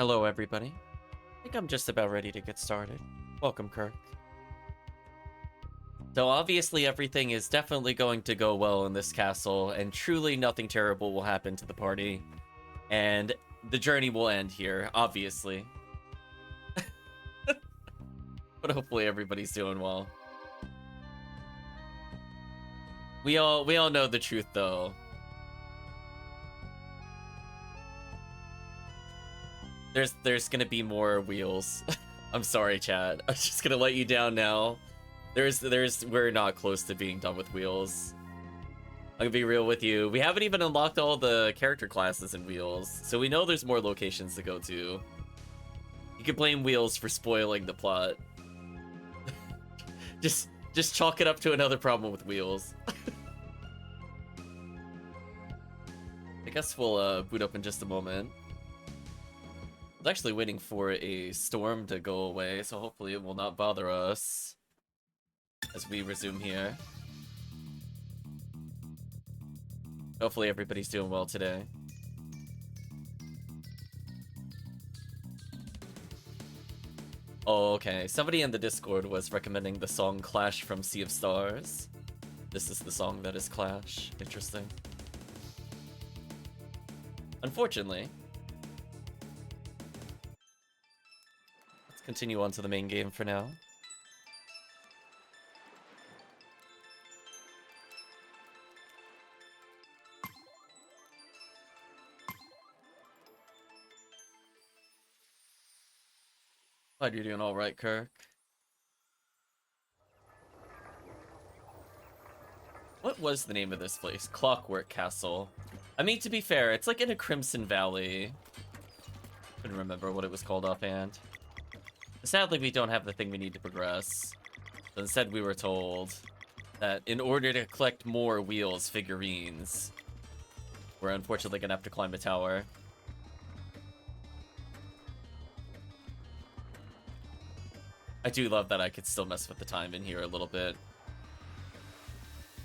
Hello, everybody. I think I'm just about ready to get started. Welcome, Kirk. So obviously everything is definitely going to go well in this castle, and truly nothing terrible will happen to the party. And the journey will end here, obviously. But hopefully everybody's doing well. We all know the truth, though. There's gonna be more wheels. I'm sorry, chat. I'm just gonna let you down now. We're not close to being done with wheels. I'm gonna be real with you. We haven't even unlocked all the character classes in wheels, so we know there's more locations to go to. You can blame wheels for spoiling the plot. just chalk it up to another problem with wheels. I guess we'll boot up in just a moment. I was actually waiting for a storm to go away, so hopefully it will not bother us as we resume here. Hopefully everybody's doing well today. Oh, okay. Somebody in the Discord was recommending the song Clash from Sea of Stars. This is the song that is Clash. Interesting. Unfortunately, let's continue on to the main game for now. Glad you're doing all right, Kirk. What was the name of this place? Clockwork Castle. I mean, to be fair, it's like in a Crimson Valley. Couldn't remember what it was called offhand. Sadly, we don't have the thing we need to progress. But instead, we were told that in order to collect more wheels figurines, we're unfortunately gonna have to climb a tower. I do love that I could still mess with the time in here a little bit.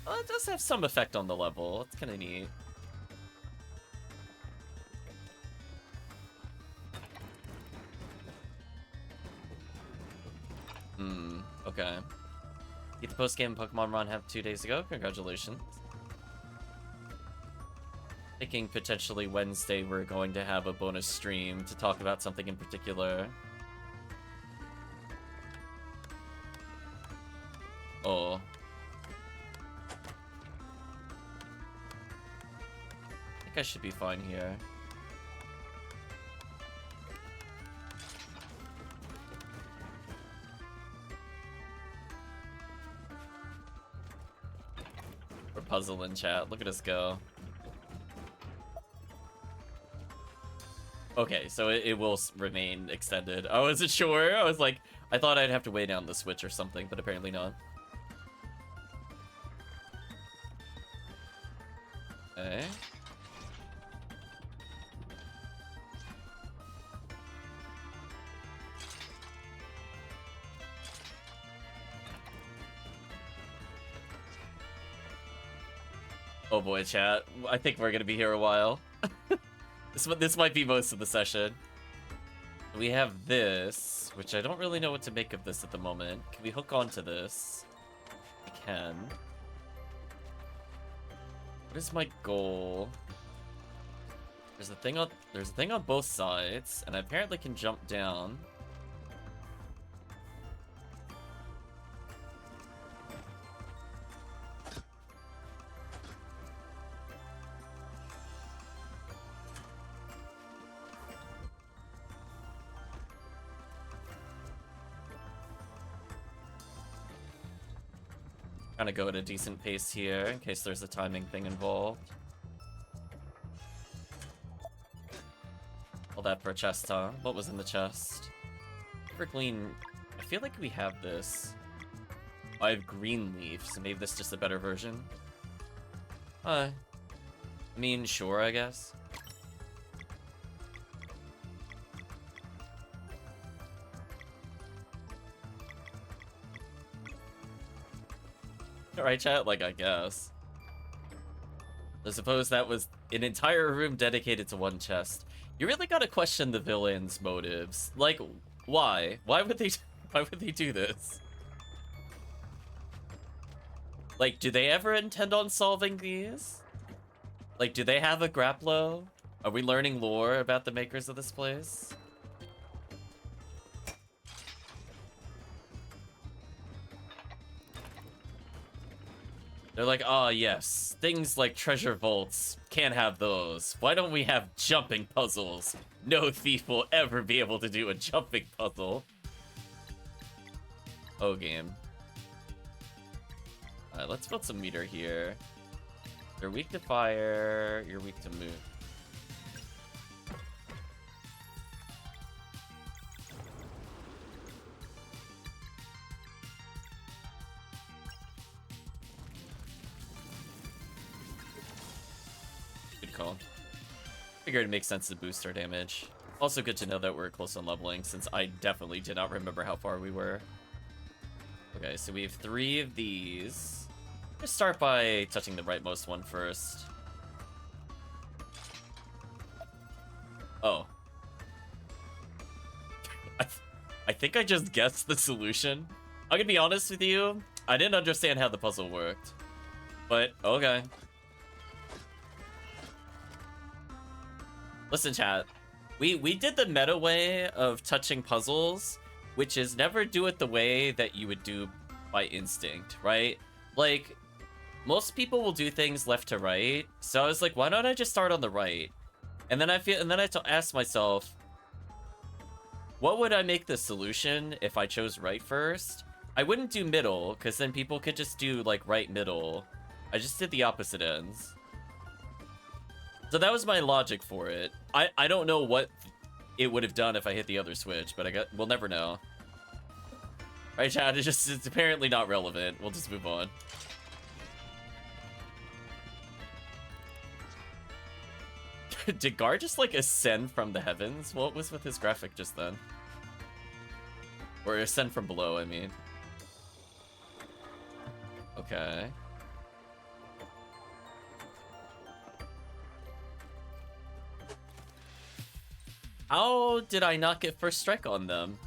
Well, it does have some effect on the level. It's kind of neat. Okay. Get the post-game Pokemon run have 2 days ago. Congratulations. Thinking potentially Wednesday we're going to have a bonus stream to talk about something in particular. Oh. I think I should be fine here. We're puzzling, chat. Look at us go. Okay, so it will remain extended. I wasn't sure. I was like, I thought I'd have to weigh down the Switch or something, but apparently not. Okay. Oh boy, chat. I think we're gonna be here a while. This might be most of the session. We have this, which I don't really know what to make of this at the moment. Can we hook onto this? I can. What is my goal? There's a thing on both sides, and I apparently can jump down. Trying to go at a decent pace here in case there's a timing thing involved. All that for a chest, huh? What was in the chest? Green. I feel like we have this. I have green leaf, so maybe this is just a better version. I mean, sure, I guess. Alright, chat? Like, I guess. I suppose that was an entire room dedicated to one chest. You really gotta question the villain's motives. Like, why? Why would they do this? Like, do they ever intend on solving these? Like, do they have a Grapplo? Are we learning lore about the makers of this place? They're like, oh yes, things like treasure vaults, can't have those. Why don't we have jumping puzzles? No thief will ever be able to do a jumping puzzle. Oh, game. Alright, let's build some meter here. You're weak to fire, you're weak to moon. Good call. Figured it makes sense to boost our damage. Also good to know that we're close on leveling, since I definitely did not remember how far we were. Okay, so we have 3 of these. Let's start by touching the rightmost one first. Oh. I think I just guessed the solution. I'm gonna be honest with you, I didn't understand how the puzzle worked. But, okay. Listen, chat. We did the meta way of touching puzzles, which is never do it the way that you would do by instinct, right? Like, most people will do things left to right, so I was like, why don't I just start on the right? And then I ask myself, what would I make the solution if I chose right first? I wouldn't do middle, because then people could just do, like, right middle. I just did the opposite ends. So that was my logic for it. I don't know what it would have done if I hit the other switch, but we'll never know. Right, chat? It's apparently not relevant. We'll just move on. Did Gar just, like, ascend from the heavens? What was with his graphic just then? Or ascend from below, I mean. Okay. How did I not get first strike on them?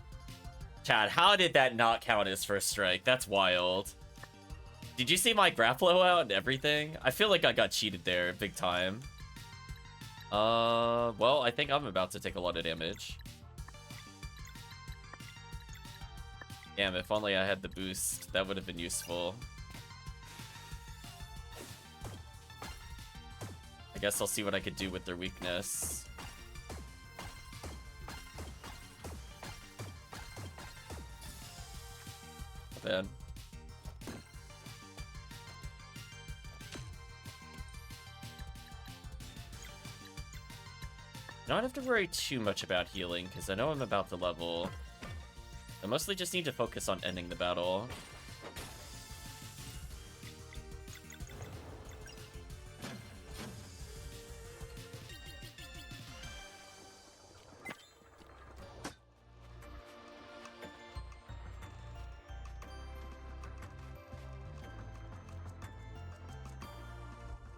Chad, how did that not count as first strike? That's wild. Did you see my Grapplo out and everything? I feel like I got cheated there big time. Well, I think I'm about to take a lot of damage. Damn, if only I had the boost, that would have been useful. I guess I'll see what I could do with their weakness. Bad. I don't have to worry too much about healing, because I know I'm about to level. I mostly just need to focus on ending the battle.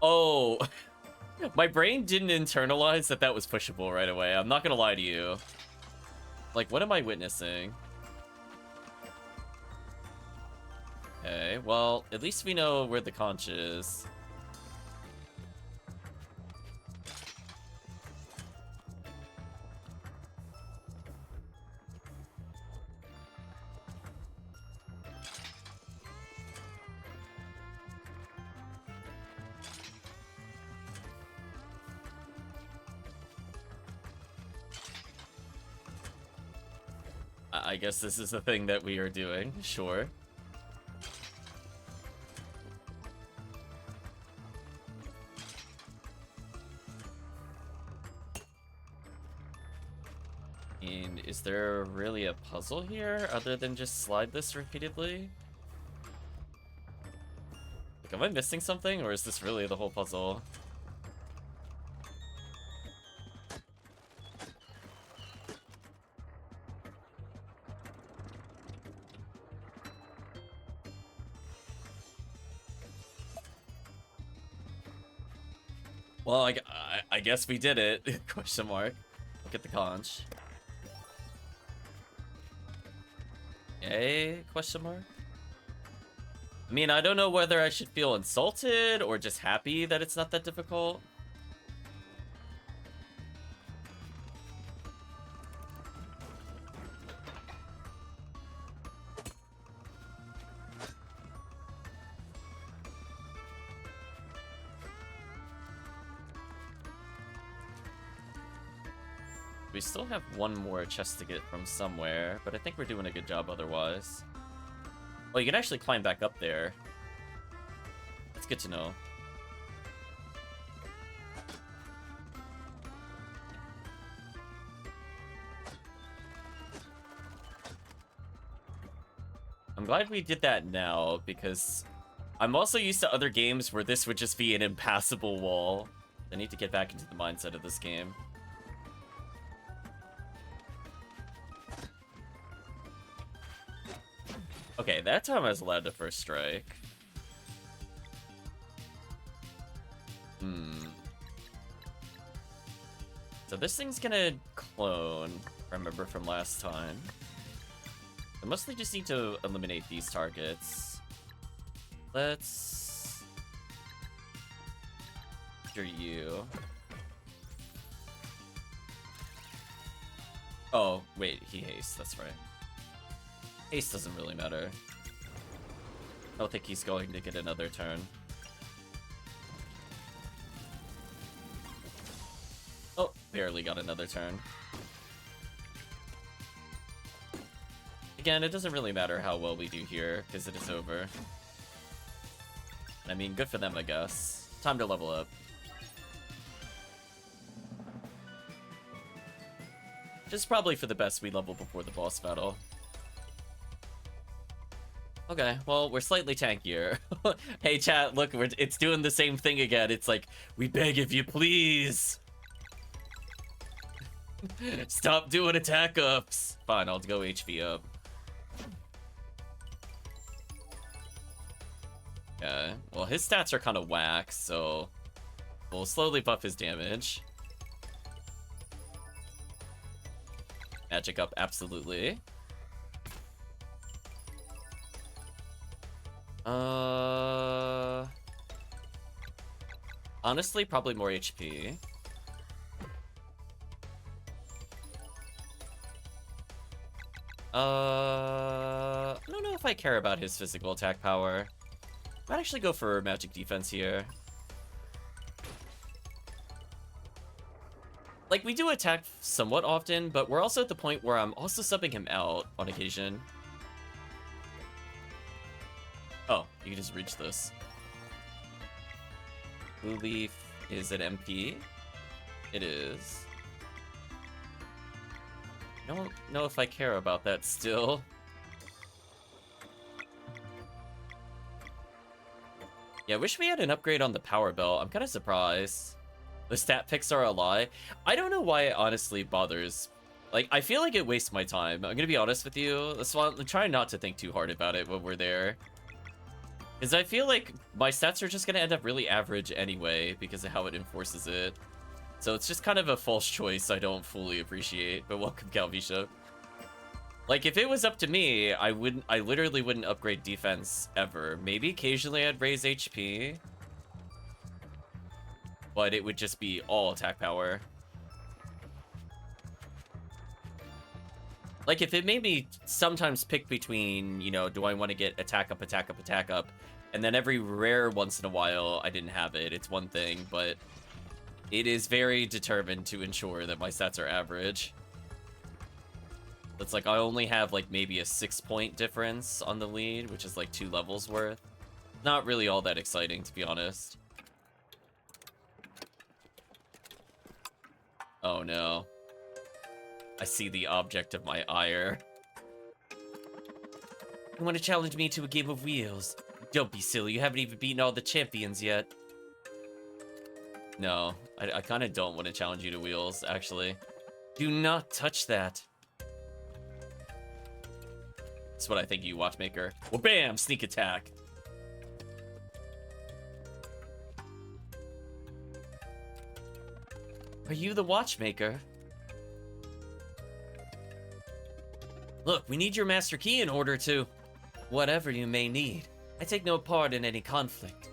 Oh, my brain didn't internalize that that was pushable right away. I'm not gonna lie to you. Like, what am I witnessing? Okay, well, at least we know where the conch is. I guess this is the thing that we are doing, sure. And is there really a puzzle here other than just slide this repeatedly? Like, am I missing something, or is this really the whole puzzle? Well, I guess we did it. Question mark. Look at the conch. Yay? Question mark. I mean, I don't know whether I should feel insulted or just happy that it's not that difficult. We still have one more chest to get from somewhere, but I think we're doing a good job otherwise. Oh, you can actually climb back up there. That's good to know. I'm glad we did that now, because I'm also used to other games where this would just be an impassable wall. I need to get back into the mindset of this game. Okay, that time I was allowed to first strike. So this thing's gonna clone, if I remember from last time. I mostly just need to eliminate these targets. Let's... After you. Oh, wait, he hastes, that's right. Haste doesn't really matter. I don't think he's going to get another turn. Oh, barely got another turn. Again, it doesn't really matter how well we do here, because it is over. I mean, good for them, I guess. Time to level up. Just probably for the best we level before the boss battle. Okay, well, we're slightly tankier. Hey, chat, look, it's doing the same thing again. It's like, we beg if you please. Stop doing attack ups. Fine, I'll go HP up. Okay, well, his stats are kind of whack, so we'll slowly buff his damage. Magic up, absolutely. Honestly, probably more HP. I don't know if I care about his physical attack power. Might actually go for magic defense here. Like, we do attack somewhat often, but we're also at the point where I'm also subbing him out on occasion. Oh, you can just reach this. Blue Leaf is an MP. It is. I don't know if I care about that still. Yeah, I wish we had an upgrade on the power belt. I'm kind of surprised. The stat picks are a lie. I don't know why it honestly bothers. Like, I feel like it wastes my time. I'm gonna be honest with you. That's why I'm trying not to think too hard about it when we're there. Because I feel like my stats are just gonna end up really average anyway because of how it enforces it. So it's just kind of a false choice I don't fully appreciate. But welcome, Calvisha. Like, if it was up to me, I literally wouldn't upgrade defense ever. Maybe occasionally I'd raise HP. But it would just be all attack power. Like, if it made me sometimes pick between, you know, do I want to get attack up, attack up, attack up, and then every rare once in a while I didn't have it, it's one thing, but it is very determined to ensure that my stats are average. It's like I only have, like, maybe a 6-point difference on the lead, which is like 2 levels worth. Not really all that exciting, to be honest. Oh no. I see the object of my ire. You want to challenge me to a game of wheels? Don't be silly, you haven't even beaten all the champions yet. No, I kind of don't want to challenge you to wheels, actually. Do not touch that. That's what I think of you, Watchmaker. Well, bam! Sneak attack. Are you the watchmaker? Look, we need your master key in order to... Whatever you may need. I take no part in any conflict.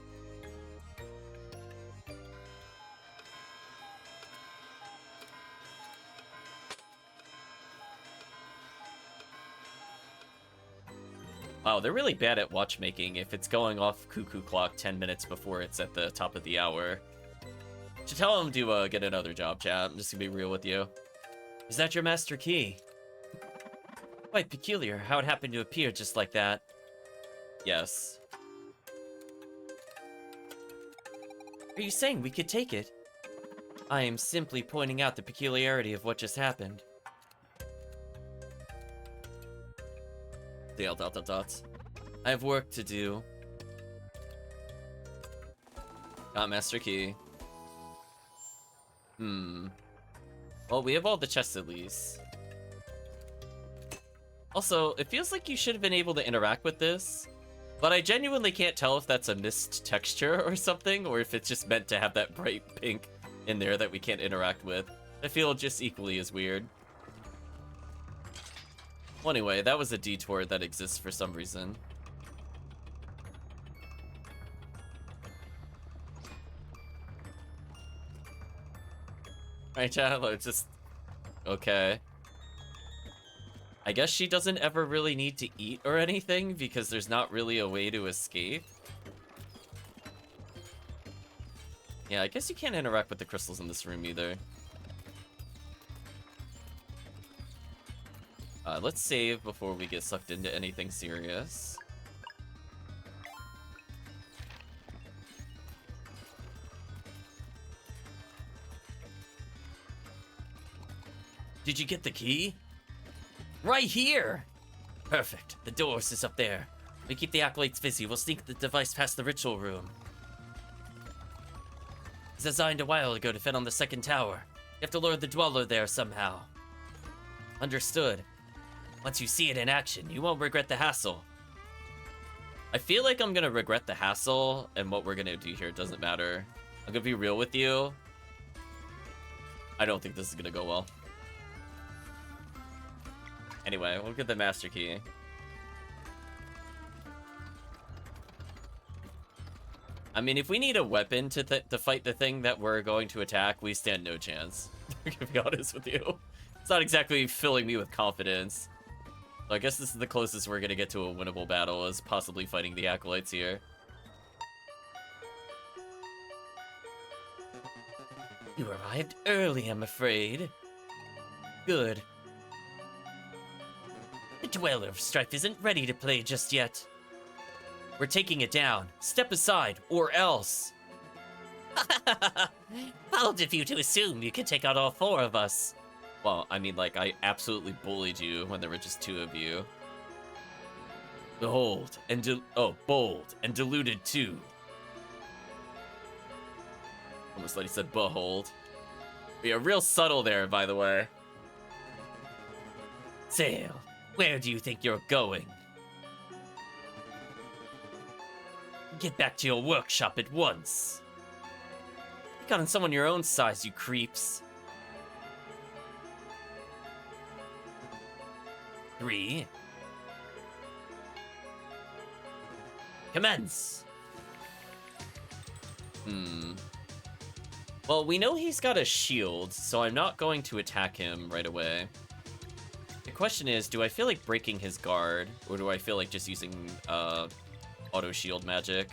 Wow, they're really bad at watchmaking if it's going off cuckoo clock 10 minutes before it's at the top of the hour. Should tell them to get another job, chat. I'm just gonna be real with you. Is that your master key? Quite peculiar how it happened to appear just like that. Yes. Are you saying we could take it? I am simply pointing out the peculiarity of what just happened. Dale, ... I have work to do. Got master key. Well, we have all the chests at least. Also, it feels like you should have been able to interact with this, but I genuinely can't tell if that's a missed texture or something, or if it's just meant to have that bright pink in there that we can't interact with. I feel just equally as weird. Well, anyway, that was a detour that exists for some reason. Alright, chat, let's just... Okay. I guess she doesn't ever really need to eat or anything, because there's not really a way to escape. Yeah, I guess you can't interact with the crystals in this room either. Let's save before we get sucked into anything serious. Did you get the key? Right here! Perfect. The doors is up there. We keep the acolytes busy. We'll sneak the device past the ritual room. It's designed a while ago to fit on the second tower. You have to lure the dweller there somehow. Understood. Once you see it in action, you won't regret the hassle. I feel like I'm gonna regret the hassle, and what we're gonna do here doesn't matter. I'm gonna be real with you. I don't think this is gonna go well. Anyway, we'll get the master key. I mean, if we need a weapon to fight the thing that we're going to attack, we stand no chance. I'm gonna be honest with you. It's not exactly filling me with confidence. So I guess this is the closest we're gonna get to a winnable battle, is possibly fighting the acolytes here. You arrived early, I'm afraid. Good. The Dweller of Strife isn't ready to play just yet. We're taking it down. Step aside, or else. Bold of you to assume you can take out all four of us. Well, I mean, like, I absolutely bullied you when there were just two of you. Bold and deluded too. Almost like he said behold. We are real subtle there, by the way. Sail, where do you think you're going? Get back to your workshop at once. You got on someone your own size, you creeps. 3. Commence! Well, we know he's got a shield, so I'm not going to attack him right away. The question is, do I feel like breaking his guard, or do I feel like just using, auto shield magic?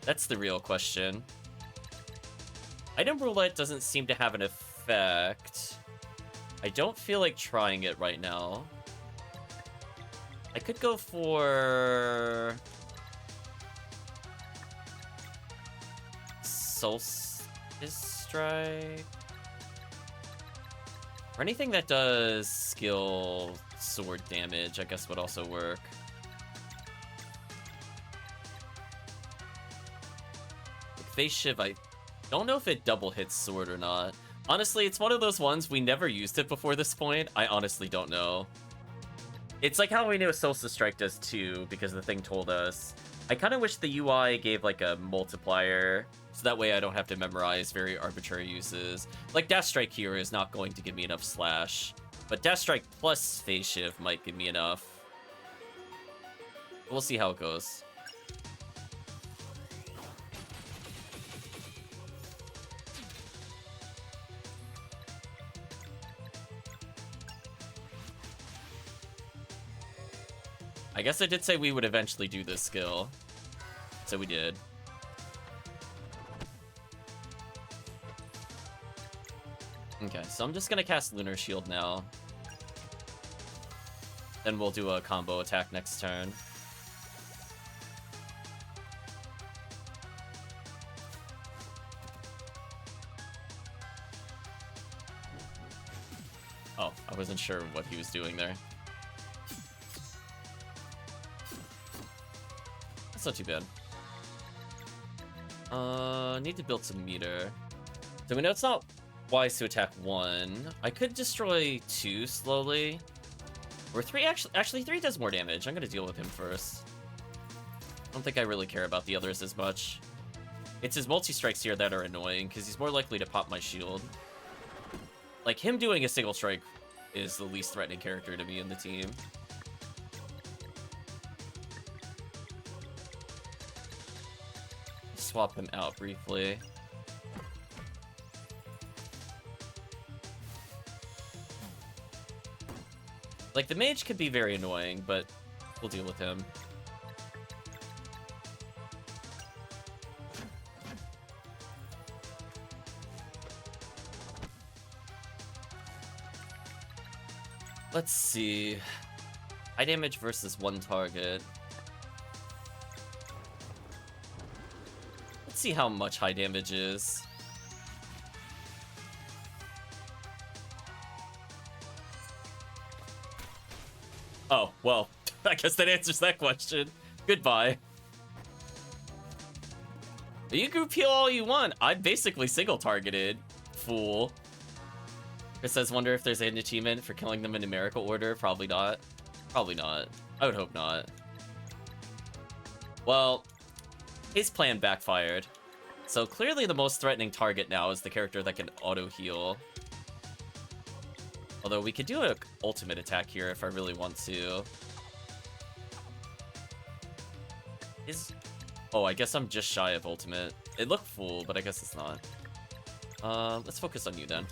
That's the real question. Item roulette doesn't seem to have an effect. I don't feel like trying it right now. I could go for... Solstice Strike? Or anything that does skill sword damage, I guess would also work. Like Face Shiv, I don't know if it double hits sword or not. Honestly, it's one of those ones, we never used it before this point. I honestly don't know. It's like how we knew Solstice Strike does too, because the thing told us. I kind of wish the UI gave like a multiplier So that way I don't have to memorize very arbitrary uses. Like Dash Strike here is not going to give me enough slash, but Dash Strike plus Phase Shift might give me enough. We'll see how it goes. I guess I did say we would eventually do this skill, so we did. Okay, so I'm just gonna cast Lunar Shield now. Then we'll do a combo attack next turn. Oh, I wasn't sure what he was doing there. That's not too bad. Need to build some meter. So we know it's not wise to attack 1. I could destroy 2 slowly. Or 3, actually 3 does more damage. I'm gonna deal with him first. I don't think I really care about the others as much. It's his multi-strikes here that are annoying, because he's more likely to pop my shield. Like, him doing a single strike is the least threatening character to me in the team. Swap him out briefly. Like, the mage could be very annoying, but we'll deal with him. Let's see. High damage versus 1 target. Let's see how much high damage is. Oh, well, I guess that answers that question. Goodbye. You group heal all you want. I'm basically single targeted. Fool. Chris says, wonder if there's an achievement for killing them in numerical order. Probably not. Probably not. I would hope not. Well, his plan backfired. So clearly the most threatening target now is the character that can auto-heal. Although we could do an ultimate attack here if I really want to. Oh, I guess I'm just shy of ultimate. It looked full, but I guess it's not. Let's focus on you then.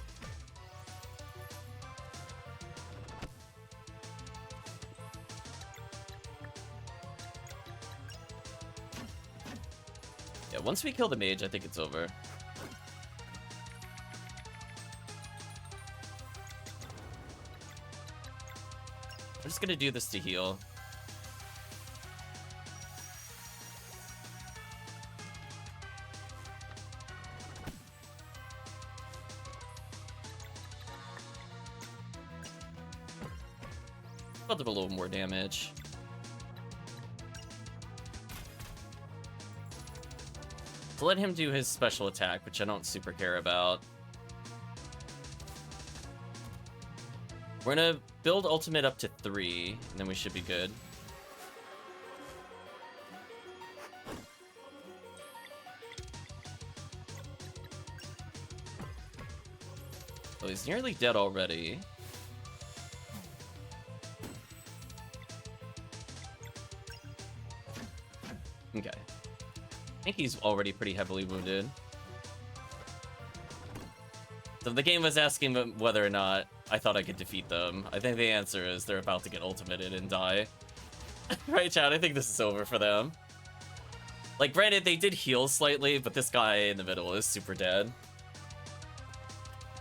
Yeah, once we kill the mage, I think it's over. I'm just gonna do this to heal. I'll do a little more damage. So let him do his special attack, which I don't super care about. We're gonna build ultimate up to 3, and then we should be good. Oh, he's nearly dead already. Okay. I think he's already pretty heavily wounded. So the game was asking whether or not I thought I could defeat them. I think the answer is they're about to get ultimated and die. Right, Chad? I think this is over for them. Like, granted, they did heal slightly, but this guy in the middle is super dead.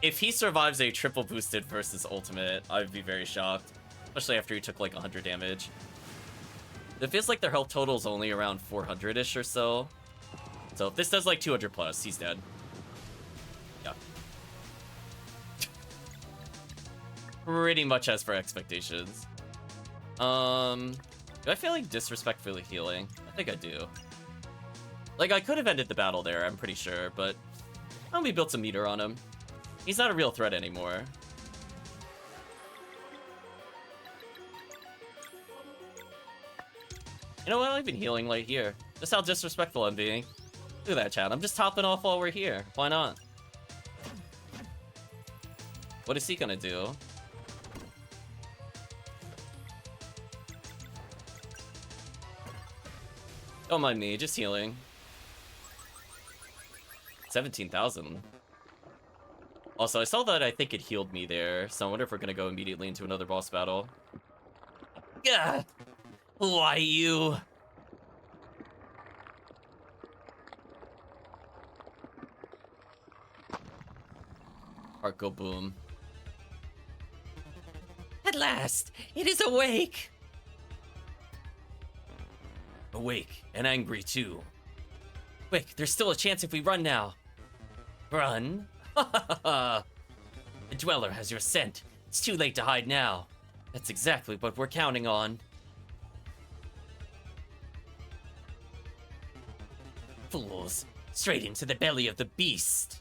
If he survives a triple boosted versus ultimate, I'd be very shocked. Especially after he took like 100 damage. It feels like their health total is only around 400-ish or so. So if this does like 200 plus, he's dead. Yeah. Pretty much as per expectations. Do I feel like disrespectfully healing? I think I do. Like, I could have ended the battle there, I'm pretty sure, but we built some meter on him. He's not a real threat anymore. You know what? I've been healing right here. Just how disrespectful I'm being. Look at that, chat. I'm just topping off while we're here. Why not? What is he gonna do? Don't mind me, just healing. 17,000. Also, I saw that I think it healed me there, so I wonder if we're gonna go immediately into another boss battle. Gah! Why you? Heart go boom. At last, it is awake! Awake, and angry too. Quick, there's still a chance if we run now. Run? The Dweller has your scent. It's too late to hide now. That's exactly what we're counting on. Fools, straight into the belly of the beast.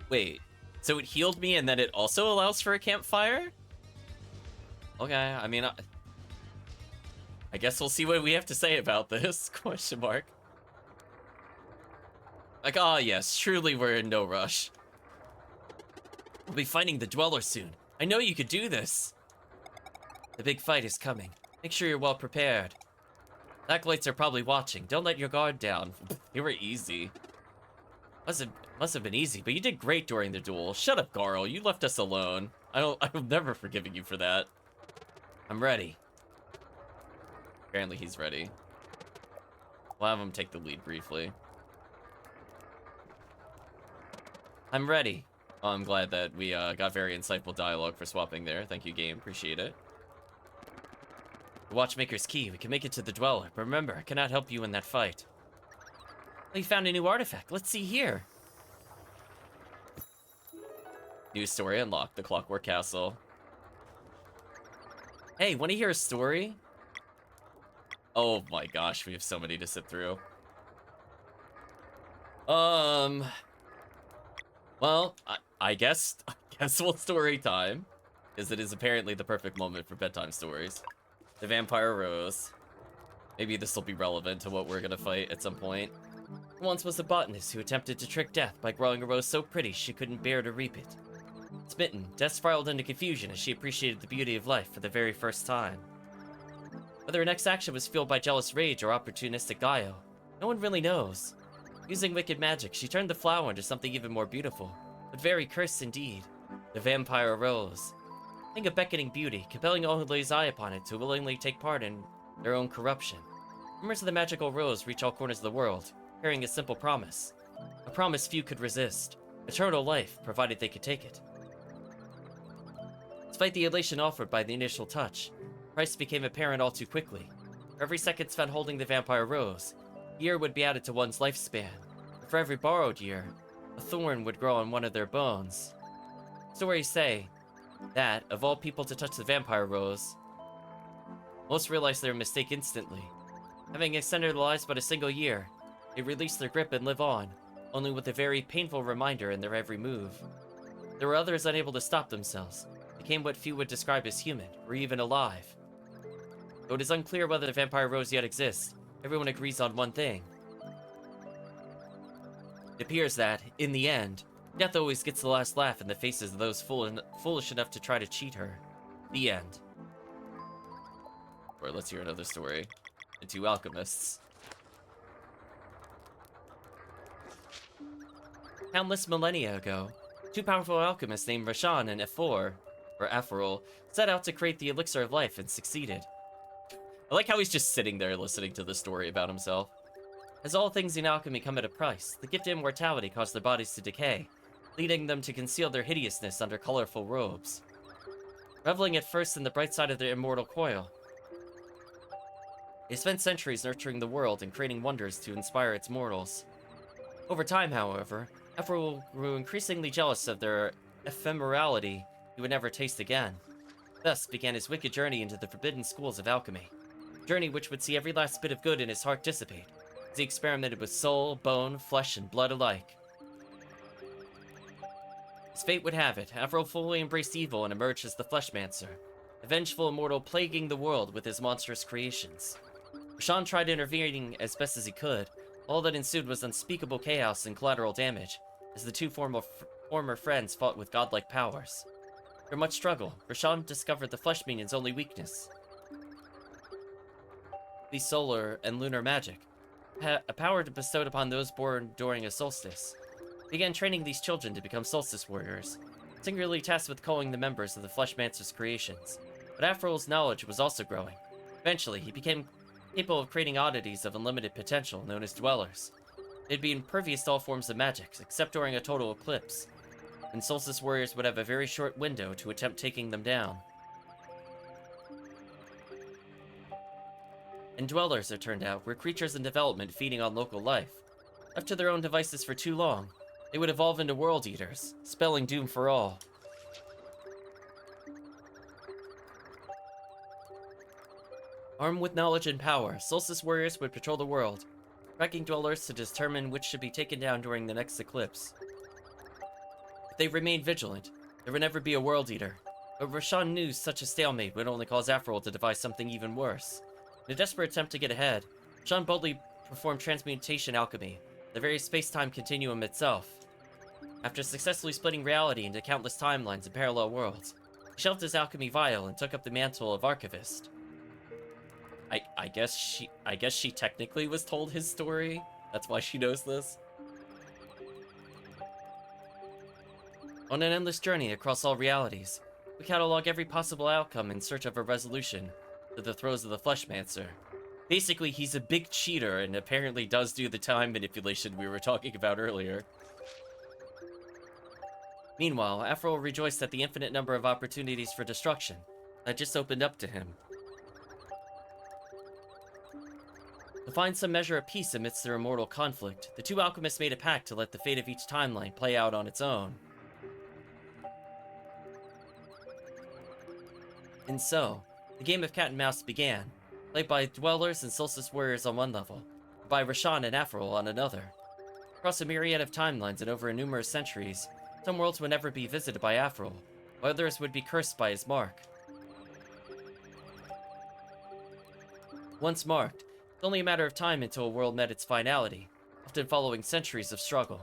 Wait, so it healed me and then it also allows for a campfire? Okay, I mean, I guess we'll see what we have to say about this, question mark. Like, ah, yes, truly we're in no rush. We'll be fighting the Dweller soon. I know you could do this. The big fight is coming. Make sure you're well prepared. Acolytes are probably watching. Don't let your guard down. You were easy. Must have been easy, but you did great during the duel. Shut up, Garl. You left us alone. I'm never forgiving you for that. I'm ready. Apparently he's ready. We'll have him take the lead briefly. I'm ready. Oh, I'm glad that we got very insightful dialogue for swapping there. Thank you, game. Appreciate it. The Watchmaker's key. We can make it to the Dweller, but remember, I cannot help you in that fight. We found a new artifact. Let's see here. New story unlocked. The Clockwork Castle. Hey, want to hear a story? Oh my gosh, we have so many to sit through. Well, I guess we'll story time, because it is apparently the perfect moment for bedtime stories. The Vampire Rose. Maybe this will be relevant to what we're gonna fight at some point. Once was a botanist who attempted to trick Death by growing a rose so pretty she couldn't bear to reap it. Smitten, Death spiraled into confusion as she appreciated the beauty of life for the very first time. Whether her next action was fueled by jealous rage or opportunistic guile, no one really knows. Using wicked magic, she turned the flower into something even more beautiful, but very cursed indeed. The Vampire Rose. Think of beckoning beauty, compelling all who lays eye upon it to willingly take part in their own corruption. Rumors of the magical rose reach all corners of the world, carrying a simple promise. A promise few could resist. Eternal life, provided they could take it. Despite the elation offered by the initial touch, price became apparent all too quickly. For every second spent holding the Vampire Rose, a year would be added to one's lifespan. For every borrowed year, a thorn would grow on one of their bones. Stories say that, of all people to touch the Vampire Rose, most realize their mistake instantly. Having extended their lives but a single year, they release their grip and live on, only with a very painful reminder in their every move. There were others unable to stop themselves, became what few would describe as human, or even alive. Though it is unclear whether the Vampire Rose yet exists, everyone agrees on one thing. It appears that, in the end, Death always gets the last laugh in the faces of those foolish enough to try to cheat her. The end. Or let's hear another story. The two alchemists. Countless millennia ago, two powerful alchemists named Rashan and Ephorul, set out to create the elixir of life and succeeded. I like how he's just sitting there listening to the story about himself. As all things in alchemy come at a price, the gift of immortality caused their bodies to decay, leading them to conceal their hideousness under colorful robes. Reveling at first in the bright side of their immortal coil, they spent centuries nurturing the world and creating wonders to inspire its mortals. Over time, however, Ephorul grew increasingly jealous of their ephemerality he would never taste again. Thus began his wicked journey into the forbidden schools of alchemy, a journey which would see every last bit of good in his heart dissipate, as he experimented with soul, bone, flesh, and blood alike. As fate would have it, Ephorul fully embraced evil and emerged as the Fleshmancer, a vengeful immortal plaguing the world with his monstrous creations. Rashawn tried intervening as best as he could. All that ensued was unspeakable chaos and collateral damage, as the two former friends fought with godlike powers. After much struggle, Rashawn discovered the Flesh Minion's only weakness: the solar and lunar magic, a power bestowed upon those born during a solstice. He began training these children to become solstice warriors, singularly tasked with culling the members of the Fleshmancer's creations. But Afrol's knowledge was also growing. Eventually, he became capable of creating oddities of unlimited potential, known as Dwellers. They'd be impervious to all forms of magic, except during a total eclipse, and solstice warriors would have a very short window to attempt taking them down. And Dwellers, it turned out, were creatures in development feeding on local life. Left to their own devices for too long, they would evolve into World Eaters, spelling doom for all. Armed with knowledge and power, Solstice Warriors would patrol the world, tracking Dwellers to determine which should be taken down during the next eclipse. If they remained vigilant, there would never be a World Eater, but Rashawn knew such a stalemate would only cause Afrol to devise something even worse. In a desperate attempt to get ahead, Rashawn boldly performed transmutation alchemy, the very space-time continuum itself. After successfully splitting reality into countless timelines and parallel worlds, he shelved his alchemy vial and took up the mantle of Archivist. I guess she technically was told his story. That's why she knows this. On an endless journey across all realities, we catalog every possible outcome in search of a resolution to the throes of the Fleshmancer. Basically, he's a big cheater and apparently does do the time manipulation we were talking about earlier. Meanwhile, Afrol rejoiced at the infinite number of opportunities for destruction that just opened up to him. To find some measure of peace amidst their immortal conflict, the two alchemists made a pact to let the fate of each timeline play out on its own. And so, the game of cat and mouse began, played by Dwellers and Solstice Warriors on one level, and by Rashawn and Afrol on another. Across a myriad of timelines and over numerous centuries, some worlds would never be visited by Afrol, while others would be cursed by his mark. Once marked, it's only a matter of time until a world met its finality, often following centuries of struggle.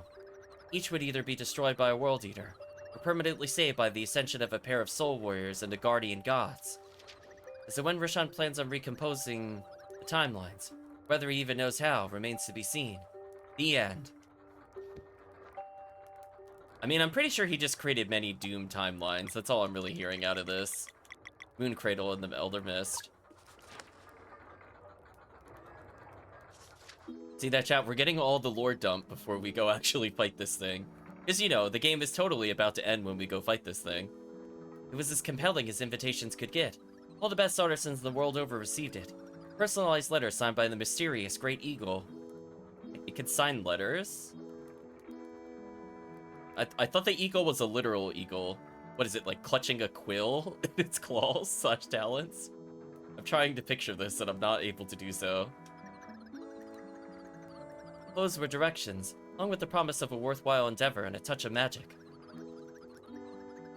Each would either be destroyed by a World Eater, or permanently saved by the ascension of a pair of soul warriors and a guardian gods. As to when Rashawn plans on recomposing the timelines, whether he even knows how remains to be seen. The end. I mean, I'm pretty sure he just created many Doom timelines. That's all I'm really hearing out of this. Mooncradle and the Elder Mist. See that, chat? We're getting all the lore dump before we go actually fight this thing. Because, you know, the game is totally about to end when we go fight this thing. It was as compelling as invitations could get. All the best artisans the world over received it. Personalized letters signed by the mysterious Great Eagle. It could sign letters? I thought the eagle was a literal eagle. What is it, like clutching a quill in its claws / talons? I'm trying to picture this and I'm not able to do so. Those were directions, along with the promise of a worthwhile endeavor and a touch of magic.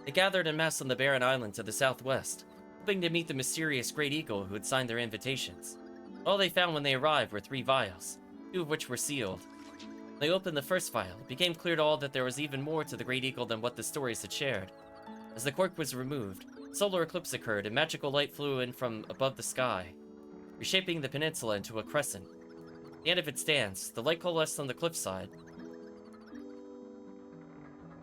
They gathered en masse on the barren island to the southwest, hoping to meet the mysterious Great Eagle who had signed their invitations. All they found when they arrived were 3 vials, 2 of which were sealed. When they opened the first vial, it became clear to all that there was even more to the Great Eagle than what the stories had shared. As the cork was removed, a solar eclipse occurred and magical light flew in from above the sky, reshaping the peninsula into a crescent. At the end of its dance, the light coalesced on the cliffside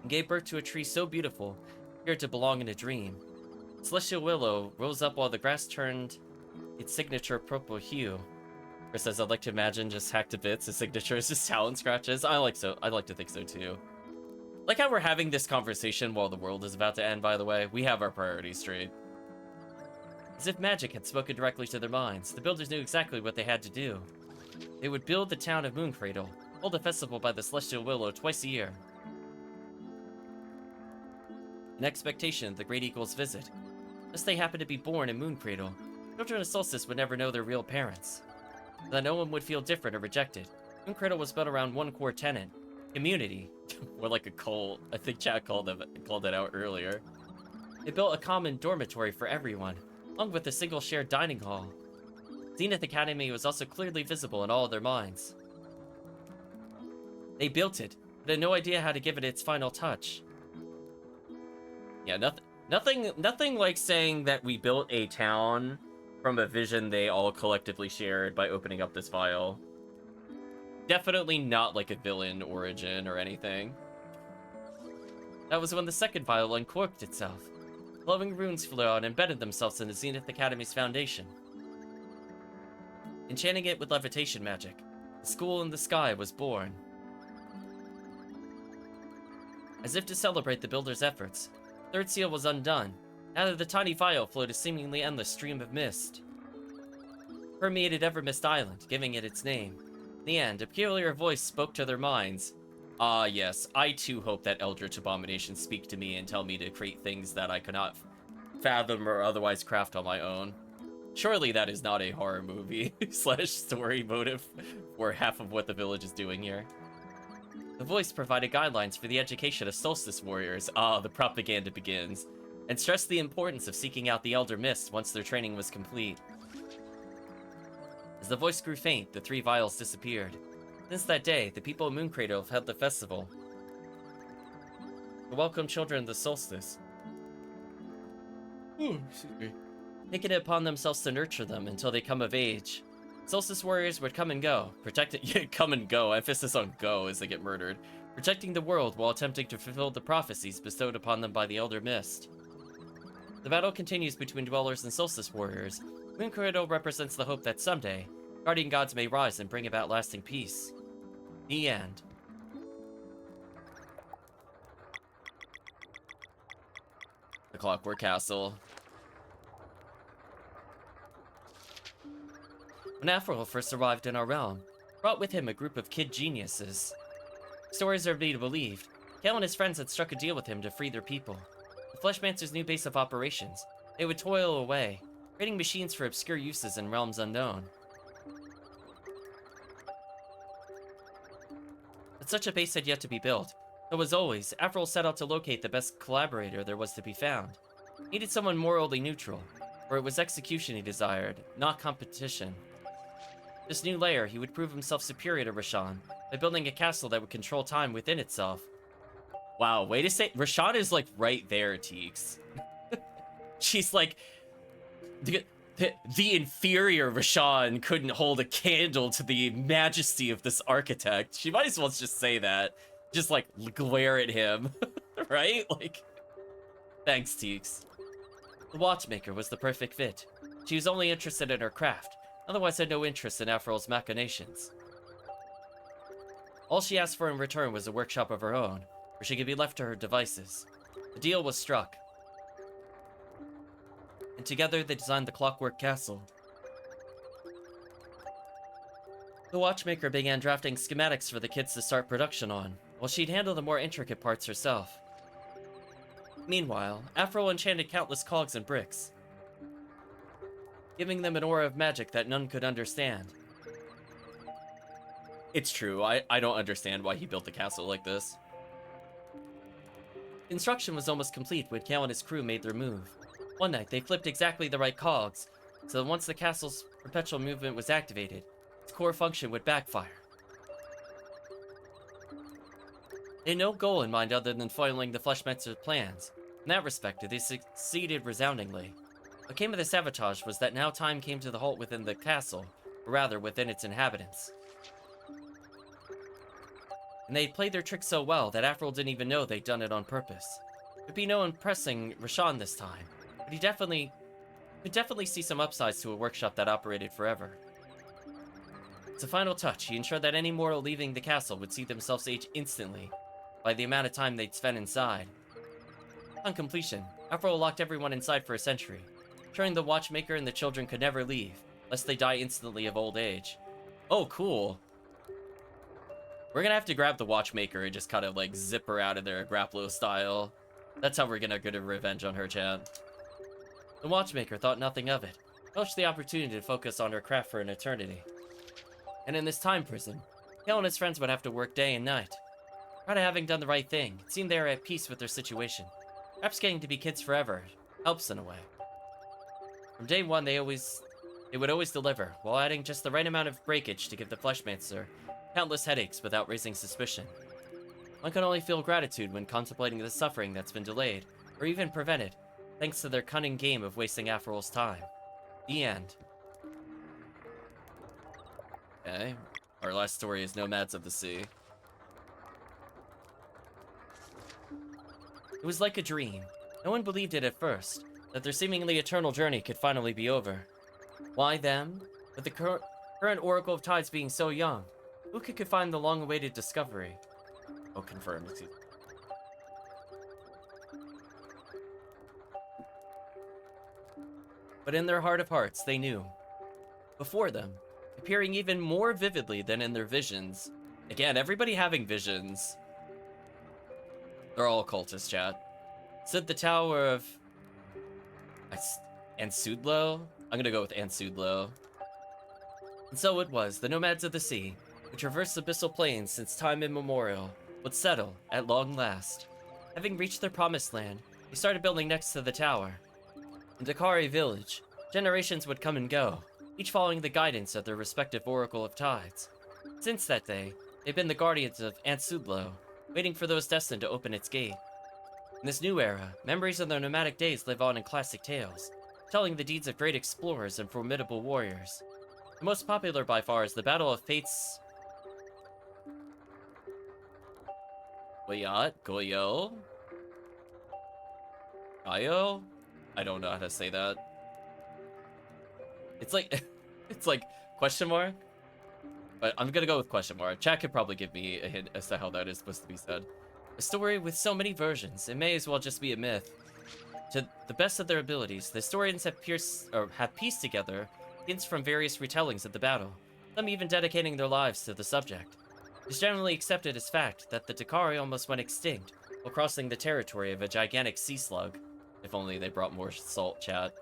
and gave birth to a tree so beautiful it appeared to belong in a dream. Celestial Willow rose up while the grass turned its signature purple hue. Chris says, I'd like to imagine just hacked to bits. His signature is just talon scratches. I like to think so too. Like how we're having this conversation while the world is about to end, by the way. We have our priorities straight. As if magic had spoken directly to their minds, the builders knew exactly what they had to do. They would build the town of Mooncradle, hold a festival by the Celestial Willow twice a year, in expectation of the Great Eagle's visit. Unless they happened to be born in Mooncradle, children of Solstice would never know their real parents. So that no one would feel different or rejected, Mooncradle was built around one core tenet: community. More like a cult. I think chat called it out earlier. They built a common dormitory for everyone, along with a single shared dining hall. Zenith Academy was also clearly visible in all of their minds. They built it, but had no idea how to give it its final touch. Yeah, nothing like saying that we built a town from a vision they all collectively shared by opening up this file. Definitely not like a villain origin or anything. That was when the second vial uncorked itself. Glowing runes flew out and embedded themselves in the Zenith Academy's foundation. Enchanting it with levitation magic, the school in the sky was born. As if to celebrate the builder's efforts, the third seal was undone. Out of the tiny vial flowed a seemingly endless stream of mist. Permeated Evermist Island, giving it its name. In the end, a peculiar voice spoke to their minds. Ah, yes, I too hope that Eldritch Abominations speak to me and tell me to create things that I cannot fathom or otherwise craft on my own. Surely that is not a horror movie slash story motive for half of what the village is doing here. The voice provided guidelines for the education of Solstice Warriors. Ah, the propaganda begins, and stressed the importance of seeking out the Elder Mist once their training was complete. As the voice grew faint, the 3 vials disappeared. Since that day, the people of Mooncradle have held the festival to welcome children of the solstice. Taking it upon themselves to nurture them until they come of age. Solstice warriors would come and go, come and go, emphasis on go as they get murdered, protecting the world while attempting to fulfill the prophecies bestowed upon them by the Elder Mist. The battle continues between dwellers and solstice warriors. Mooncradle represents the hope that someday, guardian gods may rise and bring about lasting peace. The end. The Clockwork Castle. When Aphrodite first arrived in our realm, brought with him a group of kid geniuses. Stories are to be believed. Kale and his friends had struck a deal with him to free their people. The Fleshmancer's new base of operations, they would toil away, creating machines for obscure uses in realms unknown. But such a base had yet to be built. So as always, Aphrodite set out to locate the best collaborator there was to be found. He needed someone morally neutral, for it was execution he desired, not competition. This new layer, he would prove himself superior to Rashan by building a castle that would control time within itself. Wow, wait a sec. Rashan is like right there, Teeks. She's like, the inferior Rashan couldn't hold a candle to the majesty of this architect. She might as well just say that. Just like glare at him, right? Like, thanks, Teeks. The watchmaker was the perfect fit. She was only interested in her craft, otherwise had no interest in Aphrodite's machinations. All she asked for in return was a workshop of her own, where she could be left to her devices. The deal was struck, and together they designed the Clockwork Castle. The watchmaker began drafting schematics for the kids to start production on, while she'd handle the more intricate parts herself. Meanwhile, Aphro enchanted countless cogs and bricks, giving them an aura of magic that none could understand. It's true, I don't understand why he built the castle like this. Construction was almost complete when Kale and his crew made their move. One night, they flipped exactly the right cogs, so that once the castle's perpetual movement was activated, its core function would backfire. They had no goal in mind other than foiling the Fleshmancer's plans. In that respect, they succeeded resoundingly. What came of the sabotage was that now time came to the halt within the castle, or rather within its inhabitants. And they played their trick so well that Aphrodite didn't even know they'd done it on purpose. There'd be no impressing Rashan this time, but he could definitely see some upsides to a workshop that operated forever. As a final touch, he ensured that any mortal leaving the castle would see themselves age instantly by the amount of time they'd spent inside. On completion, Aphrodite locked everyone inside for a century, ensuring the watchmaker and the children could never leave, lest they die instantly of old age. Oh, cool. We're gonna have to grab the watchmaker and just kind of like zip her out of there, Grapplo style. That's how we're gonna get a revenge on her, chat. The watchmaker thought nothing of it, relished the opportunity to focus on her craft for an eternity. And in this time prison, Kale and his friends would have to work day and night. Proud of having done the right thing, it seemed they were at peace with their situation. Perhaps getting to be kids forever helps in a way. From day one, they would always deliver, while adding just the right amount of breakage to give the Fleshmancer countless headaches without raising suspicion. One can only feel gratitude when contemplating the suffering that's been delayed, or even prevented, thanks to their cunning game of wasting Aphril's time. The end. Okay, our last story is Nomads of the Sea. It was like a dream. No one believed it at first, that their seemingly eternal journey could finally be over. Why them? With the current Oracle of Tides being so young, who could find the long-awaited discovery? Oh, confirmed. But in their heart of hearts, they knew. Before them, appearing even more vividly than in their visions. Again, everybody having visions. They're all cultists, chat. Stood the tower of Ansudlo? I'm gonna go with Ansudlo. And so it was, the Nomads of the Sea, who traversed abyssal plains since time immemorial, would settle at long last. Having reached their promised land, they started building next to the tower. In Dakari village, generations would come and go, each following the guidance of their respective Oracle of Tides. Since that day, they've been the guardians of Ansudlo, waiting for those destined to open its gate. In this new era, memories of their nomadic days live on in classic tales, telling the deeds of great explorers and formidable warriors. The most popular by far is the Battle of Fates... Goyo? Ayo? I don't know how to say that. It's like... it's like, question mark? But I'm gonna go with question mark. Chat could probably give me a hint as to how that is supposed to be said. A story with so many versions, it may as well just be a myth. To the best of their abilities, the historians have pieced together hints from various retellings of the battle, some even dedicating their lives to the subject. It's generally accepted as fact that the Dakari almost went extinct while crossing the territory of a gigantic sea slug. If only they brought more salt, chat.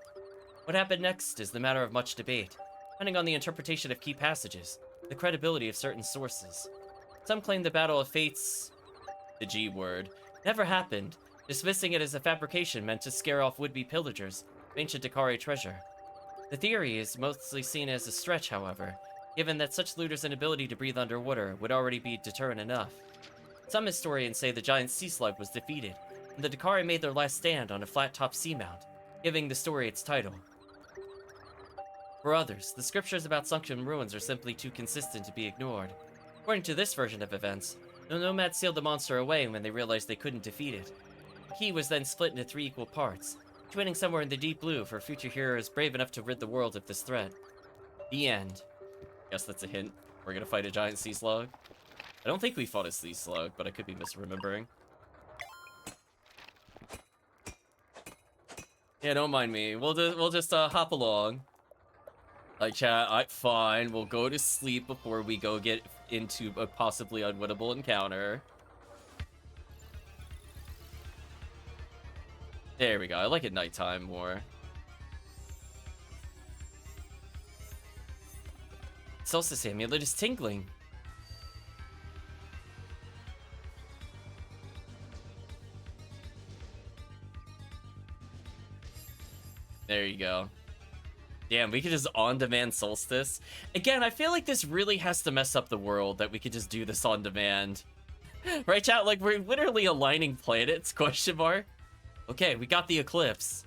What happened next is the matter of much debate, depending on the interpretation of key passages, the credibility of certain sources. Some claim the Battle of Fates, the G word, never happened, dismissing it as a fabrication meant to scare off would-be pillagers of ancient Dakari treasure. The theory is mostly seen as a stretch, however, given that such looters' inability to breathe underwater would already be deterrent enough. Some historians say the giant sea slug was defeated, and the Dakari made their last stand on a flat-topped seamount, giving the story its title. For others, the scriptures about sunken ruins are simply too consistent to be ignored. According to this version of events, the nomads sealed the monster away when they realized they couldn't defeat it. The key was then split into 3 equal parts, twinning somewhere in the deep blue for future heroes brave enough to rid the world of this threat. The end. Guess that's a hint. We're gonna fight a giant sea slug. I don't think we fought a sea slug, but I could be misremembering. Yeah, don't mind me. We'll just hop along. Like, chat, fine. We'll go to sleep before we go get into a possibly unwinnable encounter. There we go. I like it nighttime more. Solstice amulet is tingling. There you go. Damn, we could just on-demand Solstice. Again, I feel like this really has to mess up the world that we could just do this on demand. Right, chat? Like, we're literally aligning planets, question mark. Okay, we got the eclipse.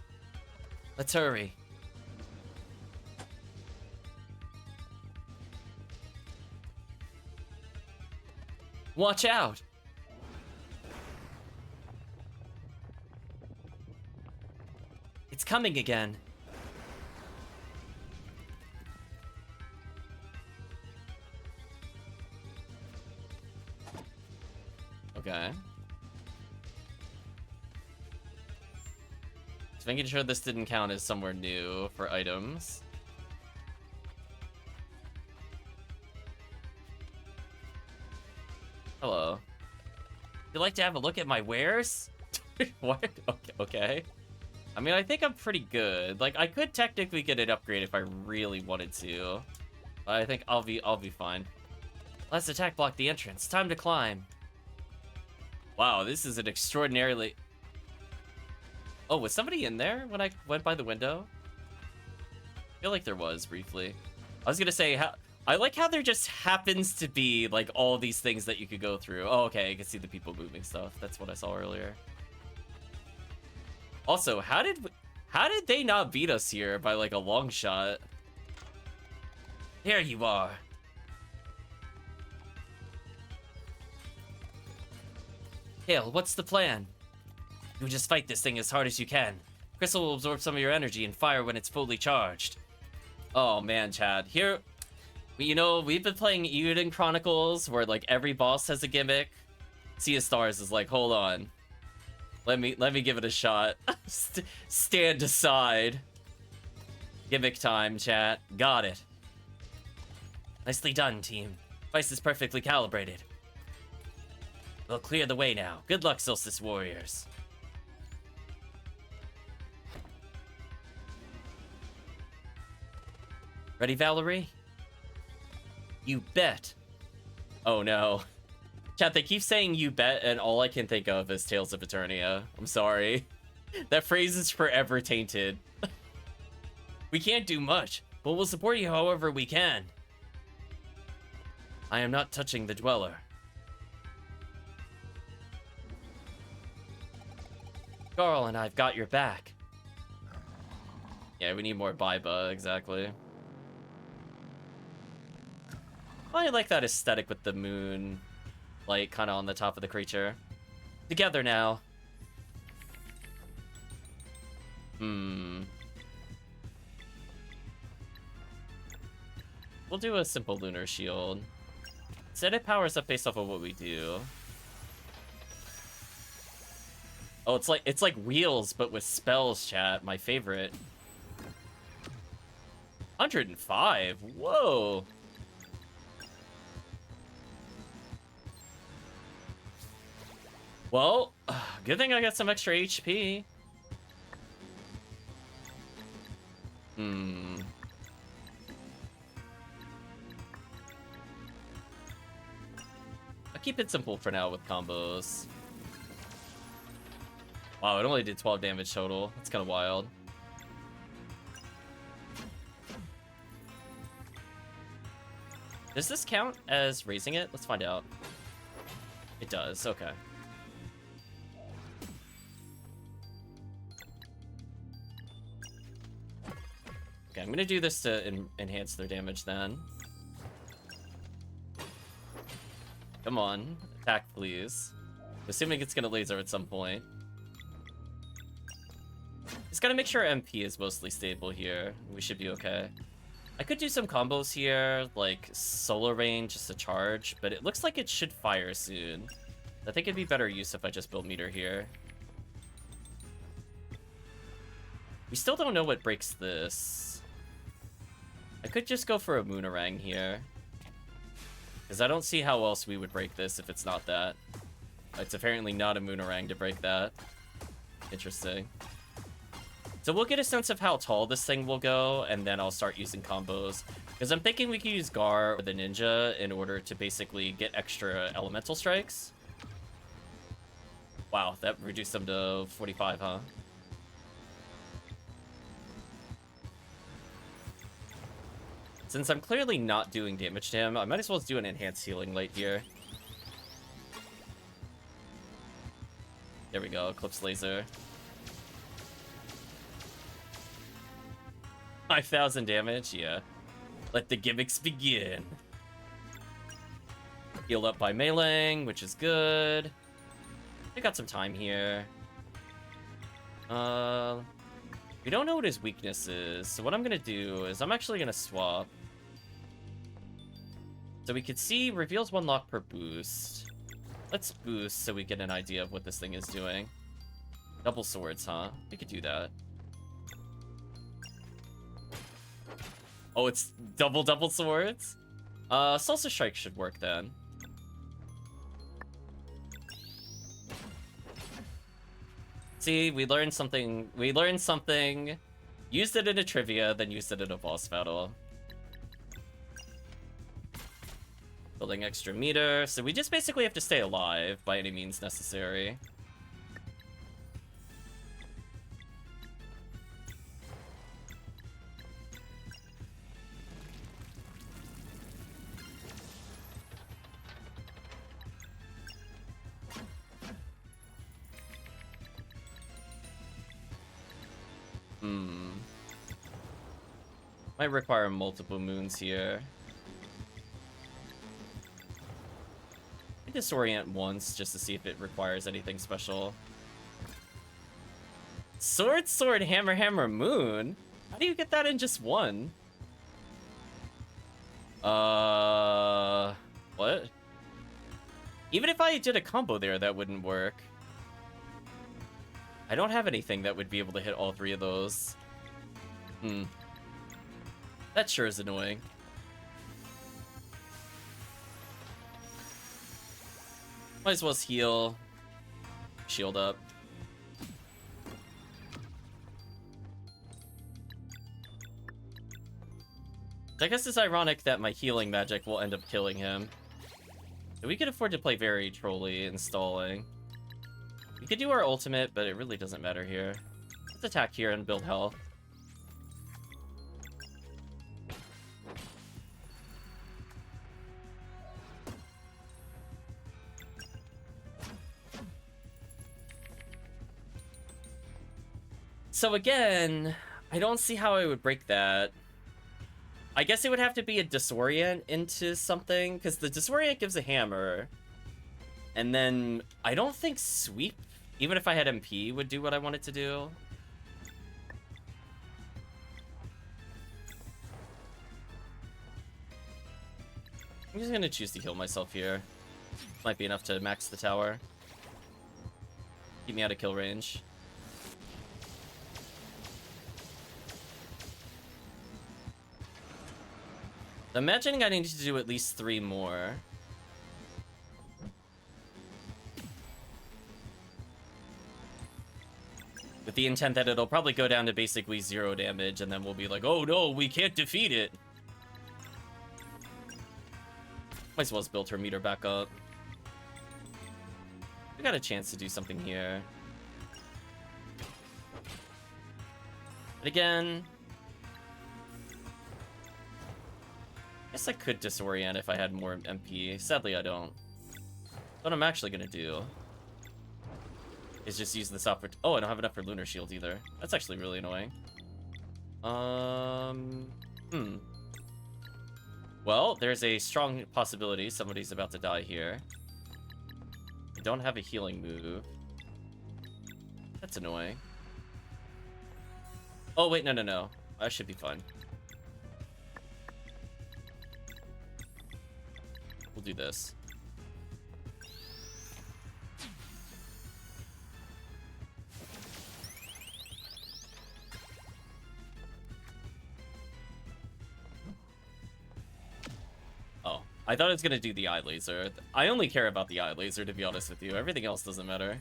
Let's hurry. Watch out! It's coming again. Okay. Just making sure this didn't count as somewhere new for items. Hello. Would you like to have a look at my wares? What? Okay. I mean, I think I'm pretty good. Like, I could technically get an upgrade if I really wanted to. But I think I'll be fine. Let's attack block the entrance. Time to climb. Wow, this is an extraordinarily... Oh, was somebody in there when I went by the window? feel like there was briefly. I was gonna say, I like how there just happens to be like all these things that you could go through. Oh, okay, I can see the people moving stuff. That's what I saw earlier. Also, how did they not beat us here by like a long shot? Here you are. Hale, what's the plan? You just fight this thing as hard as you can. Crystal will absorb some of your energy and fire when it's fully charged. Oh man, Chad. Here, you know, we've been playing Euden Chronicles where like every boss has a gimmick. Sea of Stars is like, hold on. Let me give it a shot. Stand aside. Gimmick time, chat. Got it. Nicely done, team. Device is perfectly calibrated. We'll clear the way now. Good luck, Solstice Warriors. Ready, Valerie? You bet. Oh no. Chat, they keep saying you bet, and all I can think of is Tales of Eternia. I'm sorry. That phrase is forever tainted. We can't do much, but we'll support you however we can. I am not touching the Dweller. Carl and I've got your back. Yeah, we need more Baiba, exactly. I like that aesthetic with the moon, like, kind of on the top of the creature. Together now. We'll do a simple lunar shield. Instead, it powers up based off of what we do. Oh, it's like Wheels, but with spells, chat. My favorite. 105. Whoa. Well, good thing I got some extra HP. I'll keep it simple for now with combos. Wow, it only did 12 damage total. That's kind of wild. Does this count as raising it? Let's find out. It does, okay. Okay, I'm gonna do this to enhance their damage then. Come on, attack please. Assuming it's gonna laser at some point. Just gotta make sure MP is mostly stable here. We should be okay. I could do some combos here, like solar rain just to charge, but it looks like it should fire soon. I think it'd be better use if I just build meter here. We still don't know what breaks this. I could just go for a Moonerang here. Because I don't see how else we would break this if it's not that. It's apparently not a Moonerang to break that. Interesting. So we'll get a sense of how tall this thing will go, and then I'll start using combos. Because I'm thinking we can use Gar or the Ninja in order to basically get extra elemental strikes. Wow, that reduced them to 45, huh? Since I'm clearly not doing damage to him, I might as well do an enhanced healing light here. There we go, Eclipse Laser. 5,000 damage, yeah. Let the gimmicks begin. Healed up by meleeing, which is good. I got some time here. We don't know what his weakness is, so what I'm gonna do is I'm actually gonna swap. So we could see reveals 1 lock per boost. Let's boost so we get an idea of what this thing is doing. Double swords, huh? We could do that. Oh, it's double swords? Salsa Strike should work then. See, we learned something. We learned something. Used it in a trivia, then used it in a boss battle. Building extra meter. So we just basically have to stay alive by any means necessary. Hmm. Might require multiple moons here. I disorient once just to see if it requires anything special. Sword, sword, hammer, hammer, moon? How do you get that in just one? What? Even if I did a combo there, that wouldn't work. I don't have anything that would be able to hit all three of those. Hmm. That sure is annoying. Might as well heal. Shield up. I guess it's ironic that my healing magic will end up killing him. We could afford to play very trolly and stalling. We could do our ultimate, but it really doesn't matter here. Let's attack here and build health. So again, I don't see how I would break that. I guess it would have to be a disorient into something, because the disorient gives a hammer. And then I don't think sweep, even if I had MP, would do what I want it to do. I'm just gonna choose to heal myself here. Might be enough to max the tower. Keep me out of kill range. I'm imagining I need to do at least 3 more. With the intent that it'll probably go down to basically 0 damage, and then we'll be like, oh no, we can't defeat it. Might as well have built her meter back up. We got a chance to do something here. But again, I guess I could disorient if I had more MP. Sadly, I don't. What I'm actually gonna do is just use this up for... Oh, I don't have enough for Lunar Shield either. That's actually really annoying. Well, there's a strong possibility somebody's about to die here. I don't have a healing move. That's annoying. Oh, wait, no. I should be fine. We'll do this. Oh, I thought it was gonna do the eye laser. I only care about the eye laser, to be honest with you. Everything else doesn't matter.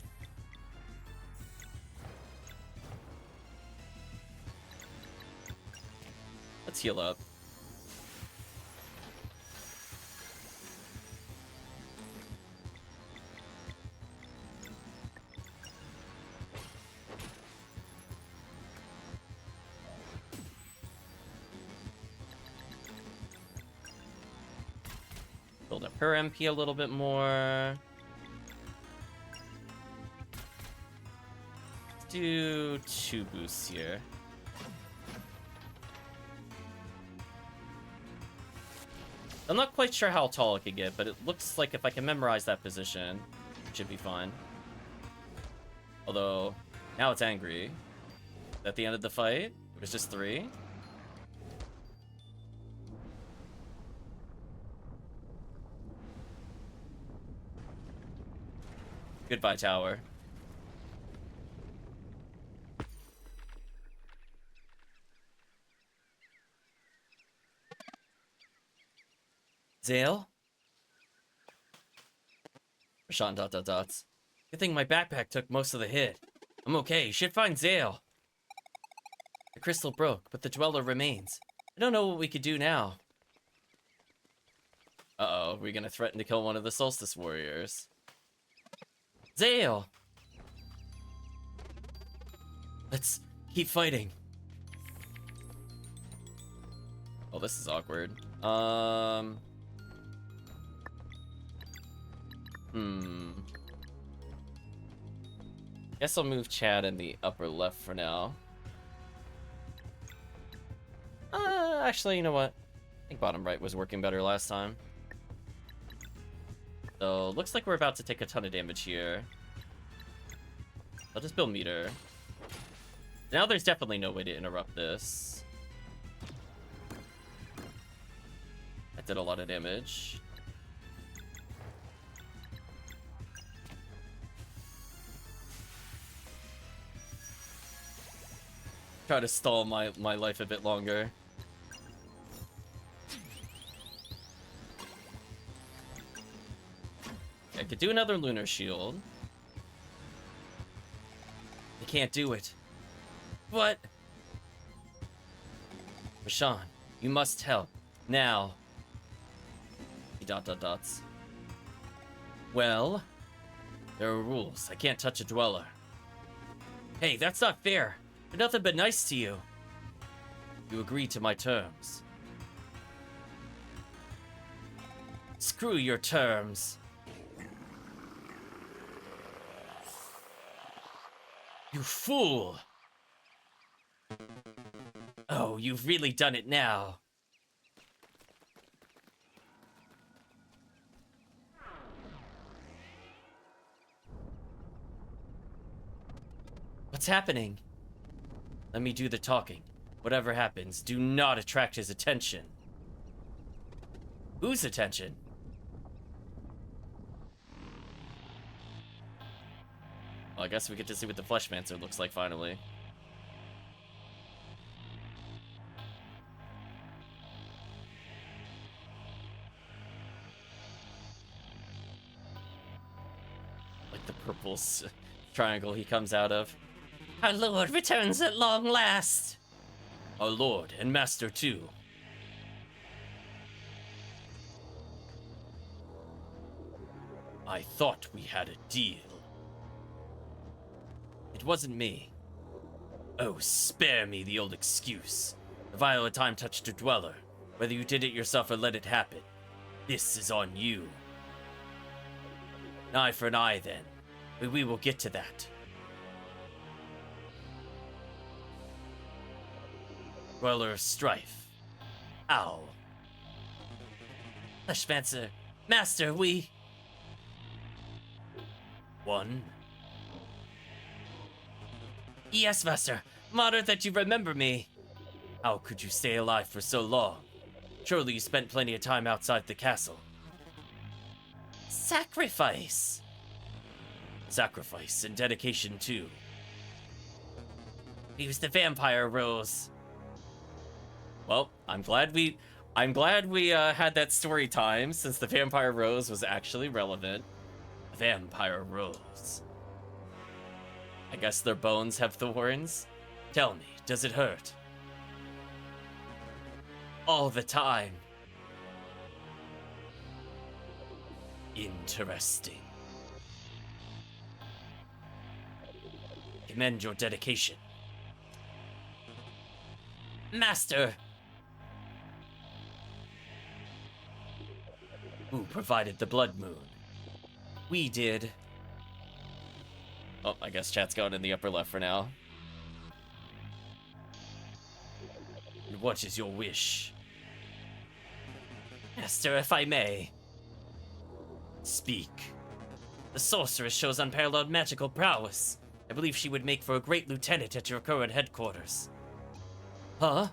Let's heal up. Build up her MP a little bit more. Let's do 2 boosts here. I'm not quite sure how tall it could get, but it looks like if I can memorize that position, it should be fine. Although, now it's angry. At the end of the fight, it was just 3. Goodbye, tower. Zale? Rashawn ... Good thing my backpack took most of the hit. I'm okay, you should find Zale. The crystal broke, but the dweller remains. I don't know what we could do now. Uh-oh, we're gonna threaten to kill one of the Solstice Warriors. Zale! Let's keep fighting. Oh, this is awkward. Guess I'll move Chad in the upper left for now. actually, you know what? I think bottom right was working better last time. So, looks like we're about to take a ton of damage here. I'll just build meter. Now there's definitely no way to interrupt this. That did a lot of damage. Try to stall my life a bit longer. I could do another lunar shield. I can't do it. What? Rashawn, you must help. Now. Dots. Well, there are rules. I can't touch a dweller. Hey, that's not fair. They're nothing but nice to you. You agreed to my terms. Screw your terms. You fool! Oh, you've really done it now. What's happening? Let me do the talking. Whatever happens, do not attract his attention. Whose attention? Well, I guess we get to see what the Fleshmancer looks like finally. Like the purple triangle he comes out of. Our lord returns at long last. Our lord and master too. I thought we had a deal. It wasn't me. Oh, spare me the old excuse. The violet time touched a dweller. Whether you did it yourself or let it happen, this is on you. An eye for an eye, then. But we will get to that. Dweller of strife. Ow. Fleshmancer. Master, we... One. Yes, master. I'm honored that you remember me. How could you stay alive for so long? Surely you spent plenty of time outside the castle. Sacrifice. Sacrifice and dedication too. Use the vampire rose. Well, I'm glad we had that story time, since the vampire rose was actually relevant. Vampire rose. I guess their bones have thorns? Tell me, does it hurt? All the time. Interesting. Commend your dedication. Master! Who provided the blood moon? We did. Oh, I guess chat's going in the upper left for now. And what is your wish? Master, if I may. Speak. The sorceress shows unparalleled magical prowess. I believe she would make for a great lieutenant at your current headquarters. Huh?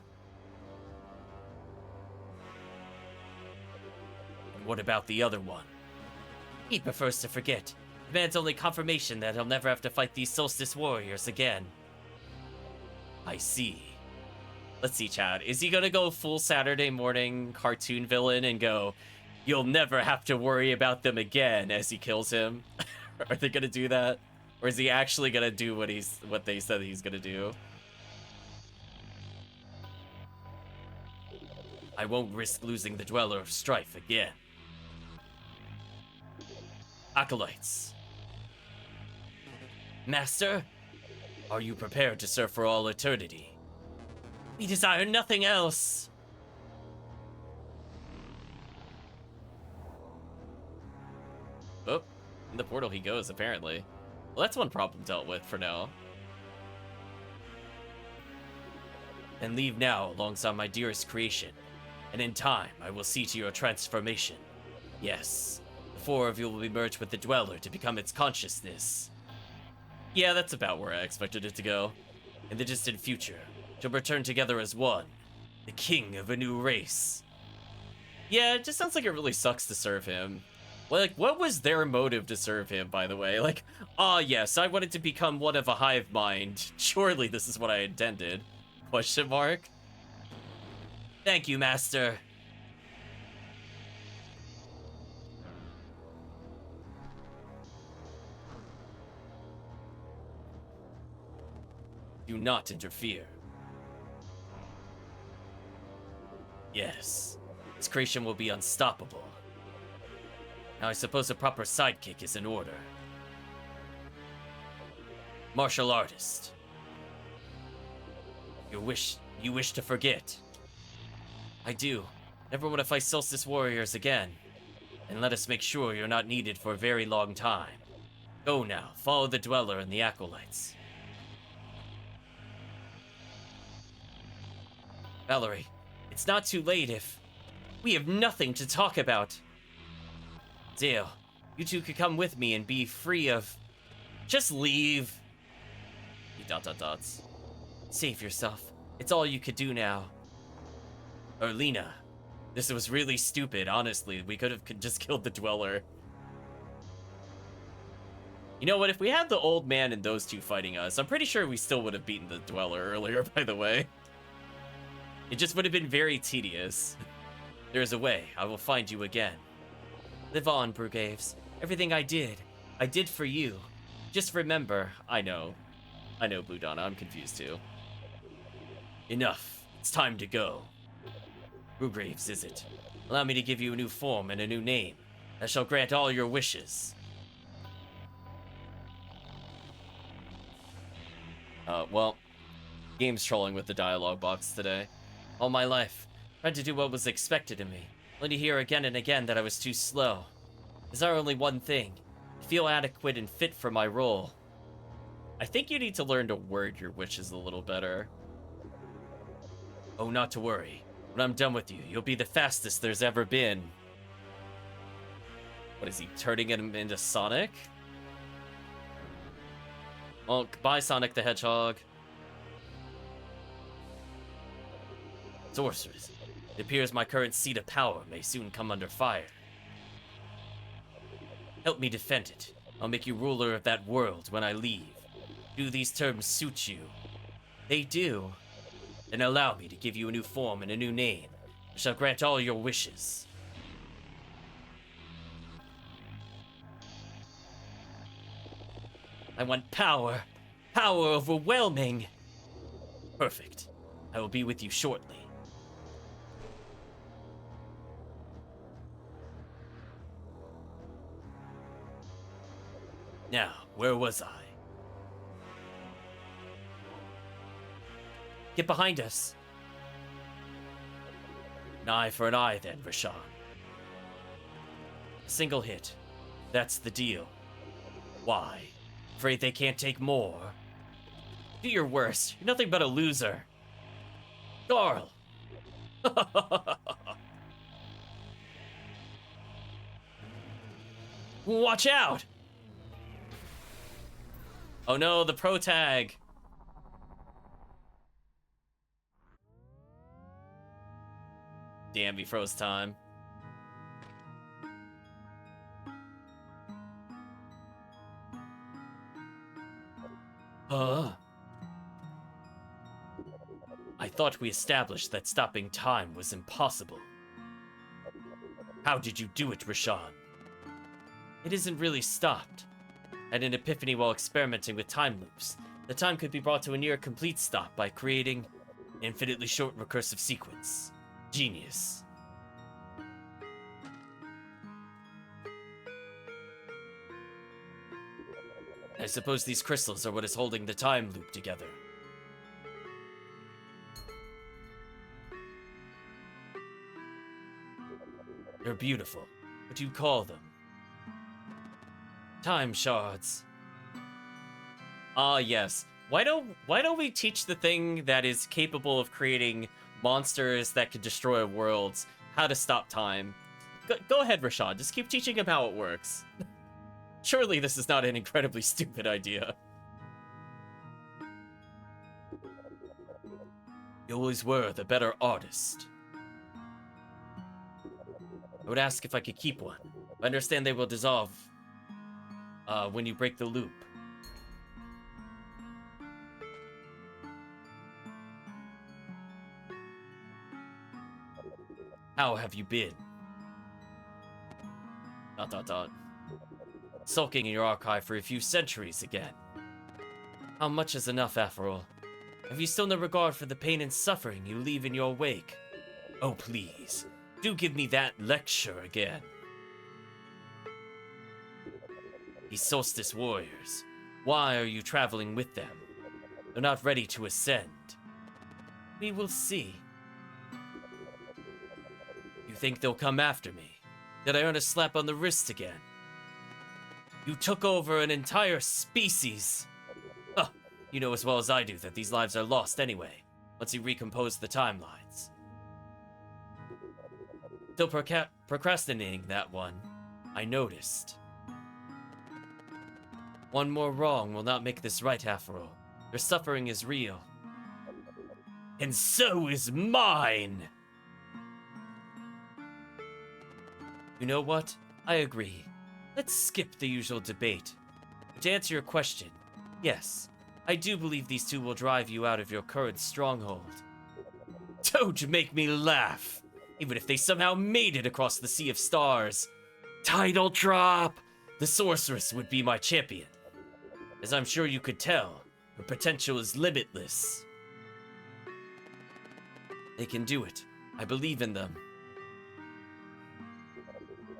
And what about the other one? He prefers to forget. Demands only confirmation that he'll never have to fight these Solstice warriors again. I see. Let's see, Chad. Is he gonna go full Saturday morning cartoon villain and go, you'll never have to worry about them again as he kills him? Are they gonna do that? Or is he actually gonna do what they said he's gonna do? I won't risk losing the Dweller of Strife again. Acolytes. Master, are you prepared to serve for all eternity? We desire nothing else. Oh, in the portal he goes, apparently. Well, that's one problem dealt with for now. Then leave now alongside my dearest creation, and in time I will see to your transformation. Yes, the four of you will be merged with the Dweller to become its consciousness. Yeah, that's about where I expected it to go. In the distant future, you'll return together as one, the king of a new race. Yeah, it just sounds like it really sucks to serve him. Like, what was their motive to serve him, by the way? Like, yes, I wanted to become one of a hive mind. Surely this is what I intended. Question mark? Thank you, Master. Do not interfere. Yes, this creation will be unstoppable. Now I suppose a proper sidekick is in order. Martial artist. You wish to forget. I do. Never want to fight Solstice warriors again. And let us make sure you're not needed for a very long time. Go now, follow the Dweller and the Acolytes. Valerie, it's not too late if... We have nothing to talk about. Dale, you two could come with me and be free of... Just leave. Dots. Save yourself. It's all you could do now. Erlina, this was really stupid, honestly. We could have just killed the Dweller. You know what? If we had the old man and those two fighting us, I'm pretty sure we still would have beaten the Dweller earlier, by the way. It just would have been very tedious. There is a way. I will find you again. Live on, Brugaves. Everything I did for you. Just remember, I know, Blue Donna, I'm confused too. Enough. It's time to go. Brugraves, is it? Allow me to give you a new form and a new name. That shall grant all your wishes. Well, game's trolling with the dialogue box today. All my life, tried to do what was expected of me, only to hear again and again that I was too slow. Is there only one thing? I feel adequate and fit for my role. I think you need to learn to word your wishes a little better. Oh, not to worry. When I'm done with you, you'll be the fastest there's ever been. What is he, turning him into Sonic? Well, goodbye, Sonic the Hedgehog. Sorceress, it appears my current seat of power may soon come under fire. Help me defend it. I'll make you ruler of that world when I leave. Do these terms suit you? They do. Then allow me to give you a new form and a new name. I shall grant all your wishes. I want power. Power overwhelming. Perfect. I will be with you shortly. Now, where was I? Get behind us. An eye for an eye then, Rashawn. A single hit. That's the deal. Why? Afraid they can't take more? Do your worst. You're nothing but a loser. Carl! Watch out! Oh no, the pro tag! Damn, he froze time. I thought we established that stopping time was impossible. How did you do it, Rashawn? It isn't really stopped. I had an epiphany while experimenting with time loops. The time could be brought to a near complete stop by creating an infinitely short recursive sequence. Genius. I suppose these crystals are what is holding the time loop together. They're beautiful. What do you call them? Time shards. Ah, yes. why don't we teach the thing that is capable of creating monsters that could destroy worlds how to stop time? Go ahead, Rashad. Just keep teaching him how it works. Surely this is not an incredibly stupid idea. You always were the better artist. I would ask if I could keep one. I understand they will dissolve when you break the loop. How have you been? ... Sulking in your archive for a few centuries again. How much is enough, after all? Have you still no regard for the pain and suffering you leave in your wake? Oh, please, do give me that lecture again. These Solstice warriors, why are you traveling with them? They're not ready to ascend. We will see. You think they'll come after me? Did I earn a slap on the wrist again? You took over an entire species. Huh. You know as well as I do that these lives are lost anyway, once you recompose the timelines. Still procrastinating that one, I noticed. One more wrong will not make this right, after all. Your suffering is real. And so is mine! You know what? I agree. Let's skip the usual debate. But to answer your question, yes, I do believe these two will drive you out of your current stronghold. Don't make me laugh! Even if they somehow made it across the Sea of Stars. Title drop! The sorceress would be my champion. As I'm sure you could tell, her potential is limitless. They can do it. I believe in them.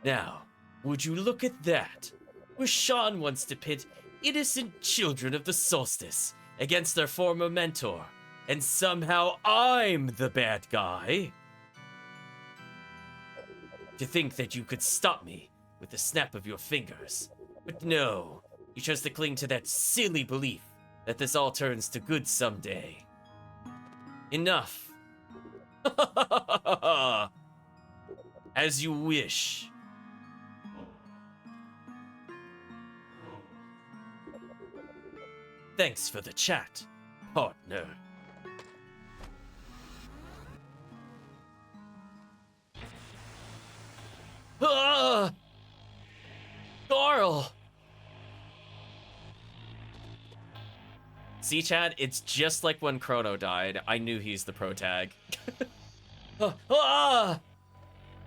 Now, would you look at that? Rashawn wants to pit innocent children of the Solstice against their former mentor, and somehow I'm the bad guy? To think that you could stop me with the snap of your fingers. But no, you chose to cling to that silly belief that this all turns to good someday. Enough. As you wish. Thanks for the chat, partner. Ah! Carl! See, Chad, it's just like when Chrono died. I knew he's the pro tag.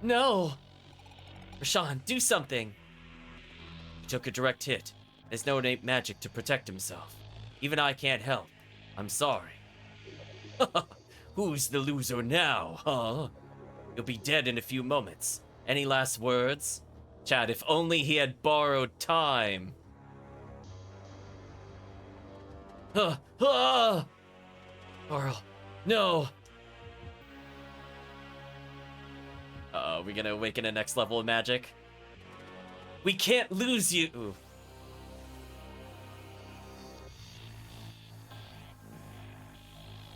No! Rashawn, do something! He took a direct hit. There's no innate magic to protect himself. Even I can't help. I'm sorry. Who's the loser now, huh? You'll be dead in a few moments. Any last words? Chad, if only he had borrowed time. Carl, no. Uh-oh, we gonna awaken a next level of magic? We can't lose you. Ooh.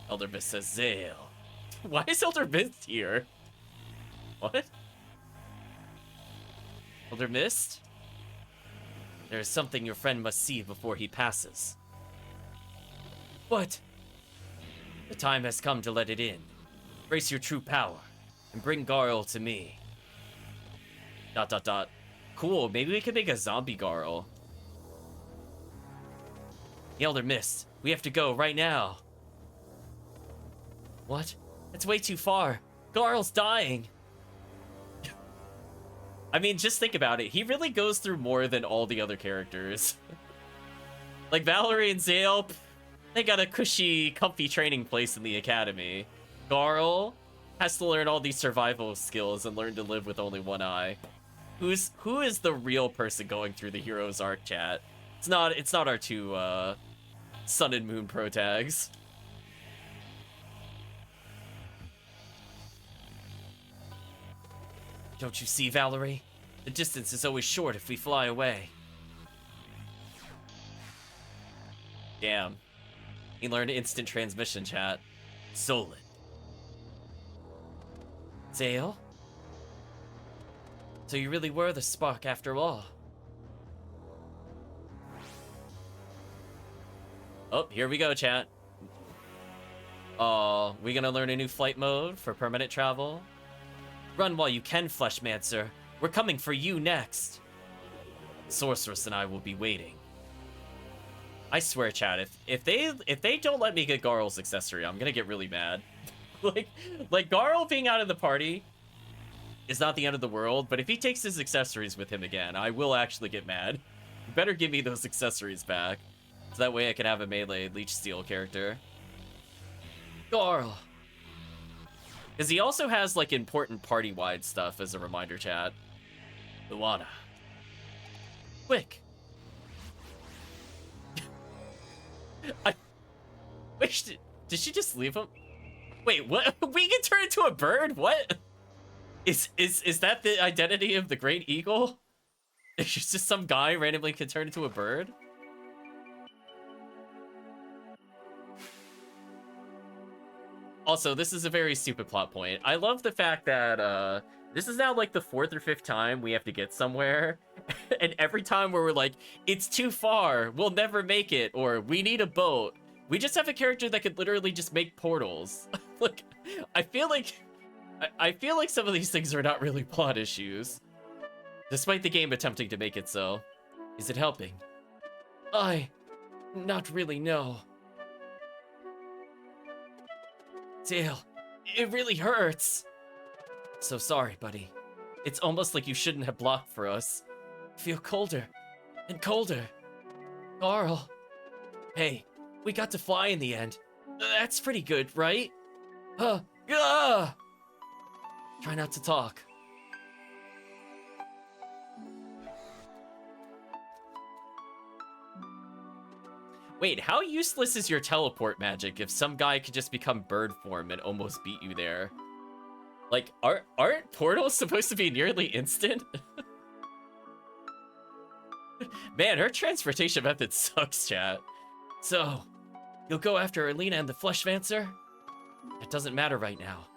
Elder Mist says Zale. Why is Elder Mist here? What? Elder Mist? There is something your friend must see before he passes. What? The time has come to let it in. Embrace your true power, and bring Garl to me. ... Cool, maybe we could make a zombie Garl. The Elder Mist, we have to go right now. What? That's way too far. Garl's dying. I mean, just think about it. He really goes through more than all the other characters. Like Valerie and Zale, they got a cushy, comfy training place in the academy. Garl has to learn all these survival skills and learn to live with only one eye. Who is the real person going through the hero's arc, chat? It's not our two Sun and Moon pro tags. Don't you see, Valerie? The distance is always short if we fly away. Damn. He learned instant transmission, chat. Solid. Zale? So you really were the spark after all. Oh, here we go, chat. We gonna learn a new flight mode for permanent travel? Run while you can, Fleshmancer. We're coming for you next. Sorceress and I will be waiting. I swear, chat, if they don't let me get Garl's accessory, I'm gonna get really mad. like Garl being out of the party is not the end of the world, but if he takes his accessories with him again, I will actually get mad. You better give me those accessories back, so that way I can have a melee Leech Steel character. Garl. Because he also has, like, important party-wide stuff as a reminder, chat. Luana. Quick. Wait, did she just leave him? Wait, what? We can turn into a bird? What? Is that the identity of the Great Eagle? It's just some guy randomly can turn into a bird? Also, this is a very stupid plot point. I love the fact that this is now like the 4th or 5th time we have to get somewhere. And every time where we're like, it's too far, we'll never make it, or we need a boat. We just have a character that could literally just make portals. Like, I feel like some of these things are not really plot issues. Despite the game attempting to make it so. Is it helping? Not really, no. Dale, it really hurts. So sorry, buddy. It's almost like you shouldn't have blocked for us. I feel colder and colder. Garl. Hey, we got to fly in the end. That's pretty good, right? Try not to talk. Wait, how useless is your teleport magic if some guy could just become bird form and almost beat you there? Like, aren't portals supposed to be nearly instant? Man, her transportation method sucks, chat. So, you'll go after Alina and the Fleshmancer? It doesn't matter right now.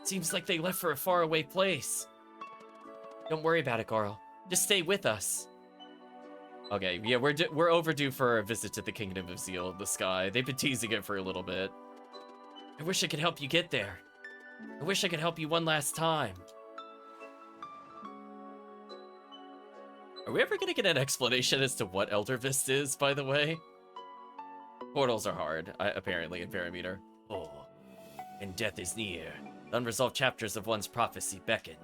Seems like they left for a faraway place. Don't worry about it, Garl. Just stay with us. Okay, yeah, we're overdue for a visit to the Kingdom of Zeal, the sky. They've been teasing it for a little bit. I wish I could help you get there. I wish I could help you one last time. Are we ever gonna get an explanation as to what Elder Vist is, by the way? Portals are hard, apparently, in Parameter. Oh, and death is near. The unresolved chapters of one's prophecy beckon.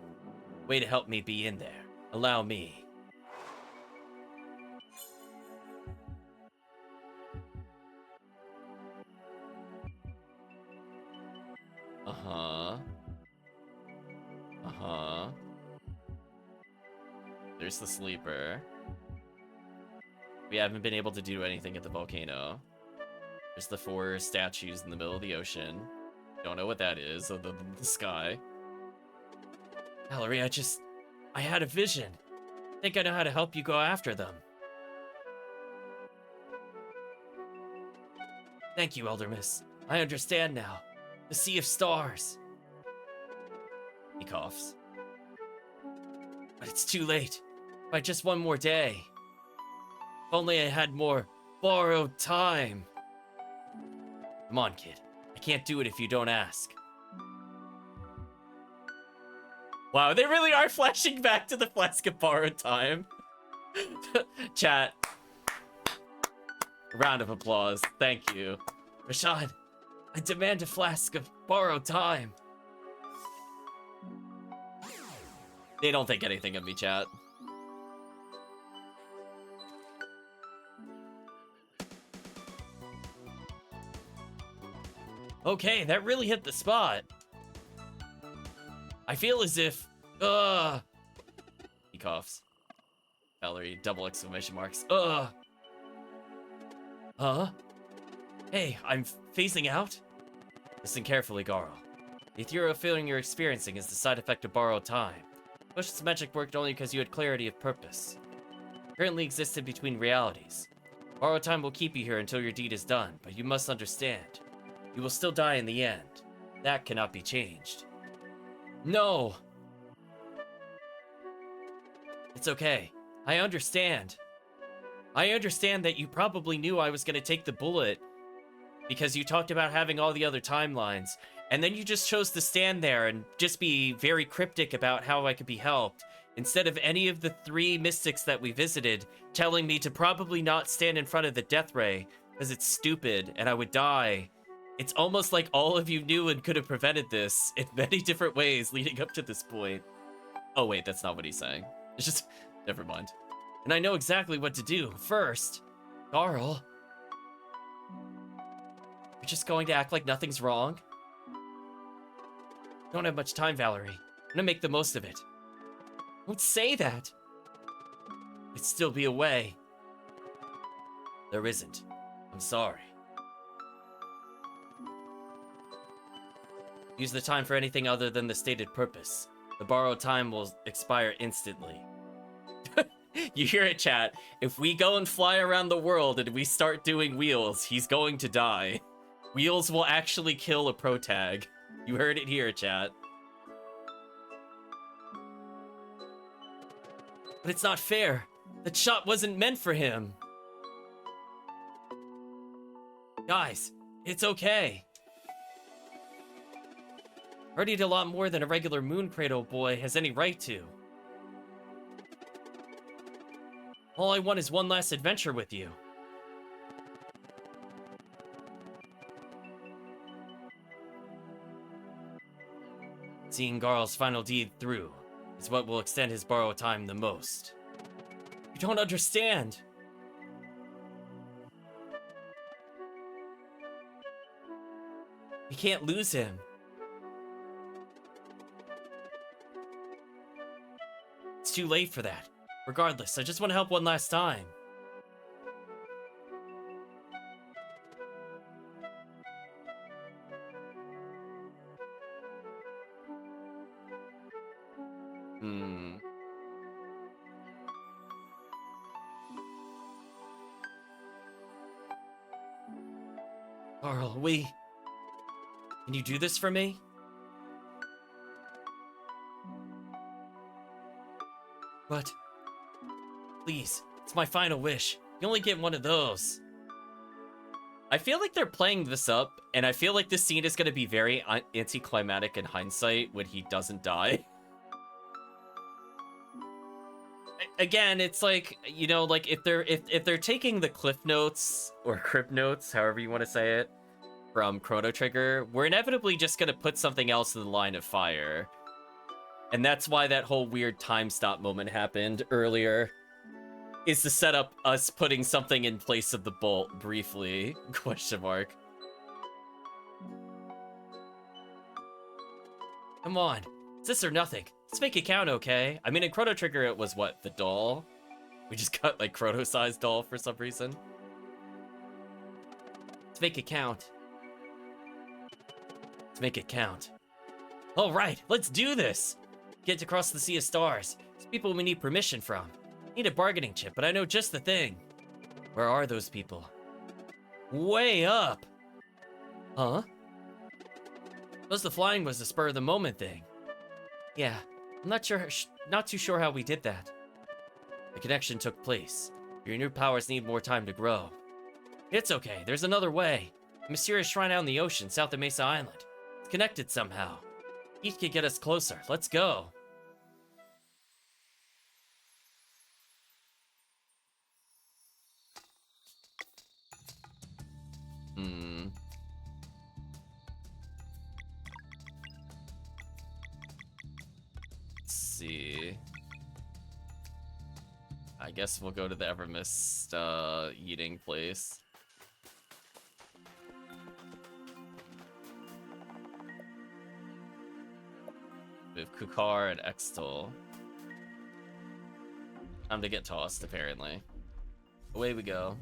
Way to help me be in there. Allow me. There's the sleeper. We haven't been able to do anything at the volcano. There's the 4 statues in the middle of the ocean. Don't know what that is, other than the sky. Valerie, I had a vision. Think I know how to help you go after them. Thank you, Elder Miss. I understand now. The Sea of Stars. He coughs. But it's too late. By just one more day. If only I had more borrowed time. Come on, kid. I can't do it if you don't ask. Wow, they really are flashing back to the flask of borrowed time. Chat. Round of applause. Thank you. Rashad, I demand a flask of borrowed time. They don't think anything of me, chat. Okay, that really hit the spot. I feel as if, he coughs. Valerie, double exclamation marks. Huh? Hey, I'm phasing out? Listen carefully, Garl. The ethereal feeling you're experiencing is the side effect of borrowed time. Bush's magic worked only because you had clarity of purpose. Currently existed between realities. Borrowed time will keep you here until your deed is done, but you must understand. You will still die in the end. That cannot be changed. No! It's okay. I understand. I understand that you probably knew I was going to take the bullet because you talked about having all the other timelines, and then you just chose to stand there and just be very cryptic about how I could be helped, instead of any of the 3 mystics that we visited telling me to probably not stand in front of the death ray because it's stupid and I would die. It's almost like all of you knew and could have prevented this in many different ways leading up to this point. Oh wait, that's not what he's saying. It's just, never mind. And I know exactly what to do. First, Carl, you're just going to act like nothing's wrong? Don't have much time, Valerie. I'm gonna make the most of it. Don't say that. There'd still be a way. There isn't. I'm sorry. Use the time for anything other than the stated purpose. The borrowed time will expire instantly. You hear it, chat. If we go and fly around the world and we start doing wheels, he's going to die. Wheels will actually kill a protag. You heard it here, chat. But it's not fair. That shot wasn't meant for him. Guys, it's okay. Already did a lot more than a regular moon cradle boy has any right to. All I want is one last adventure with you. Seeing Garl's final deed through is what will extend his borrowed time the most. You don't understand. We can't lose him. It's too late for that. Regardless, I just want to help one last time. Carl, can you do this for me? But, please, it's my final wish. You only get one of those. I feel like they're playing this up, and I feel like this scene is going to be very anticlimactic in hindsight when he doesn't die. Again, it's like, you know, like if they're taking the cliff notes or crypt notes, however you want to say it, from Chrono Trigger, we're inevitably just going to put something else in the line of fire. And that's why that whole weird time stop moment happened earlier, is to set up us putting something in place of the bolt briefly, question mark. Come on, it's this or nothing. Let's make it count, okay? I mean, in Chrono Trigger, it was what, the doll? We just got like Chrono-sized doll for some reason. Let's make it count. Let's make it count. All right, let's do this. Get to cross the Sea of Stars. It's people we need permission from. Need a bargaining chip, but I know just the thing. Where are those people? Way up. Huh? Suppose the flying was the spur of the moment thing. Yeah, I'm not too sure how we did that. The connection took place. Your new powers need more time to grow. It's okay, there's another way. A mysterious shrine out in the ocean, south of Mesa Island. It's connected somehow. Each could get us closer. Let's go. Let's see. I guess we'll go to the Evermist eating place. We have Kukar and Extol. Time to get tossed, apparently. Away we go.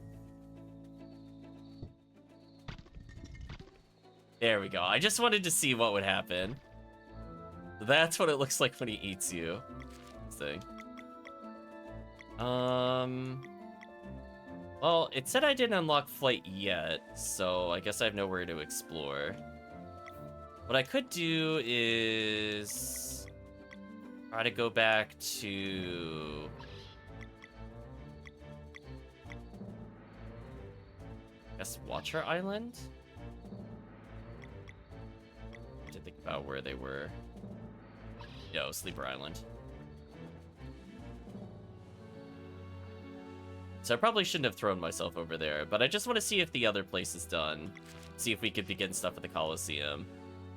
There we go. I just wanted to see what would happen. That's what it looks like when he eats you. Let's see. Well, it said I didn't unlock flight yet, so I guess I have nowhere to explore. What I could do is try to go back to... I guess Watcher Island? To think about where they were. Yo, Sleeper Island. So I probably shouldn't have thrown myself over there, but I just want to see if the other place is done. See if we could begin stuff at the Coliseum,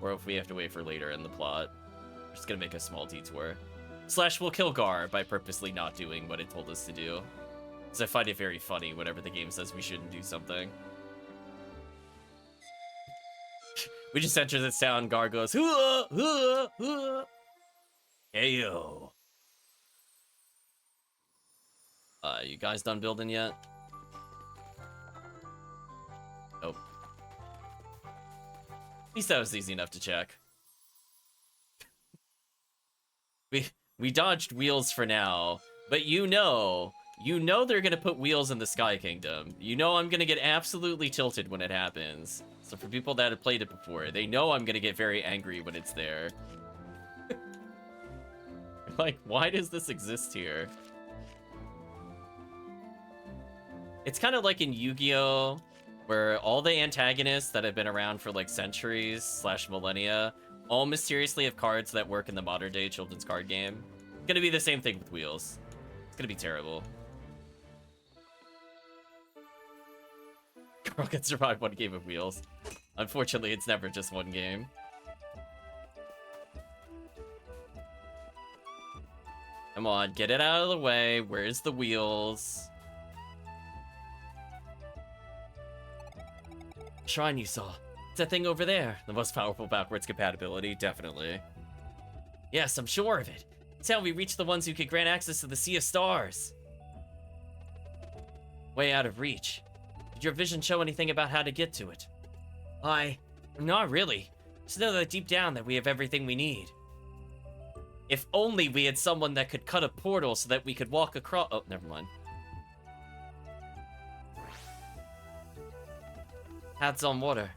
or if we have to wait for later in the plot. We're just gonna make a small detour. Slash, we'll kill Gar by purposely not doing what it told us to do. Because I find it very funny whenever the game says we shouldn't do something. We just enter the sound, Gar goes, hoo hoo hoo. Heyo. You guys done building yet? Nope. At least that was easy enough to check. We dodged wheels for now, but you know they're gonna put wheels in the Sky Kingdom. You know I'm gonna get absolutely tilted when it happens. So for people that have played it before, they know I'm gonna get very angry when it's there. Like, why does this exist here? It's kind of like in Yu-Gi-Oh! Where all the antagonists that have been around for like centuries / millennia all mysteriously have cards that work in the modern day children's card game. It's gonna be the same thing with wheels. It's gonna be terrible. Girl can survive one game of wheels. Unfortunately, it's never just one game. Come on, get it out of the way. Where's the wheels? Shrine you saw. It's that thing over there. The most powerful backwards compatibility, definitely. Yes, I'm sure of it. It's how we reach the ones who could grant access to the Sea of Stars. Way out of reach. Did your vision show anything about how to get to it? Not really. Just know that deep down that we have everything we need. If only we had someone that could cut a portal so that we could walk across... Oh, never mind. Hats on water.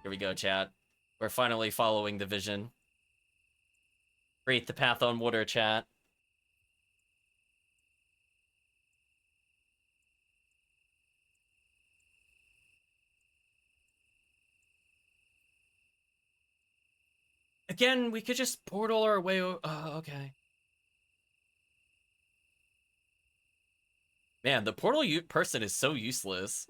Here we go, chat. We're finally following the vision. Create the path on water, chat. Again, we could just portal our way. Okay. Man, the portal person is so useless.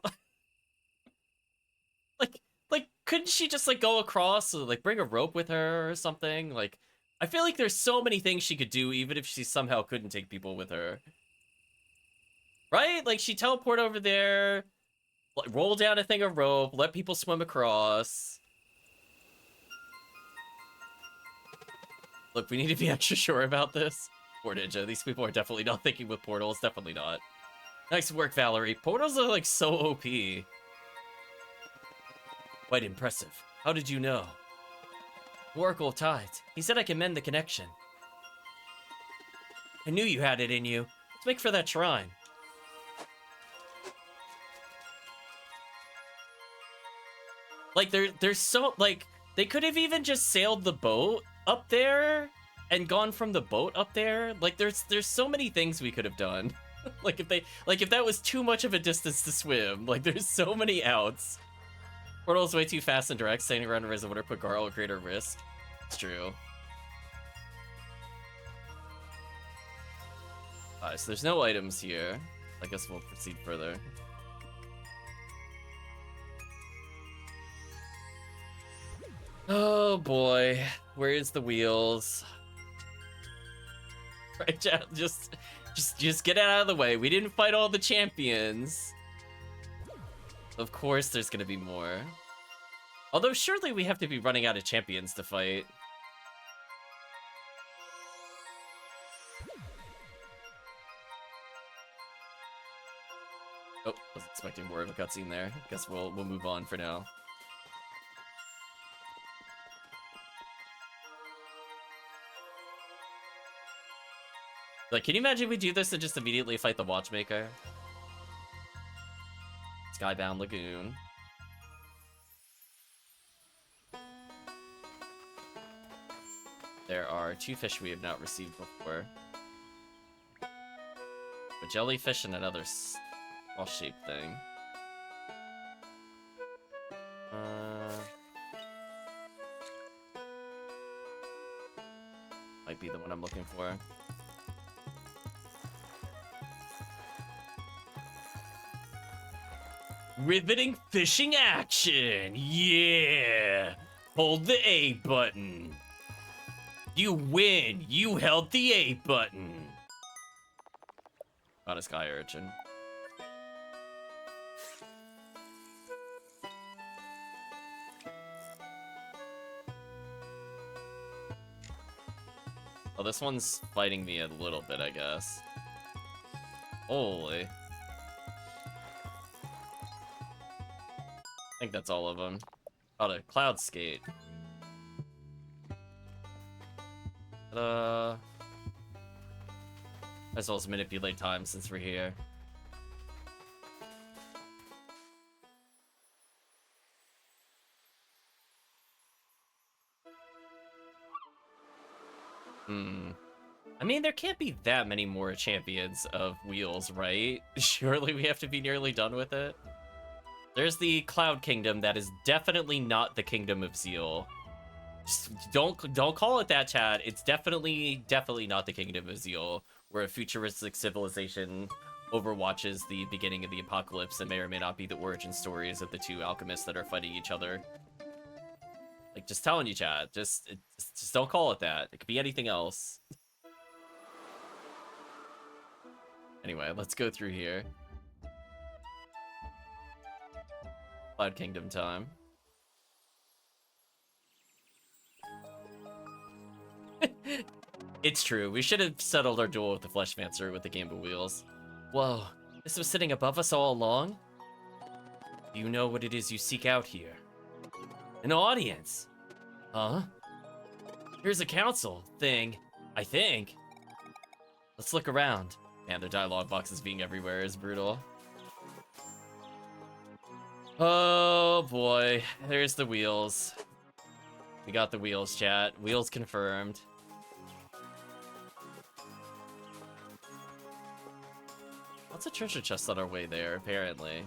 like, couldn't she just like go across or like bring a rope with her or something? Like, I feel like there's so many things she could do even if she somehow couldn't take people with her. Right? Like, she teleport over there, roll down a thing of rope, let people swim across. Look, we need to be extra sure about this. Poor Ninja, these people are definitely not thinking with portals. Definitely not. Nice work, Valerie. Portals are, like, so OP. Quite impressive. How did you know? Oracle of Tides. He said I can mend the connection. I knew you had it in you. Let's make for that shrine. Like, there's so, like, they could have even just sailed the boat up there and gone from the boat up there. Like, there's so many things we could have done. Like, if that was too much of a distance to swim, like, there's so many outs. Portal's way too fast and direct. Staying around a reservoir put Garl at greater risk. It's true. Alright, so there's no items here. I guess we'll proceed further. Oh boy, where's the wheels? Right, chat, just get it out of the way. We didn't fight all the champions. Of course there's gonna be more. Although surely we have to be running out of champions to fight. Oh, was expecting more of a cutscene there. Guess we'll move on for now. Like, can you imagine we do this and just immediately fight the Watchmaker? Skybound Lagoon. There are 2 fish we have not received before. A jellyfish and another small-shaped thing. Might be the one I'm looking for. Riveting fishing action! Yeah! Hold the A button. You win! You held the A button! Not a sky urchin. Oh, this one's fighting me a little bit, I guess. Holy. I think that's all of them. Oh, a cloud skate. As well as manipulate time since we're here. I mean, there can't be that many more champions of wheels, right? Surely we have to be nearly done with it. There's the Cloud Kingdom that is definitely not the Kingdom of Zeal. Just don't call it that, Chad. It's definitely not the Kingdom of Zeal, where a futuristic civilization overwatches the beginning of the apocalypse and may or may not be the origin stories of the 2 alchemists that are fighting each other. Like, just telling you, Chad. Just don't call it that. It could be anything else. Anyway, let's go through here. Cloud Kingdom time. It's true. We should have settled our duel with the Fleshmancer with the Game of Wheels. Whoa, this was sitting above us all along? Do you know what it is you seek out here? An audience. Huh? Here's a council thing, I think. Let's look around. Man, their dialogue boxes being everywhere is brutal. Oh boy, there's the wheels. We got the wheels, chat. Wheels confirmed. Lots of treasure chests on our way there, apparently.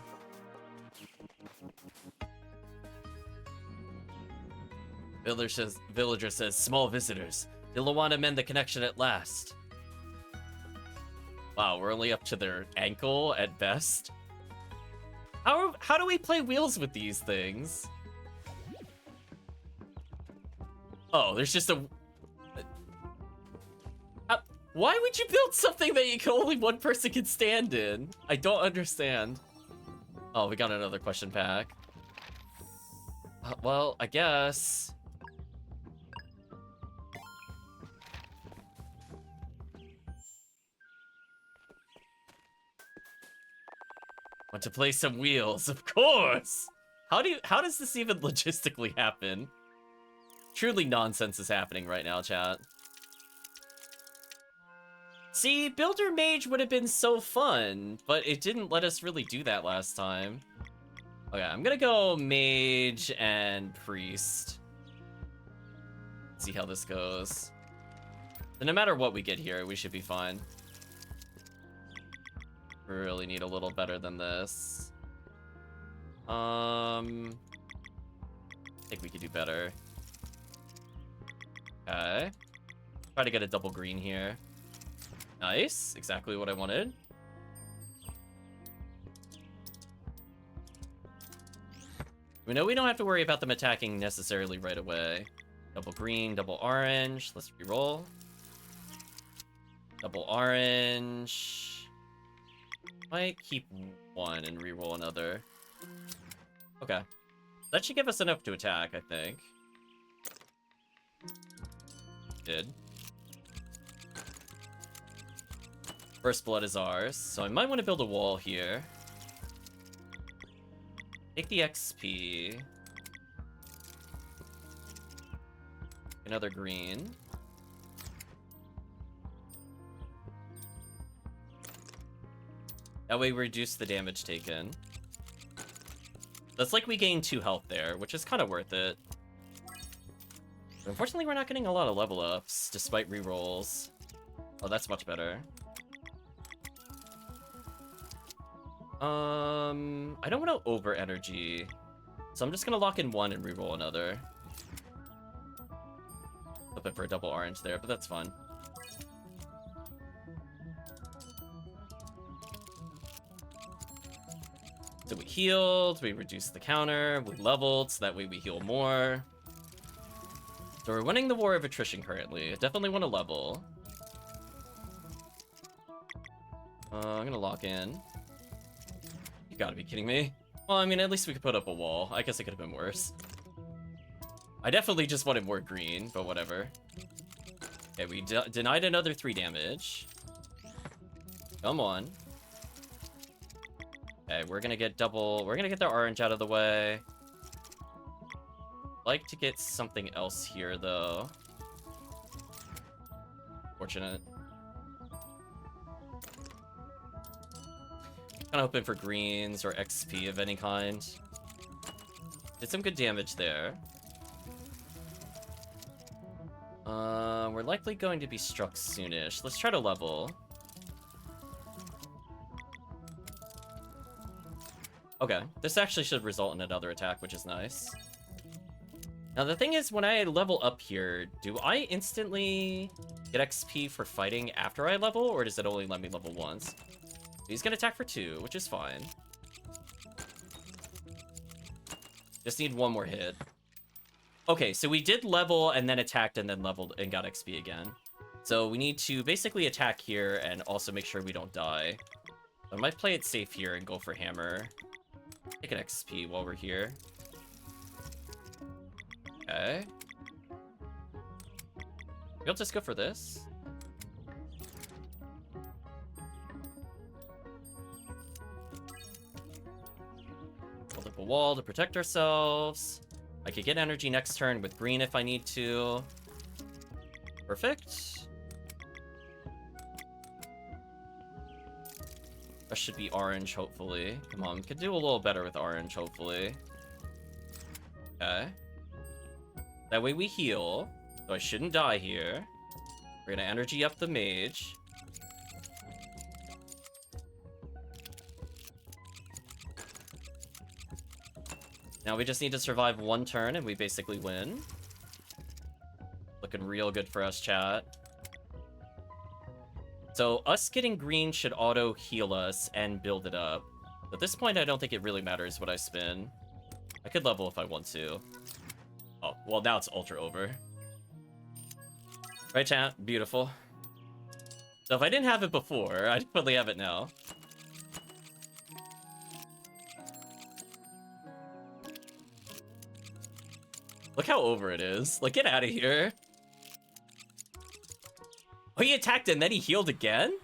Villager says, small visitors. You'll want to mend the connection at last. Wow, we're only up to their ankle at best. How do we play wheels with these things? Oh, there's just a... why would you build something that only one person can stand in? I don't understand. Oh, we got another question pack. Well, I guess... Want to play some wheels, of course! How does this even logistically happen? Truly nonsense is happening right now, chat. See, Builder Mage would have been so fun, but it didn't let us really do that last time. Okay, I'm gonna go Mage and Priest. See how this goes. So no matter what we get here, we should be fine. We really need a little better than this. I think we could do better. Okay. Try to get a double green here. Nice. Exactly what I wanted. We know we don't have to worry about them attacking necessarily right away. Double green, double orange. Let's reroll. Double orange. Might keep one and reroll another. Okay. That should give us enough to attack, I think. Did. First blood is ours, so I might want to build a wall here. Take the XP. Another green. That way we reduce the damage taken. That's like we gain 2 health there, which is kind of worth it. But unfortunately, we're not getting a lot of level ups, despite rerolls. Oh, that's much better. I don't want to over energy, so I'm just gonna lock in 1 and reroll another. Hoping for a double orange there, but that's fun. So we healed, we reduced the counter, we leveled, so that way we heal more. So we're winning the war of attrition currently. I definitely want to level. I'm gonna lock in. You gotta be kidding me. Well, I mean, at least we could put up a wall. I guess it could have been worse. I definitely just wanted more green, but whatever. Okay, we denied another 3 damage. Come on. Okay, we're gonna get the orange out of the way. Like to get something else here, though. Fortunate. Kind of hoping for greens or XP of any kind. Did some good damage there. We're likely going to be struck soonish. Let's try to level. Okay, this actually should result in another attack, which is nice. Now, the thing is, when I level up here, do I instantly get XP for fighting after I level, or does it only let me level once? He's gonna attack for 2, which is fine. Just need 1 more hit. Okay, so we did level and then attacked and then leveled and got XP again. So we need to basically attack here and also make sure we don't die. I might play it safe here and go for hammer. Take an XP while we're here. Okay. We'll just go for this. Hold up a wall to protect ourselves. I could get energy next turn with green if I need to. Perfect. That should be orange, hopefully. Come on, could do a little better with orange, hopefully. Okay. That way we heal, so I shouldn't die here. We're gonna energy up the mage. Now we just need to survive 1 turn and we basically win. Looking real good for us, chat. So us getting green should auto heal us and build it up. At this point, I don't think it really matters what I spin. I could level if I want to. Oh, well, now it's ultra over. Right, chat? Beautiful. So if I didn't have it before, I definitely have it now. Look how over it is. Like, get out of here. Oh, he attacked and then he healed again?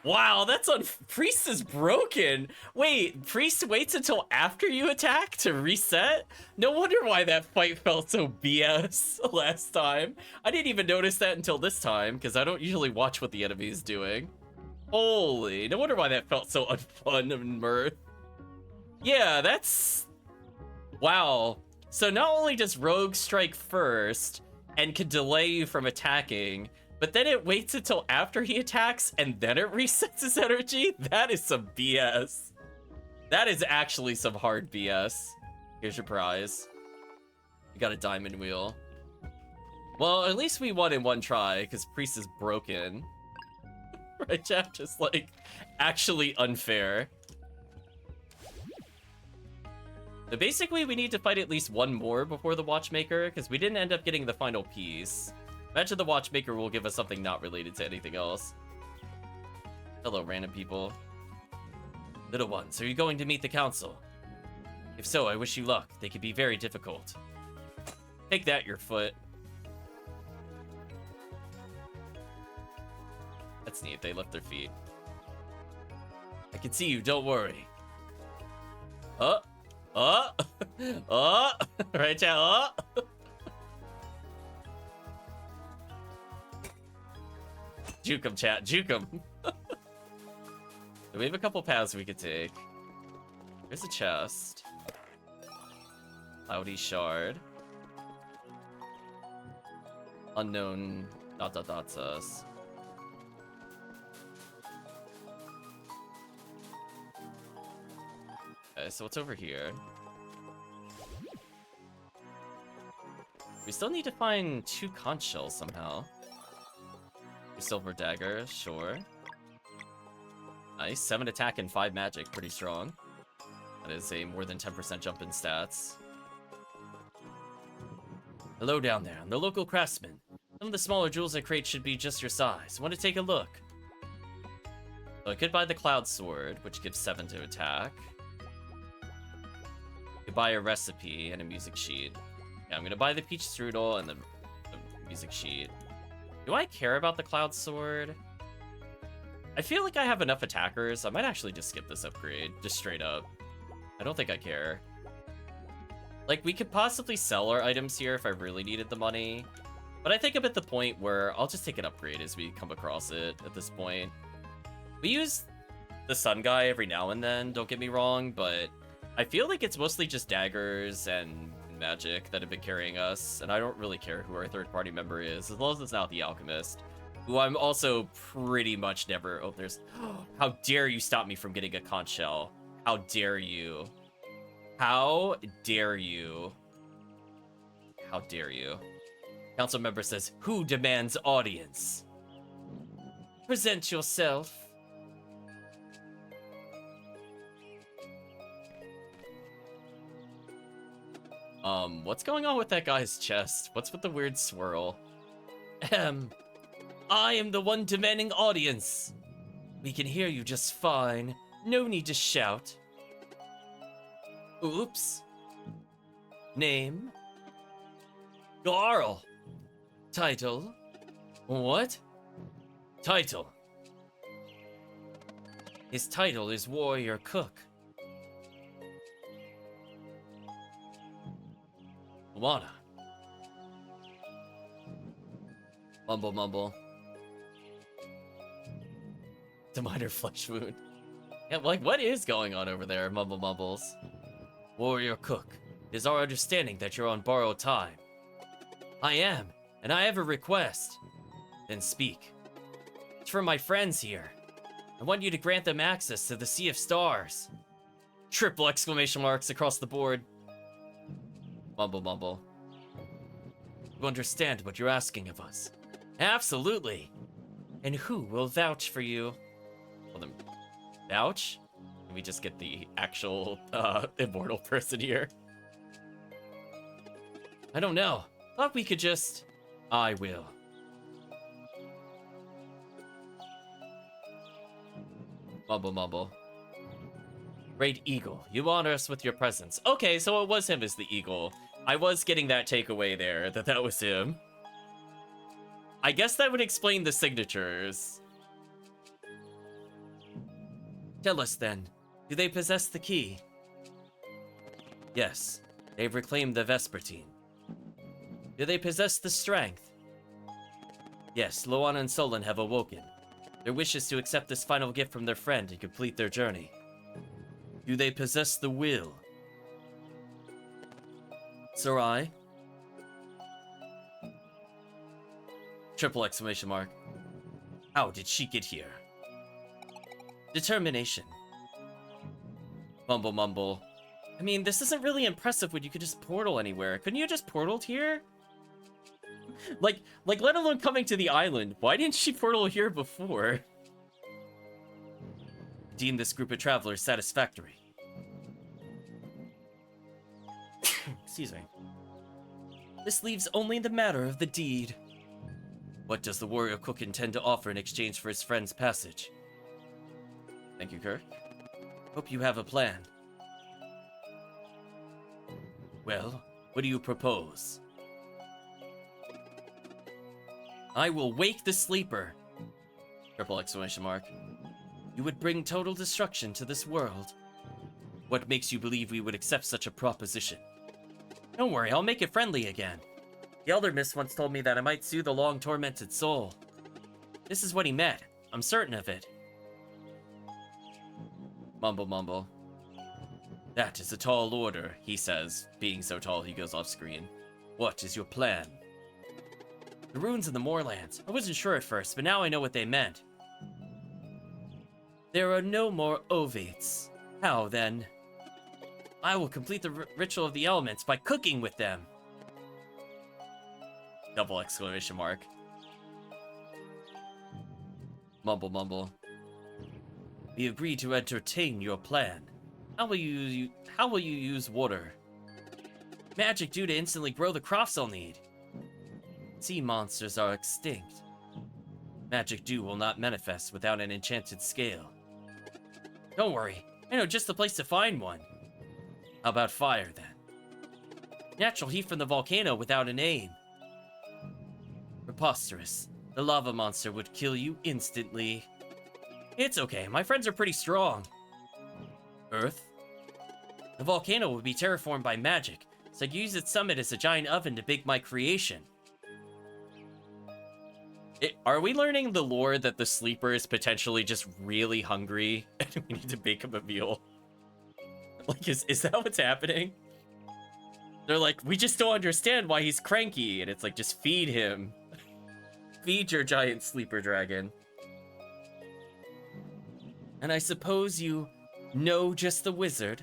Wow, that's Priest is broken. Wait, Priest waits until after you attack to reset? No wonder why that fight felt so BS last time. I didn't even notice that until this time, because I don't usually watch what the enemy is doing. Holy, no wonder why that felt so unfun and mirth. Yeah, that's... Wow. So not only does Rogue strike first and can delay you from attacking, but then it waits until after he attacks and then it resets his energy? That is some BS. That is actually some hard BS. Here's your prize. You got a diamond wheel. Well, at least we won in 1 try, because Priest is broken. Right, chat? Just, like, actually unfair. So basically, we need to fight at least 1 more before the Watchmaker, because we didn't end up getting the final piece. Imagine the Watchmaker will give us something not related to anything else. Hello, random people. Little ones, are you going to meet the council? If so, I wish you luck. They could be very difficult. Take that, your foot. That's neat, they left their feet. I can see you, don't worry. Oh! Right, chat, Juke him, chat, juke him. We have a couple paths we could take. There's a chest. Cloudy shard. Unknown ... sus. Okay, so what's over here? We still need to find 2 conch shells somehow. 2 silver dagger, sure. Nice, 7 attack and 5 magic, pretty strong. That is a more than 10% jump in stats. Hello down there, I'm the local craftsman. Some of the smaller jewels I crate should be just your size. Want to take a look? So I could buy the Cloud Sword, which gives 7 to attack. I could buy a recipe and a music sheet. Yeah, I'm gonna buy the Peach Strudel and the music sheet. Do I care about the Cloud Sword? I feel like I have enough attackers. I might actually just skip this upgrade, just straight up. I don't think I care. Like, we could possibly sell our items here if I really needed the money. But I think I'm at the point where I'll just take an upgrade as we come across it at this point. We use the Sun Guy every now and then, don't get me wrong, but I feel like it's mostly just daggers and magic that have been carrying us, and I don't really care who our third-party member is, as long as it's not the Alchemist, who I'm also pretty much never... Oh, there's... How dare you stop me from getting a conch shell? How dare you? How dare you? How dare you? Council member says, who demands audience? Present yourself. What's going on with that guy's chest? What's with the weird swirl? I am the one demanding audience. We can hear you just fine. No need to shout. Oops. Name? Garl. Title? What? Title. His title is Warrior Cook. Luana. Mumble mumble. It's a minor flesh wound. Yeah, like, what is going on over there, mumble mumbles? Warrior Cook, it is our understanding that you're on borrowed time. I am, and I have a request. Then speak. It's for my friends here. I want you to grant them access to the Sea of Stars. Triple exclamation marks across the board. Mumble mumble. You understand what you're asking of us? Absolutely. And who will vouch for you? Well then, vouch? Can we just get the actual, immortal person here? I don't know. Thought we could just... I will. Mumble mumble. Great Eagle, you honor us with your presence. Okay, so it was him as the Eagle. I was getting that takeaway there, that was him. I guess that would explain the signatures. Tell us then, do they possess the key? Yes, they've reclaimed the Vespertine. Do they possess the strength? Yes, Luana and Solon have awoken. Their wish is to accept this final gift from their friend and complete their journey. Do they possess the will? Sarai? Triple exclamation mark. How did she get here? Determination. Mumble mumble. I mean, this isn't really impressive when you could just portal anywhere. Couldn't you just portal here? Like, let alone coming to the island. Why didn't she portal here before? Deem this group of travelers satisfactory. Excuse me. This leaves only the matter of the deed. What does the warrior cook intend to offer in exchange for his friend's passage? Thank you, Kirk. Hope you have a plan. Well, what do you propose? I will wake the sleeper. Triple exclamation mark. You would bring total destruction to this world. What makes you believe we would accept such a proposition? Don't worry, I'll make it friendly again. The Elder Mist once told me that I might soothe a long-tormented soul. This is what he meant. I'm certain of it. Mumble mumble. That is a tall order, he says, being so tall he goes off screen. What is your plan? The ruins in the moorlands. I wasn't sure at first, but now I know what they meant. There are no more ovates. How then? I will complete the ritual of the elements by cooking with them. Double exclamation mark. Mumble mumble. We agree to entertain your plan. How will you use water? Magic dew to instantly grow the crops I'll need. Sea monsters are extinct. Magic dew will not manifest without an enchanted scale. Don't worry, I know just the place to find one. How about fire then? Natural heat from the volcano without a name. Preposterous. The lava monster would kill you instantly. It's okay, my friends are pretty strong. Earth? The volcano would be terraformed by magic, so I could use its summit as a giant oven to bake my creation. Are we learning the lore that the sleeper is potentially just really hungry and we need to bake him a meal? Like, is that what's happening? They're like, we just don't understand why he's cranky, and it's like, just feed him. Feed your giant sleeper dragon. And I suppose you know just the wizard?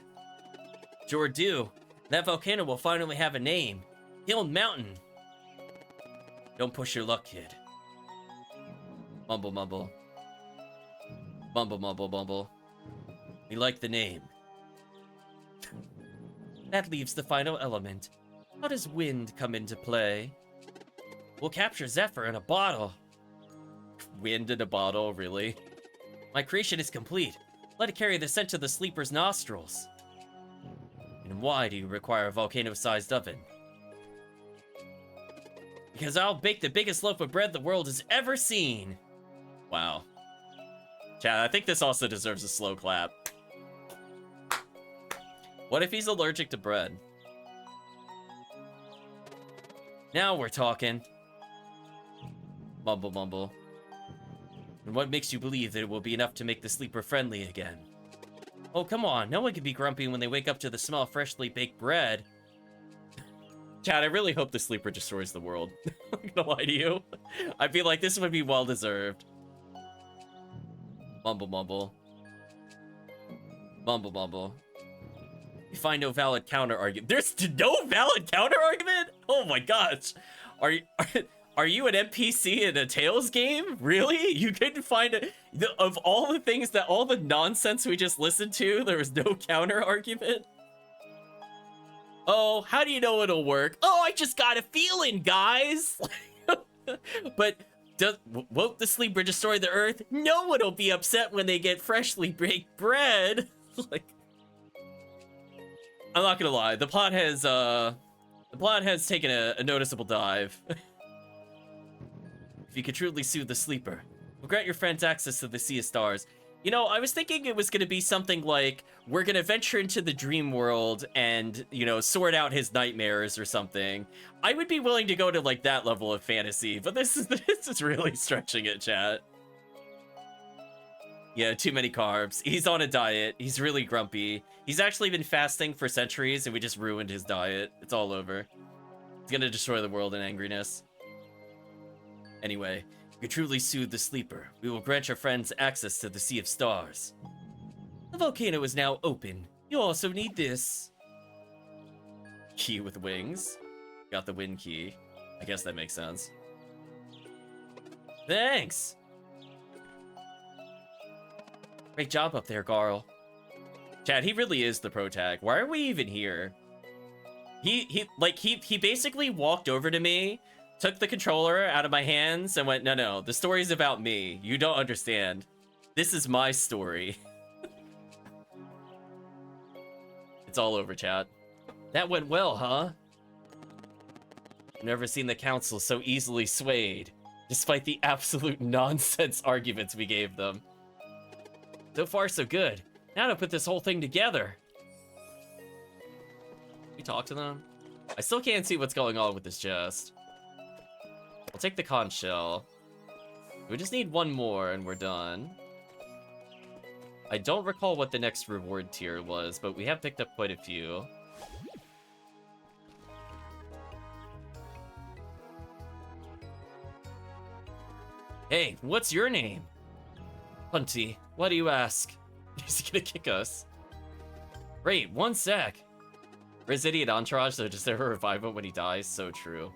Sure do. That volcano will finally have a name. Hill Mountain. Don't push your luck, kid. Mumble mumble. Mumble mumble mumble. We like the name. That leaves the final element. How does wind come into play? We'll capture Zephyr in a bottle. Wind in a bottle, really? My creation is complete. Let it carry the scent to the sleeper's nostrils. And why do you require a volcano-sized oven? Because I'll bake the biggest loaf of bread the world has ever seen. Wow. Chad, I think this also deserves a slow clap. What if he's allergic to bread? Now we're talking. Mumble mumble. And what makes you believe that it will be enough to make the sleeper friendly again? Oh, come on. No one can be grumpy when they wake up to the smell of freshly baked bread. Chad, I really hope the sleeper destroys the world. I'm not gonna lie to you. I feel like this would be well-deserved. Mumble mumble. Mumble mumble. You find no valid counter-argument. There's no valid counter-argument? Oh my gosh. Are you an NPC in a Tales game? Really? You couldn't find it? Of all the things that, all the nonsense we just listened to, there was no counter-argument? Oh, how do you know it'll work? Oh, I just got a feeling, guys! But won't the sleeper destroy the earth? No one will be upset when they get freshly baked bread. Like, I'm not gonna lie, the plot has taken a noticeable dive. If you could truly soothe the sleeper, we'll grant your friends access to the Sea of Stars. You know, I was thinking it was gonna be something like, we're gonna venture into the dream world and, you know, sort out his nightmares or something. I would be willing to go to like that level of fantasy, but this is really stretching it, chat. Yeah, too many carbs. He's on a diet. He's really grumpy. He's actually been fasting for centuries and we just ruined his diet. It's all over. It's gonna destroy the world in angriness. Anyway, if you truly soothe the sleeper, we will grant your friends access to the Sea of Stars. The volcano is now open. You also need this. Key with wings. Got the wind key. I guess that makes sense. Thanks! Great job up there, Garl. Chad, he really is the pro tag. Why are we even here? He basically walked over to me, took the controller out of my hands, and went, no, the story's about me. You don't understand. This is my story. It's all over, chat. That went well, huh? I've never seen the council so easily swayed, despite the absolute nonsense arguments we gave them. So far, so good. Now to put this whole thing together. We talk to them? I still can't see what's going on with this chest. We'll take the conch shell. We just need one more and we're done. I don't recall what the next reward tier was, but we have picked up quite a few. Hey, what's your name? Hunty, why do you ask? He's gonna kick us. Wait, one sec. For his idiot entourage, they'll just never revive him when he dies. So true.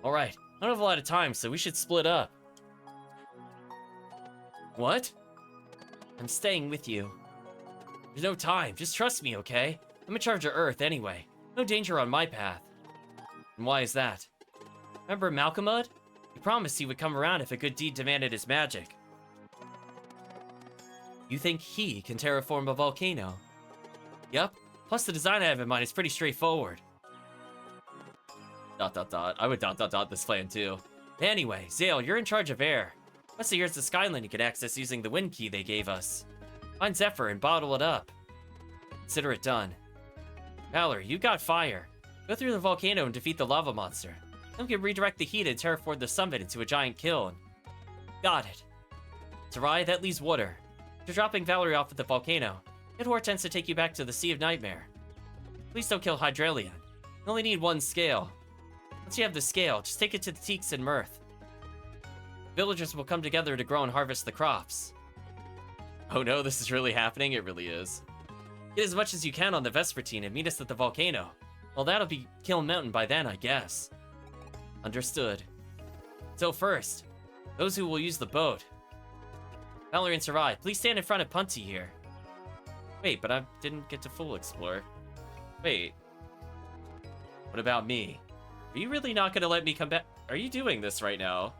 Alright, I don't have a lot of time, so we should split up. What? I'm staying with you. There's no time, just trust me, okay? I'm in charge of Earth anyway. No danger on my path. And why is that? Remember Malcolmud? He promised he would come around if a good deed demanded his magic. You think he can terraform a volcano? Yup. Plus the design I have in mind is pretty straightforward. ... I would ... this plan too. Anyway, Zale, you're in charge of air. Plus here's the Skyline you can access using the wind key they gave us. Find Zephyr and bottle it up. Consider it done. Valor, you got fire. Go through the volcano and defeat the lava monster. Then we can redirect the heat and terraform the summit into a giant kiln. Got it. Sarai, that leaves water. After dropping Valerie off at the volcano, Get Hortense to take you back to the Sea of Nightmare. Please don't kill Hydralion. You only need one scale. Once you have the scale, just take it to the Teaks and Mirth. Villagers will come together to grow and harvest the crops. Oh no, this is really happening? It really is. Get as much as you can on the Vespertine and meet us at the volcano. Well, that'll be Kiln Mountain by then, I guess. Understood. So first, those who will use the boat. Valerie and Sarai, please stand in front of Punty here. Wait, but I didn't get to full explore. Wait. What about me? Are you really not gonna let me come back? Are you doing this right now?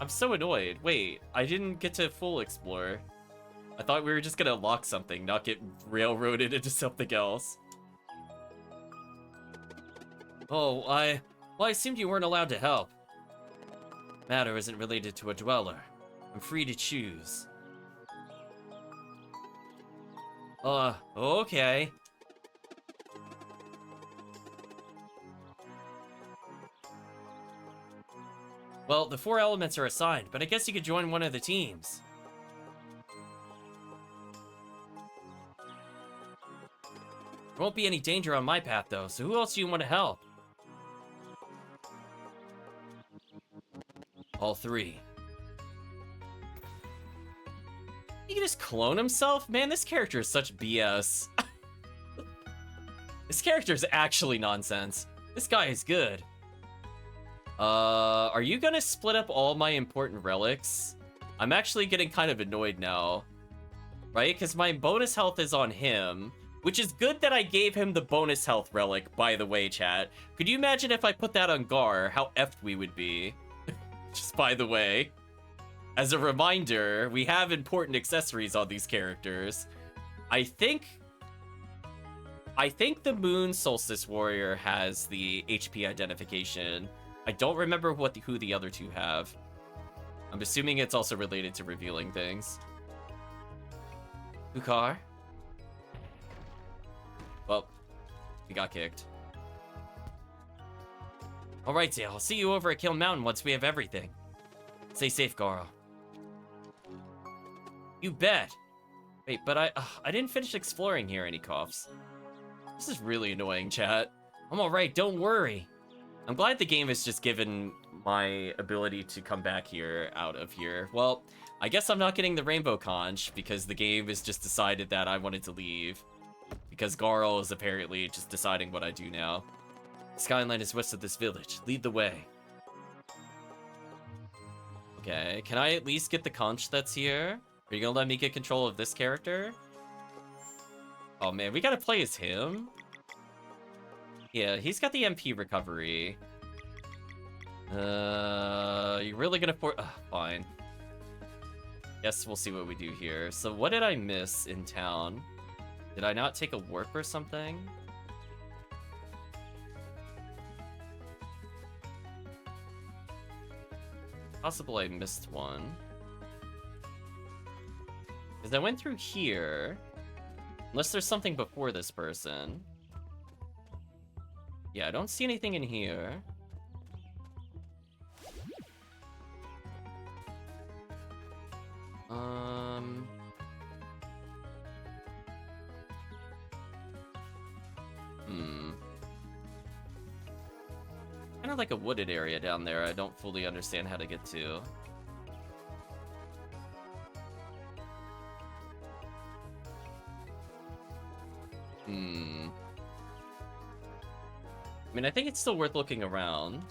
I'm so annoyed. Wait, I didn't get to full explore. I thought we were just gonna lock something, not get railroaded into something else. Oh, well, I assumed you weren't allowed to help. Matter isn't related to a dweller. I'm free to choose. Okay. Well, the 4 elements are assigned, but I guess you could join one of the teams. There won't be any danger on my path, though, so who else do you want to help? All 3. He can just clone himself? Man, this character is such BS. This character is actually nonsense. This guy is good. Are you gonna split up all my important relics? I'm actually getting kind of annoyed now. Right? Because my bonus health is on him. Which is good that I gave him the bonus health relic, by the way, chat. Could you imagine if I put that on Gar, how effed we would be? Just by the way. As a reminder, we have important accessories on these characters. I think the Moon Solstice Warrior has the HP identification. I don't remember who the other 2 have. I'm assuming it's also related to revealing things. Ukar? Well, we got kicked. Alright, Zale, I'll see you over at Kiln Mountain once we have everything. Stay safe, Garo. You bet. Wait, but I didn't finish exploring here, and he coughs. This is really annoying, chat. I'm alright, don't worry. I'm glad the game has just given my ability to come back here out of here. Well, I guess I'm not getting the Rainbow Conch because the game has just decided that I wanted to leave. Because Garl is apparently just deciding what I do now. Skyline is west of this village. Lead the way. Okay, can I at least get the conch that's here? Are you gonna let me get control of this character? Oh man, we gotta play as him? Yeah, he's got the MP recovery. You really gonna fine. Guess we'll see what we do here. So what did I miss in town? Did I not take a warp or something? Possible I missed one. Because I went through here. Unless there's something before this person. Yeah, I don't see anything in here. Hmm. Kind of like a wooded area down there I don't fully understand how to get to. Hmm. I mean, I think it's still worth looking around.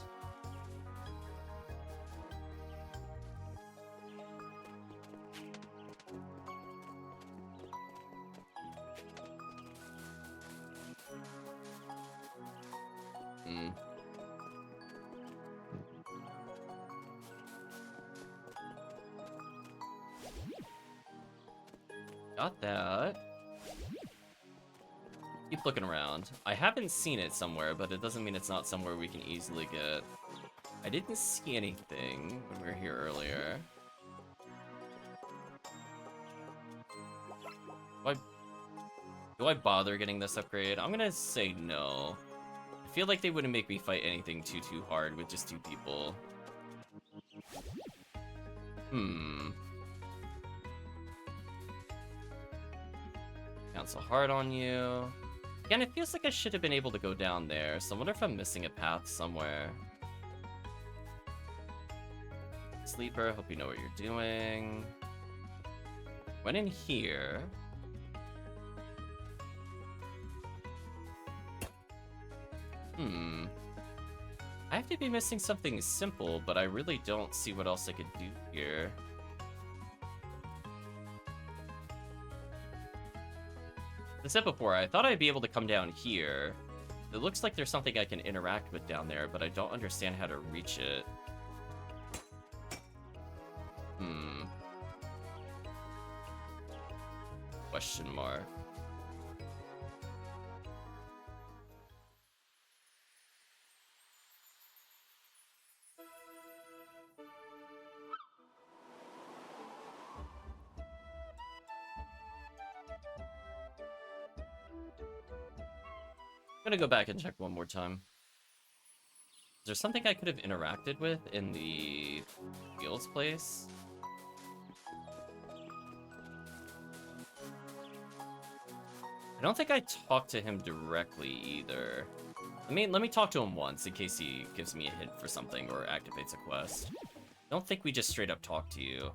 Hmm. Got that. Keep looking around. I haven't seen it somewhere, but it doesn't mean it's not somewhere we can easily get. I didn't see anything when we were here earlier. Do I bother getting this upgrade? I'm gonna say no. I feel like they wouldn't make me fight anything too hard with just 2 people. Hmm. Council hard on you. Again, it feels like I should have been able to go down there, so I wonder if I'm missing a path somewhere. Sleeper, hope you know what you're doing. Went in here. Hmm. I have to be missing something simple, but I really don't see what else I could do here. As I said before, I thought I'd be able to come down here. It looks like there's something I can interact with down there, but I don't understand how to reach it. Hmm. Question mark. I'm gonna go back and check one more time. Is there something I could have interacted with in the Fields place? I don't think I talked to him directly either. Let me talk to him once in case he gives me a hint for something or activates a quest. I don't think we just straight up talk to you.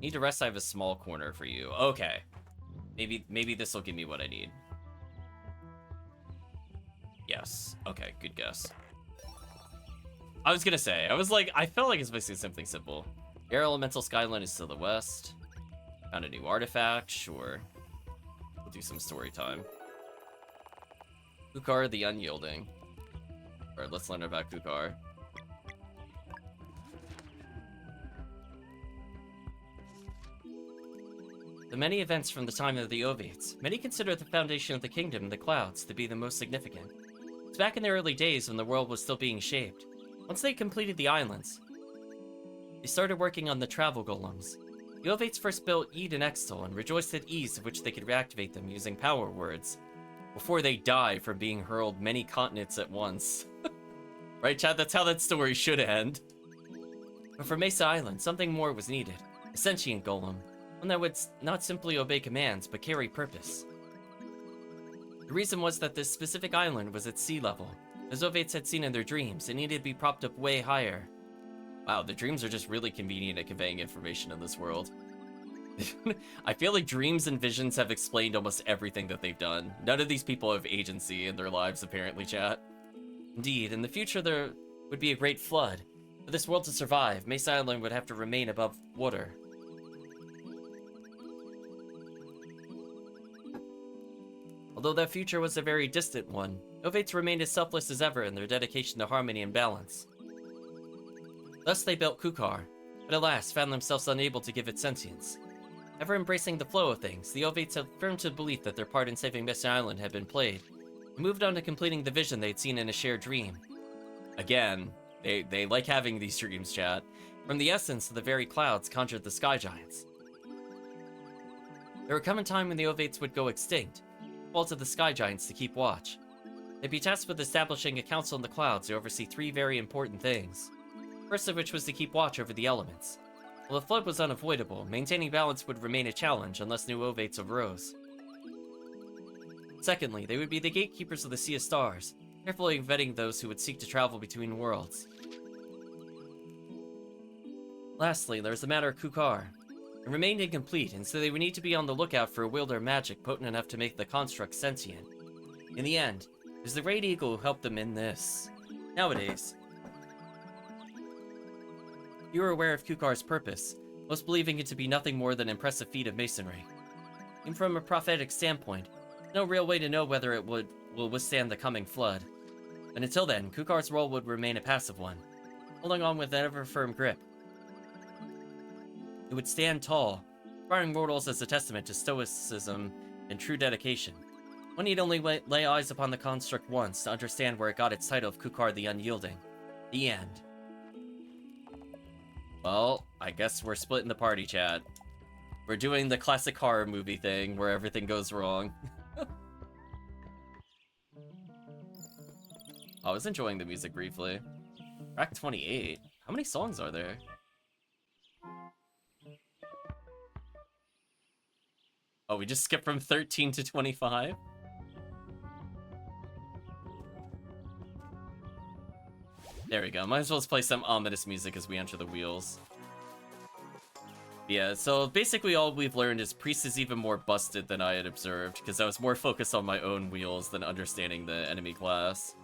Need to rest, I have a small corner for you. Okay. Maybe this will give me what I need. Yes. Okay, good guess. I was gonna say, I felt like it's basically something simple. Air Elemental Skyline is to the west. Found a new artifact, sure. We'll do some story time. Kukar the Unyielding. Alright, let's learn about Kukar. The many events from the time of the Ovates, many consider the foundation of the kingdom, the clouds, to be the most significant. It's back in the early days when the world was still being shaped. Once they completed the islands, they started working on the travel golems. The Ovates first built Ede and Extol and rejoiced at ease of which they could reactivate them using power words, before they die from being hurled many continents at once. Right, Chad? That's how that story should end. But for Mesa Island, something more was needed. A sentient golem. One that would not simply obey commands, but carry purpose. The reason was that this specific island was at sea level. As Ovates had seen in their dreams, it needed to be propped up way higher. Wow, the dreams are just really convenient at conveying information in this world. I feel like dreams and visions have explained almost everything that they've done. None of these people have agency in their lives, apparently, chat. Indeed, in the future there would be a great flood. For this world to survive, Mesa Island would have to remain above water. Although that future was a very distant one, Ovates remained as selfless as ever in their dedication to harmony and balance. Thus they built Kukar, but alas, found themselves unable to give it sentience. Ever embracing the flow of things, the Ovates held firm to the belief that their part in saving Mesa Island had been played, and moved on to completing the vision they'd seen in a shared dream. Again, they like having these dreams, chat. From the essence of the very clouds conjured the sky giants. There would come a time when the Ovates would go extinct, fall to the sky giants to keep watch. They'd be tasked with establishing a council in the clouds to oversee 3 very important things. First of which was to keep watch over the elements. While the flood was unavoidable, maintaining balance would remain a challenge unless new Ovates arose. Secondly, they would be the gatekeepers of the Sea of Stars, carefully vetting those who would seek to travel between worlds. Lastly, there's the matter of Kukar. It remained incomplete, and so they would need to be on the lookout for a wielder of magic potent enough to make the construct sentient. In the end, it was the Great Eagle who helped them in this. Nowadays, you are aware of Kukar's purpose, most believing it to be nothing more than an impressive feat of masonry. Even from a prophetic standpoint, no real way to know whether it will withstand the coming flood. But until then, Kukar's role would remain a passive one, holding on with an ever-firm grip. It would stand tall, inspiring mortals as a testament to stoicism and true dedication. One need only lay eyes upon the construct once to understand where it got its title of Kukar the Unyielding. The end. Well, I guess we're splitting the party, chat. We're doing the classic horror movie thing where everything goes wrong. I was enjoying the music briefly. Track 28. How many songs are there? Oh, we just skipped from 13 to 25? There we go. Might as well play some ominous music as we enter the wheels. Yeah, so basically all we've learned is Priest is even more busted than I had observed, because I was more focused on my own wheels than understanding the enemy class.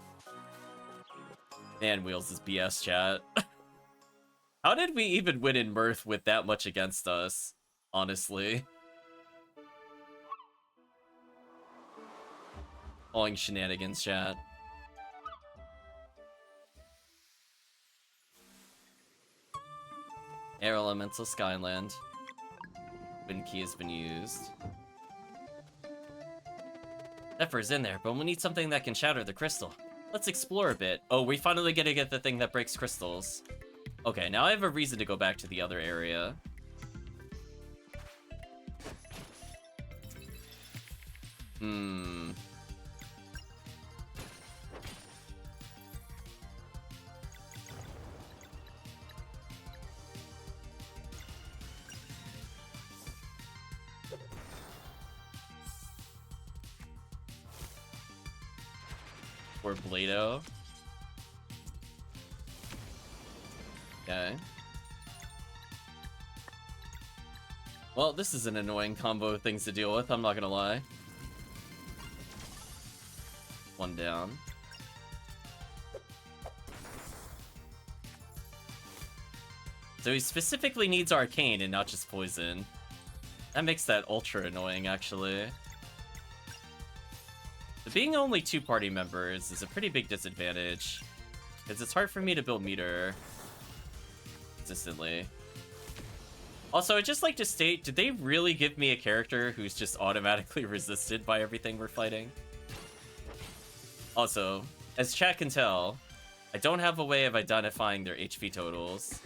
Man, wheels is BS, chat. How did we even win in Mirth with that much against us? Honestly. Calling shenanigans, chat. Air Elemental Skyland. Wind key has been used. Zephyr's in there, but we need something that can shatter the crystal. Let's explore a bit. Oh, we finally get to get the thing that breaks crystals. Okay, now I have a reason to go back to the other area. Or Blado. Okay. Well, this is an annoying combo of things to deal with, I'm not gonna lie. One down. So he specifically needs Arcane and not just Poison. That makes that ultra annoying, actually. But being only 2 party members is a pretty big disadvantage, because it's hard for me to build meter consistently. Also, I'd just like to state, did they really give me a character who's just automatically resisted by everything we're fighting? Also, as chat can tell, I don't have a way of identifying their HP totals.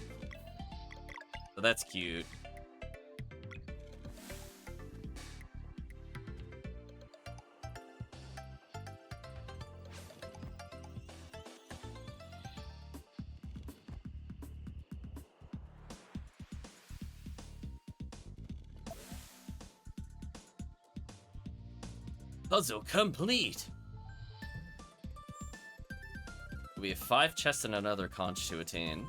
So that's cute. Puzzle complete! We have 5 chests and another conch to attain.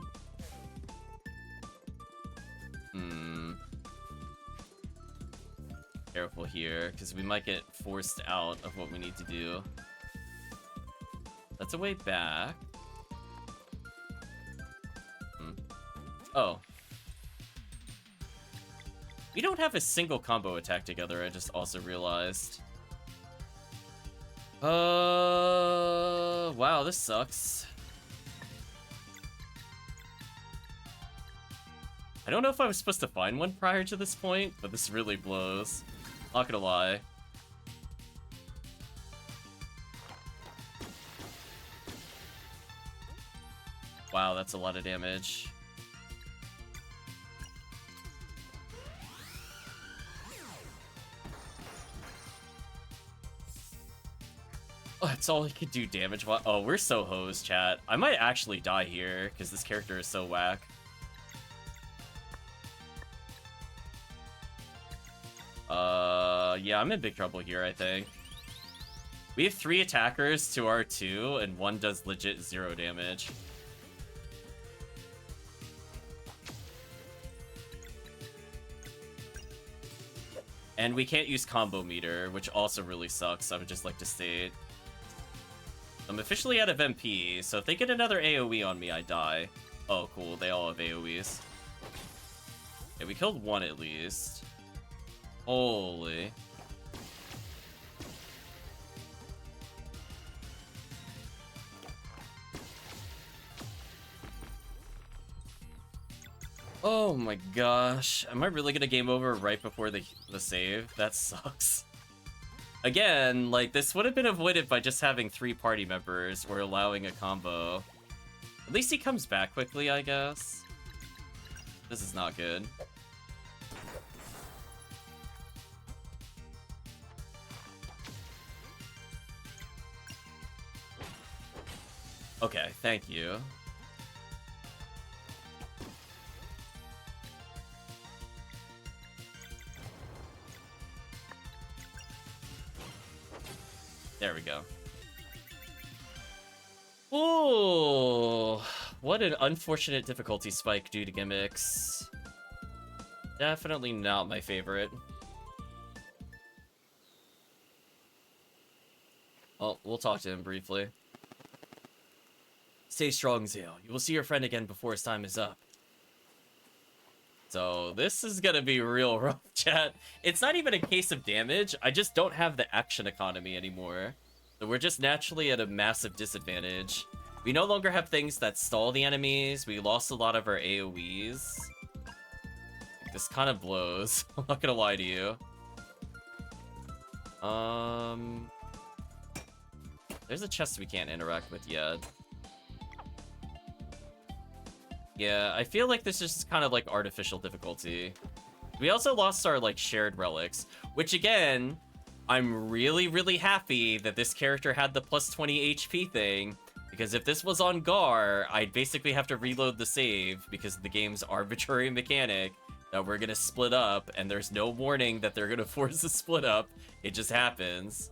Careful here, because we might get forced out of what we need to do. That's a way back. Oh. We don't have a single combo attack together, I just also realized. Wow, this sucks. I don't know if I was supposed to find one prior to this point, but this really blows. Not gonna lie. Wow, that's a lot of damage. Oh, that's all he could do damage. Oh, we're so hosed, chat. I might actually die here, because this character is so whack. Yeah, I'm in big trouble here, I think. We have 3 attackers to our 2, and 1 does legit 0 damage. And we can't use combo meter, which also really sucks, I would just like to state. I'm officially out of MP, so if they get another AoE on me, I die. Oh, cool, they all have AoEs. Yeah, we killed 1 at least. Holy. Oh my gosh. Am I really gonna game over right before the save? That sucks. Again, like, this would have been avoided by just having 3 party members or allowing a combo. At least he comes back quickly, I guess. This is not good. Okay, thank you. There we go. Ooh, what an unfortunate difficulty spike due to gimmicks. Definitely not my favorite. Oh, we'll talk to him briefly. Stay strong, Zale. You will see your friend again before his time is up. So this is gonna be real rough, chat. It's not even a case of damage. I just don't have the action economy anymore. So we're just naturally at a massive disadvantage. We no longer have things that stall the enemies. We lost a lot of our AoEs. This kind of blows. I'm not gonna lie to you. There's a chest we can't interact with yet. Yeah, I feel like this is just kind of like artificial difficulty. We also lost our like shared relics, which again, I'm really, really happy that this character had the plus 20 HP thing, because if this was on Gar, I'd basically have to reload the save because of the game's arbitrary mechanic that we're gonna split up, and there's no warning that they're gonna force a split up. It just happens.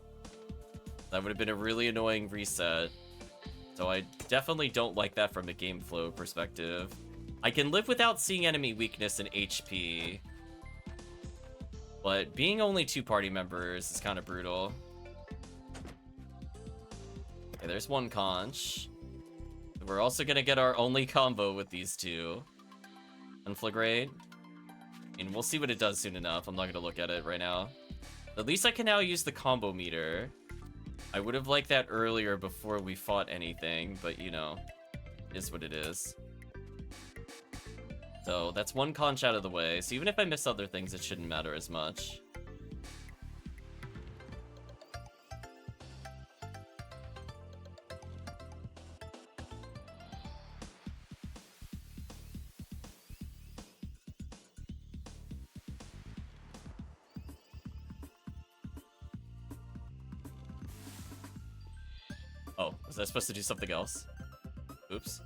That would have been a really annoying reset. So I definitely don't like that from a game flow perspective. I can live without seeing enemy weakness and HP, but being only 2 party members is kind of brutal. Okay, there's 1 conch. We're also gonna get our only combo with these 2. Conflagrate. And we'll see what it does soon enough. I'm not gonna look at it right now. At least I can now use the combo meter. I would have liked that earlier before we fought anything, but you know, it is what it is. So that's 1 conch out of the way, so even if I miss other things, it shouldn't matter as much. Oh, was I supposed to do something else? Oops.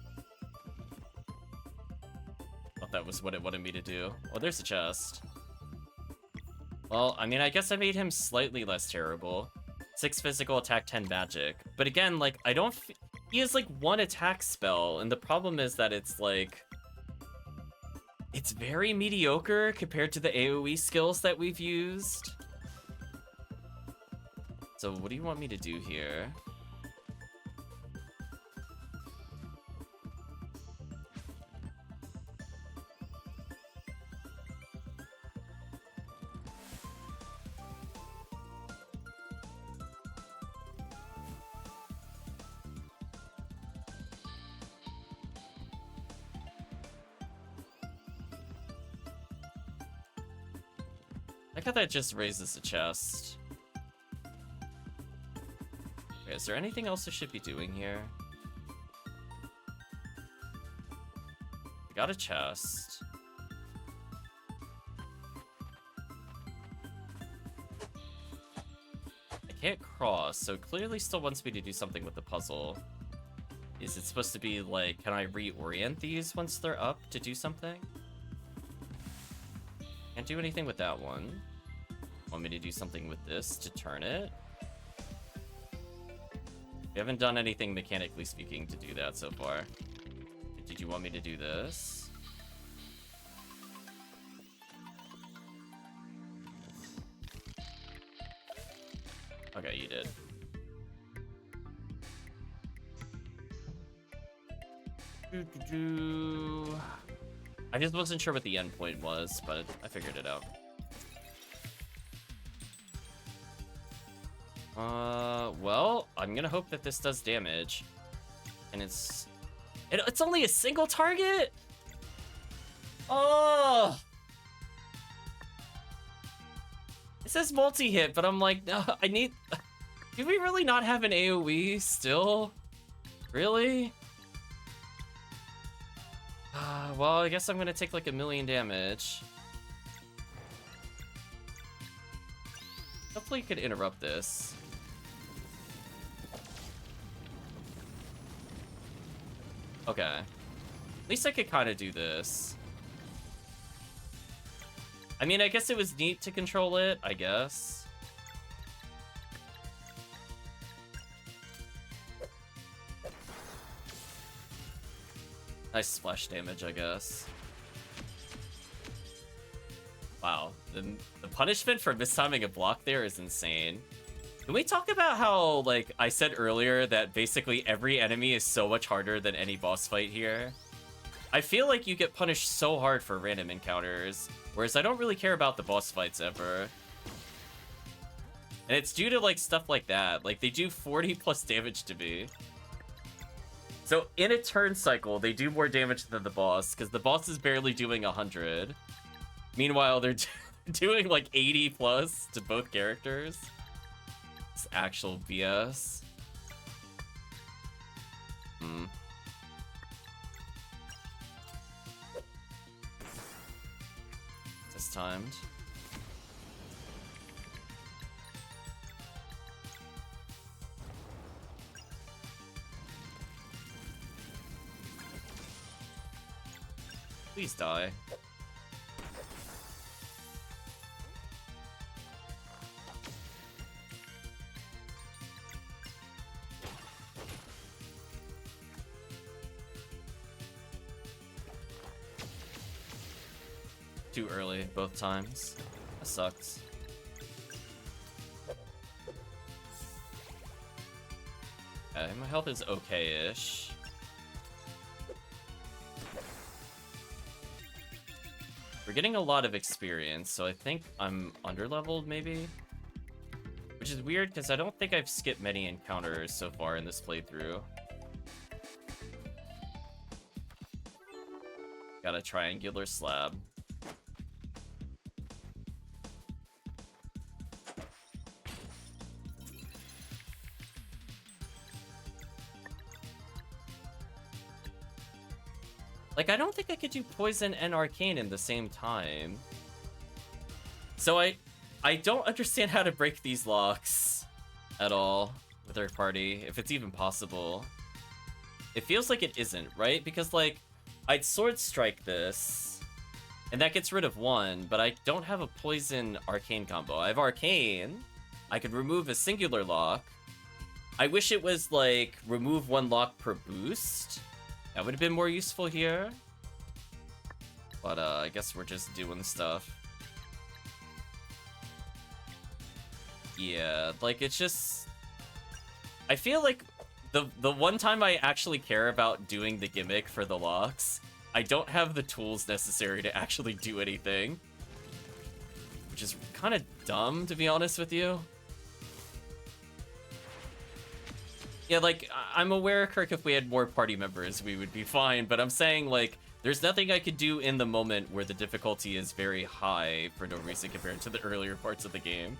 Thought that was what it wanted me to do. Oh, there's a chest. Well, I mean, I guess I made him slightly less terrible. 6 physical attack, 10 magic. But again, like, I don't... He has, like, 1 attack spell, and the problem is that it's, like... It's very mediocre compared to the AoE skills that we've used. So what do you want me to do here? I like how that just raises the chest. Okay, is there anything else I should be doing here? I got a chest. I can't cross, so it clearly still wants me to do something with the puzzle. Is it supposed to be like, can I reorient these once they're up to do something? Can't do anything with that one. Want me to do something with this to turn it? We haven't done anything mechanically speaking to do that so far. Did you want me to do this? Okay, you did. I just wasn't sure what the end point was, but I figured it out. Well, I'm gonna hope that this does damage. And it's only a single target? Oh! It says multi-hit, but I'm like, no, I need... Do we really not have an AoE still? Really? Well, I guess I'm gonna take like 1,000,000 damage. Hopefully you could interrupt this. Okay. At least I could kind of do this. I mean, I guess it was neat to control it, I guess. Nice splash damage, I guess. Wow, the punishment for mistiming a block there is insane. Can we talk about how, like, I said earlier that basically every enemy is so much harder than any boss fight here? I feel like you get punished so hard for random encounters, whereas I don't really care about the boss fights ever. And it's due to, like, stuff like that. Like, they do 40 plus damage to me. So, in a turn cycle, they do more damage than the boss, because the boss is barely doing 100. Meanwhile, they're doing, like, 80 plus to both characters. It's actual BS. This timed. Please die. Too early both times. That sucks. Okay, my health is okay-ish. We're getting a lot of experience, so I think I'm underleveled, maybe? Which is weird, because I don't think I've skipped many encounters so far in this playthrough. Got a triangular slab. Like, I don't think I could do Poison and Arcane in the same time. So I don't understand how to break these locks at all with our party, if it's even possible. It feels like it isn't, right? Because, like, I'd Sword Strike this, and that gets rid of one, but I don't have a Poison Arcane combo. I have Arcane. I could remove a singular lock. I wish it was, like, remove one lock per boost. That would have been more useful here. But, I guess we're just doing stuff. Yeah, like, it's just... I feel like the one time I actually care about doing the gimmick for the locks, I don't have the tools necessary to actually do anything. Which is kind of dumb, to be honest with you. Yeah, like, I'm aware, Kirk, if we had more party members, we would be fine, but I'm saying, like, there's nothing I could do in the moment where the difficulty is very high for no reason compared to the earlier parts of the game.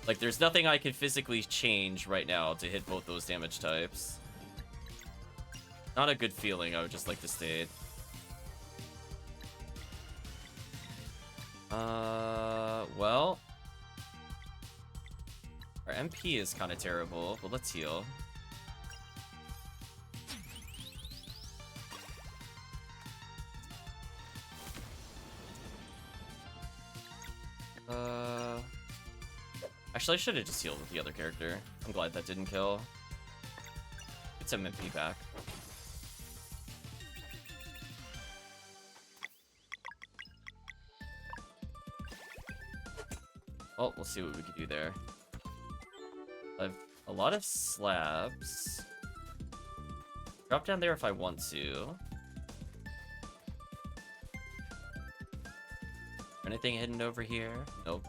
Like, there's nothing I could physically change right now to hit both those damage types. Not a good feeling, I would just like to state. Well... Our MP is kind of terrible, but let's heal. Actually, I should have just healed with the other character. I'm glad that didn't kill. Get some MP back. Oh, we'll see what we can do there. I've a lot of slabs. Drop down there if I want to. Anything hidden over here? Nope.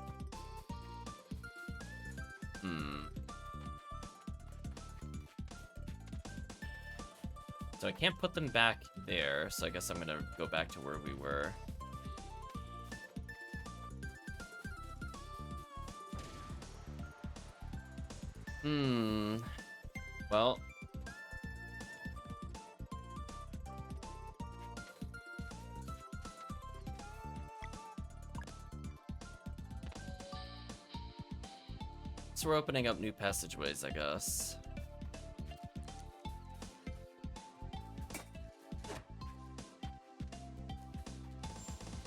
So I can't put them back there, so I guess I'm gonna go back to where we were. Well. So we're opening up new passageways, I guess.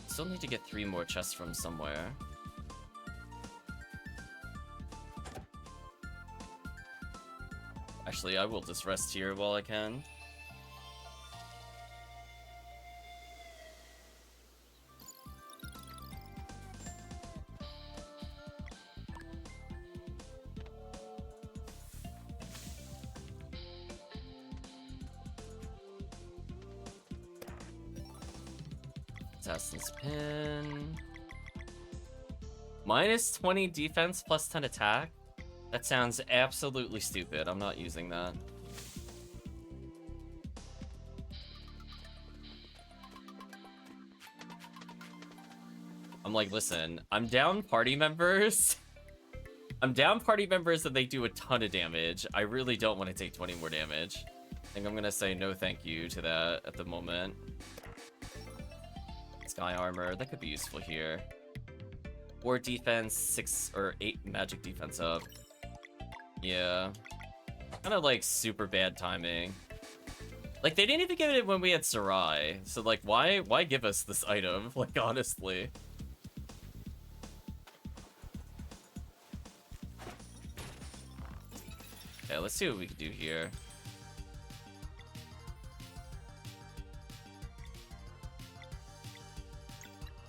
Still need to get 3 more chests from somewhere. Actually, I will just rest here while I can. Assassin's Pin. Minus 20 defense, plus 10 attack? That sounds absolutely stupid. I'm not using that. I'm like, listen, I'm down party members. I'm down party members and they do a ton of damage. I really don't want to take 20 more damage. I think I'm gonna say no thank you to that at the moment. Sky armor, that could be useful here. 4 defense, 6 or 8 magic defense up. Yeah. Kind of like super bad timing. Like they didn't even give it when we had Sarai. So like why give us this item? Like honestly. Okay, let's see what we can do here.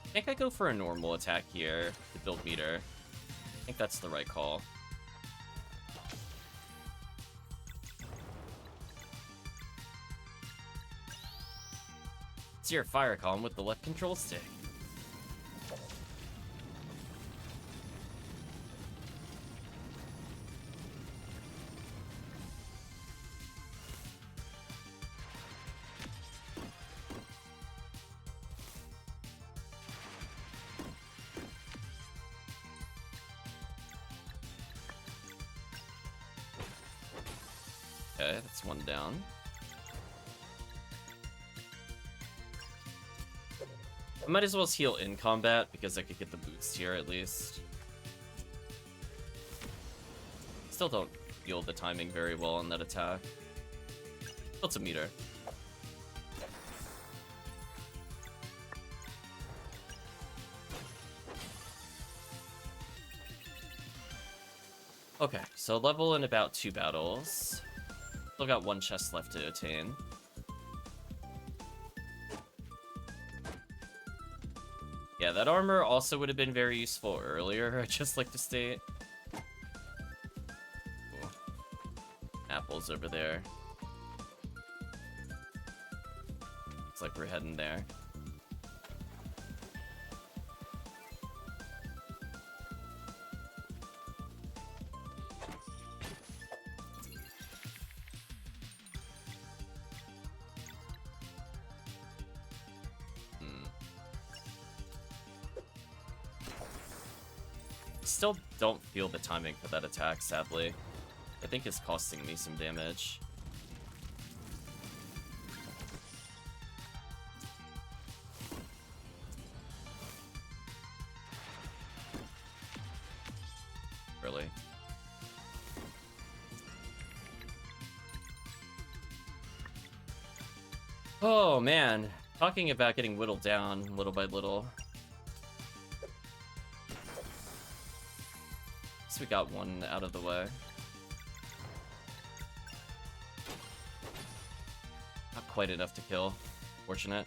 I think I go for a normal attack here to build meter. I think that's the right call. It's your fire column with the left control stick. Okay, that's one down. I might as well heal in combat because I could get the boost here at least. Still don't feel the timing very well on that attack. Built a meter. Okay, so level in about 2 battles. Still got 1 chest left to attain. Yeah, that armor also would have been very useful earlier, I'd just like to state. Ooh. Apples over there. Looks like we're heading there. Still don't feel the timing for that attack, sadly. I think it's costing me some damage. Really? Oh man, talking about getting whittled down little by little. We got one out of the way. Not quite enough to kill. Fortunate.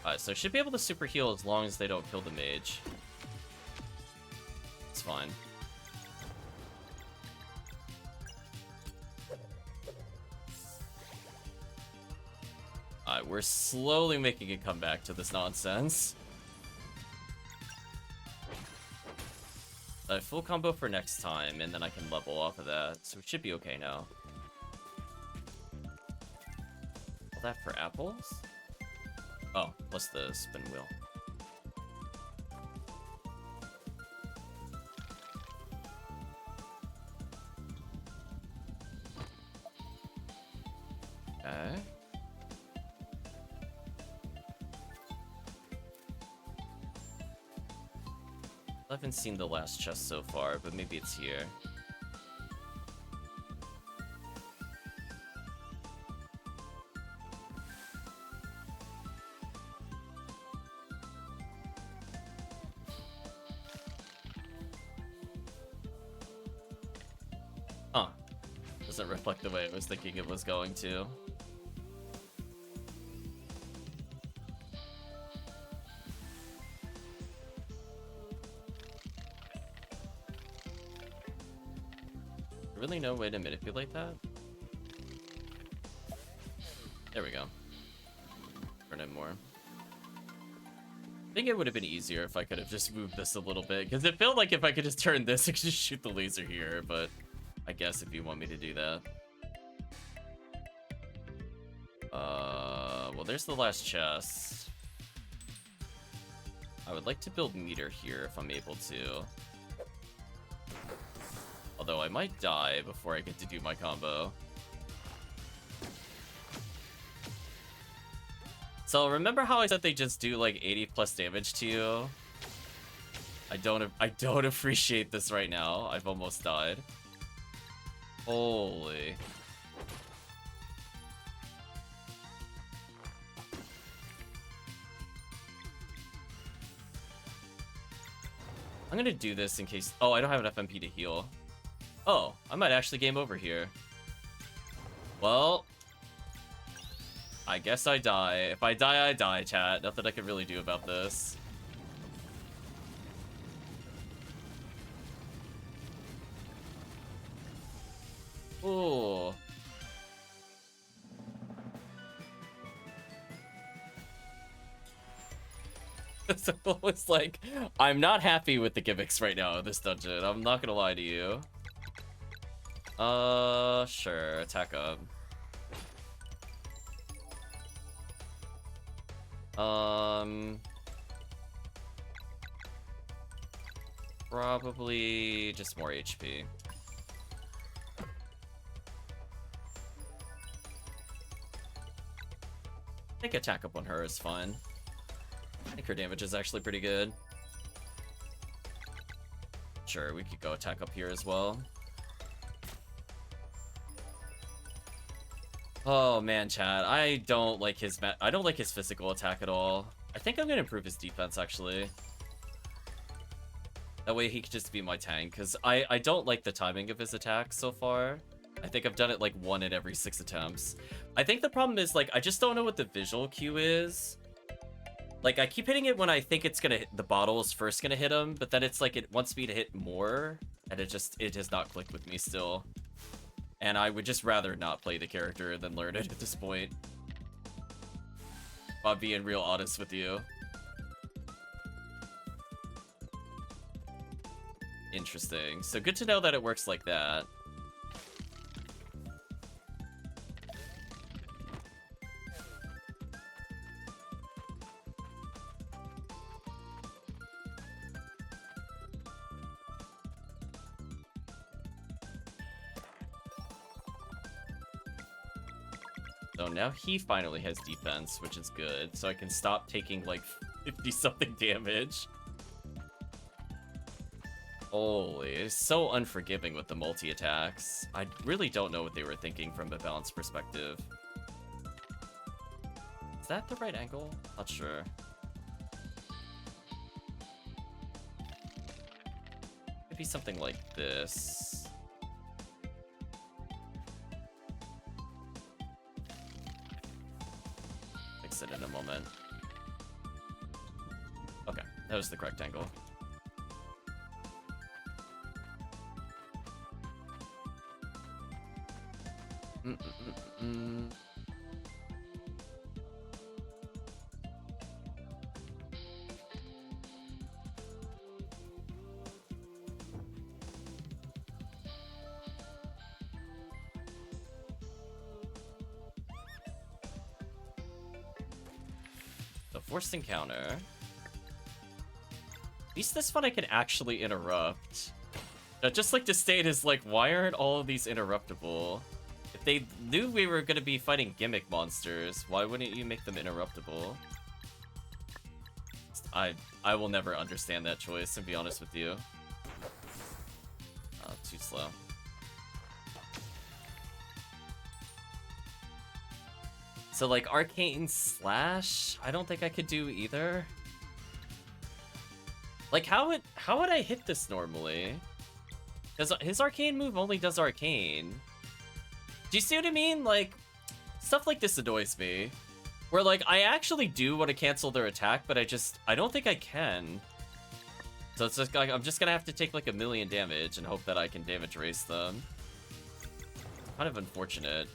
Alright, so I should be able to super heal as long as they don't kill the mage. It's fine. Alright, we're slowly making a comeback to this nonsense. Full combo for next time, and then I can level off of that, so it should be okay now. All that for apples? Oh, plus the spin wheel. Okay. I haven't seen the last chest so far, but maybe it's here. Huh. Doesn't reflect the way I was thinking it was going to. Really no way to manipulate that? There we go. Turn it more. I think it would have been easier if I could have just moved this a little bit, because it felt like if I could just turn this, I could just shoot the laser here, but I guess if you want me to do that. Well, there's the last chest. I would like to build meter here if I'm able to. Although I might die before I get to do my combo. So remember how I said they just do like 80 plus damage to you? I don't appreciate this right now. I've almost died. Holy. I'm gonna do this in case... Oh, I don't have enough MP to heal. Oh, I might actually game over here. Well, I guess I die. If I die, I die, chat. Nothing I can really do about this. Ooh. So it's like, I'm not happy with the gimmicks right now in this dungeon. I'm not gonna lie to you. Sure, attack up. Probably just more HP. I think attack up on her is fine. I think her damage is actually pretty good. Sure, we could go attack up here as well. Oh man, chat, I don't like his physical attack at all. I think I'm gonna improve his defense actually. That way he could just be my tank, because I don't like the timing of his attacks so far. I think I've done it like 1 in every 6 attempts. I think the problem is like I just don't know what the visual cue is. Like I keep hitting it when I think it's gonna hit, the bottle is first gonna hit him, but then it's like it wants me to hit more, and it has not clicked with me still. And I would just rather not play the character than learn it at this point. If I'm being real honest with you. Interesting. So good to know that it works like that. So now he finally has defense, which is good. So I can stop taking like 50-something damage. Holy, it's so unforgiving with the multi-attacks. I really don't know what they were thinking from a balance perspective. Is that the right angle? Not sure. Could be something like this. Fix it in a moment. Okay, that was the correct angle. The forced encounter. At least this one I can actually interrupt. I'd just like to state is like, why aren't all of these interruptible? If they knew we were going to be fighting gimmick monsters, why wouldn't you make them interruptible? I will never understand that choice, to be honest with you. Too slow. So like Arcane Slash, I don't think I could do either. Like how would I hit this normally? Because his arcane move only does arcane. Do you see what I mean? Like, stuff like this annoys me. Where, like, I actually do want to cancel their attack, but I don't think I can. So it's just like, I'm just gonna have to take, like, 1,000,000 damage and hope that I can damage race them. Kind of unfortunate.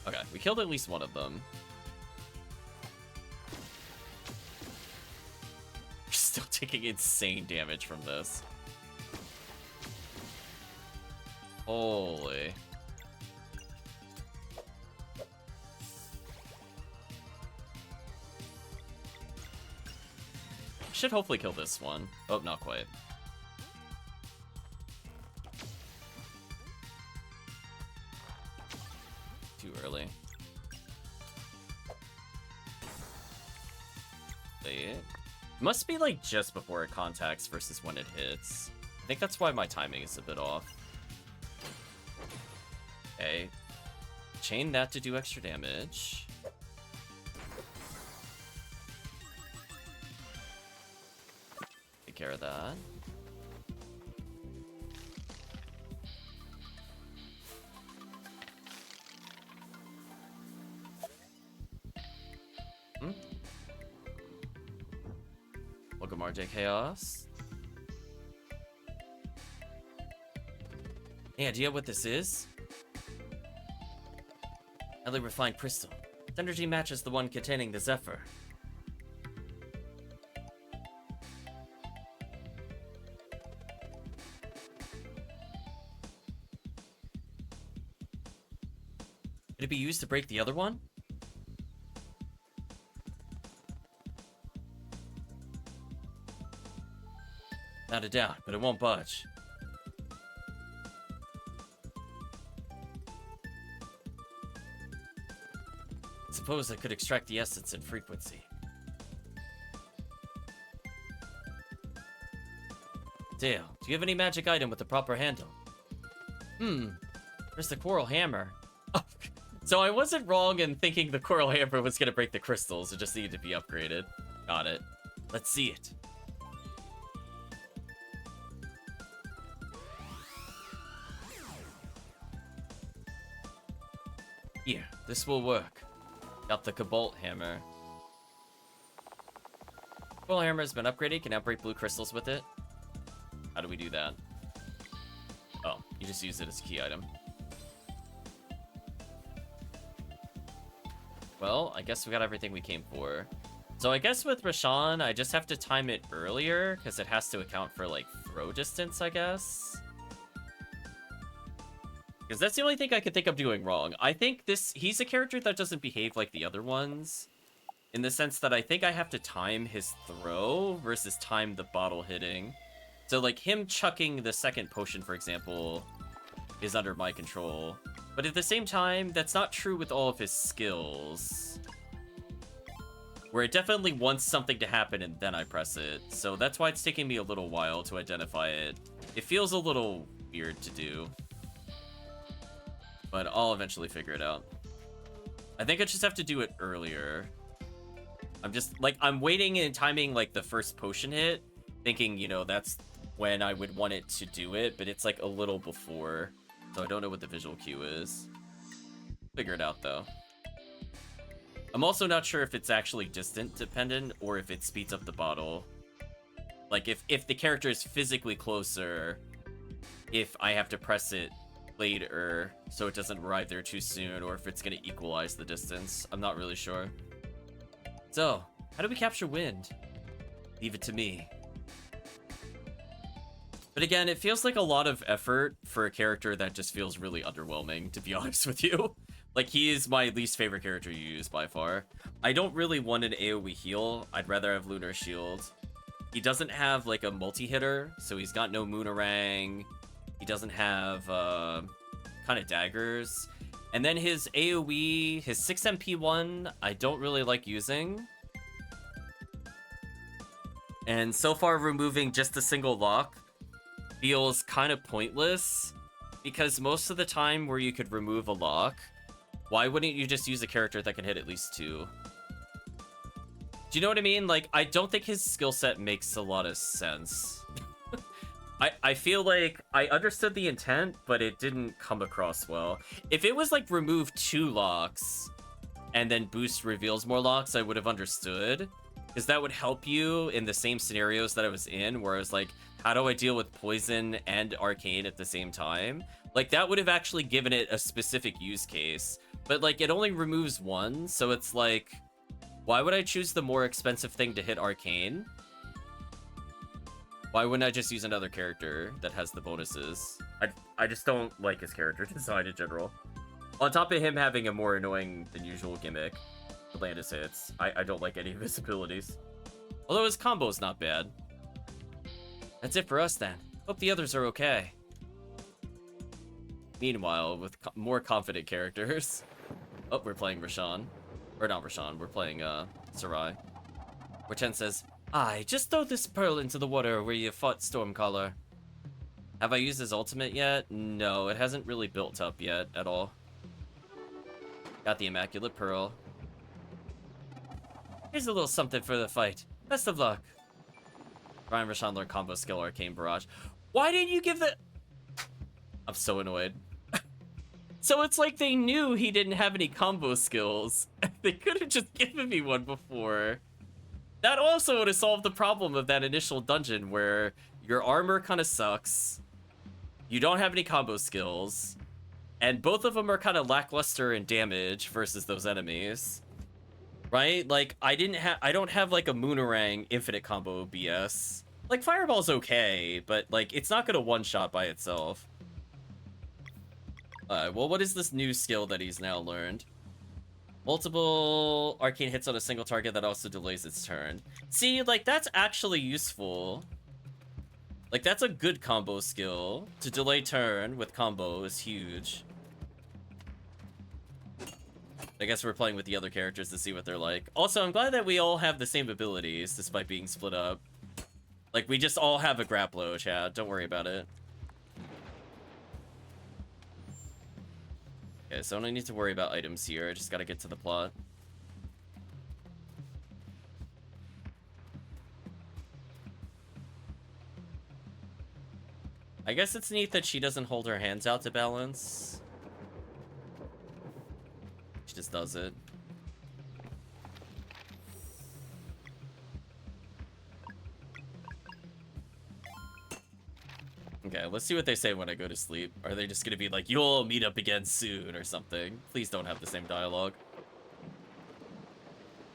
Okay, we killed at least one of them. We're still taking insane damage from this. Holy. Should hopefully kill this one. Oh, not quite. Too early. It must be like just before it contacts versus when it hits. I think that's why my timing is a bit off. Okay. Chain that to do extra damage. Take care of that. Welcome, RJ Chaos. Any idea what this is? Highly refined crystal. Its energy matches the one containing the Zephyr. Could it be used to break the other one? Not a doubt, but it won't budge. Suppose I could extract the essence and frequency. Dale, do you have any magic item with the proper handle? There's the coral hammer. Oh, so I wasn't wrong in thinking the coral hammer was gonna break the crystals. It just needed to be upgraded. Got it. Let's see it. Here, this will work. Got the Cobalt Hammer. Coral Hammer has been upgraded. Can now break blue crystals with it. How do we do that? Oh, you just use it as a key item. Well, I guess we got everything we came for. So I guess with Rashawn, I just have to time it earlier, because it has to account for, like, throw distance, I guess. Because that's the only thing I could think of doing wrong. I think he's a character that doesn't behave like the other ones. In the sense that I think I have to time his throw versus time the bottle hitting. So like him chucking the second potion, for example, is under my control. But at the same time, that's not true with all of his skills. where it definitely wants something to happen and then I press it. So that's why it's taking me a little while to identify it. It feels a little weird to do, but I'll eventually figure it out. I think I just have to do it earlier. I'm just, like, I'm waiting and timing, like, the first potion hit, thinking, you know, that's when I would want it to do it, but it's, like, a little before, so I don't know what the visual cue is. Figure it out, though. I'm also not sure if it's actually distant dependent, or if it speeds up the bottle. Like, if the character is physically closer, if I have to press it later, so it doesn't arrive there too soon, or if it's going to equalize the distance. I'm not really sure. So, how do we capture wind? Leave it to me. But again, it feels like a lot of effort for a character that just feels really underwhelming, to be honest with you. Like, he is my least favorite character to use by far. I don't really want an AoE heal. I'd rather have Lunar Shield. He doesn't have, like, a multi-hitter, so he's got no Moonerang. He doesn't have, kind of daggers. And then his AoE, his 6 MP one, I don't really like using. And so far, removing just a single lock feels kind of pointless, because most of the time where you could remove a lock, why wouldn't you just use a character that can hit at least 2? Do you know what I mean? Like, I don't think his skill set makes a lot of sense. I feel like I understood the intent, but it didn't come across well. If it was like remove 2 locks and then boost reveals more locks, I would have understood. Because that would help you in the same scenarios that I was in, where I was like, how do I deal with poison and arcane at the same time? Like, that would have actually given it a specific use case. But like, it only removes 1, so it's like, why would I choose the more expensive thing to hit arcane? Why wouldn't I just use another character that has the bonuses? I just don't like his character design in general. On top of him having a more annoying than usual gimmick to land his hits, I don't like any of his abilities. Although his combo's not bad. That's it for us then. Hope the others are okay. Meanwhile, with more confident characters. Oh, we're playing Roshan. Or not Roshan, we're playing Sarai. Where Chen says, "Aye, just throw this pearl into the water where you fought Stormcaller." Have I used his ultimate yet? No, it hasn't really built up yet at all. Got the Immaculate Pearl. Here's a little something for the fight. Best of luck. Ryan Roshan learned combo skill Arcane Barrage. Why didn't you give the... I'm so annoyed. So it's like they knew he didn't have any combo skills. They could have just given me one before. That also would have solved the problem of that initial dungeon where your armor kind of sucks, you don't have any combo skills, and both of them are kind of lackluster in damage versus those enemies. Right? Like, I don't have like a Moonerang infinite combo BS. Like, Fireball's okay, but like, it's not gonna one-shot by itself. Well, what is this new skill that he's now learned? Multiple arcane hits on a single target that also delays its turn. See, like, that's actually useful. Like, that's a good combo skill. To delay turn with combo is huge. I guess we're playing with the other characters to see what they're like. Also, I'm glad that we all have the same abilities, despite being split up. Like, we just all have a Grapplo, Chad. Don't worry about it. Okay, so I don't need to worry about items here. I just gotta get to the plot. I guess it's neat that she doesn't hold her hands out to balance. She just does it. Okay, let's see what they say when I go to sleep. Are they just gonna be like, "You'll meet up again soon" or something? Please don't have the same dialogue.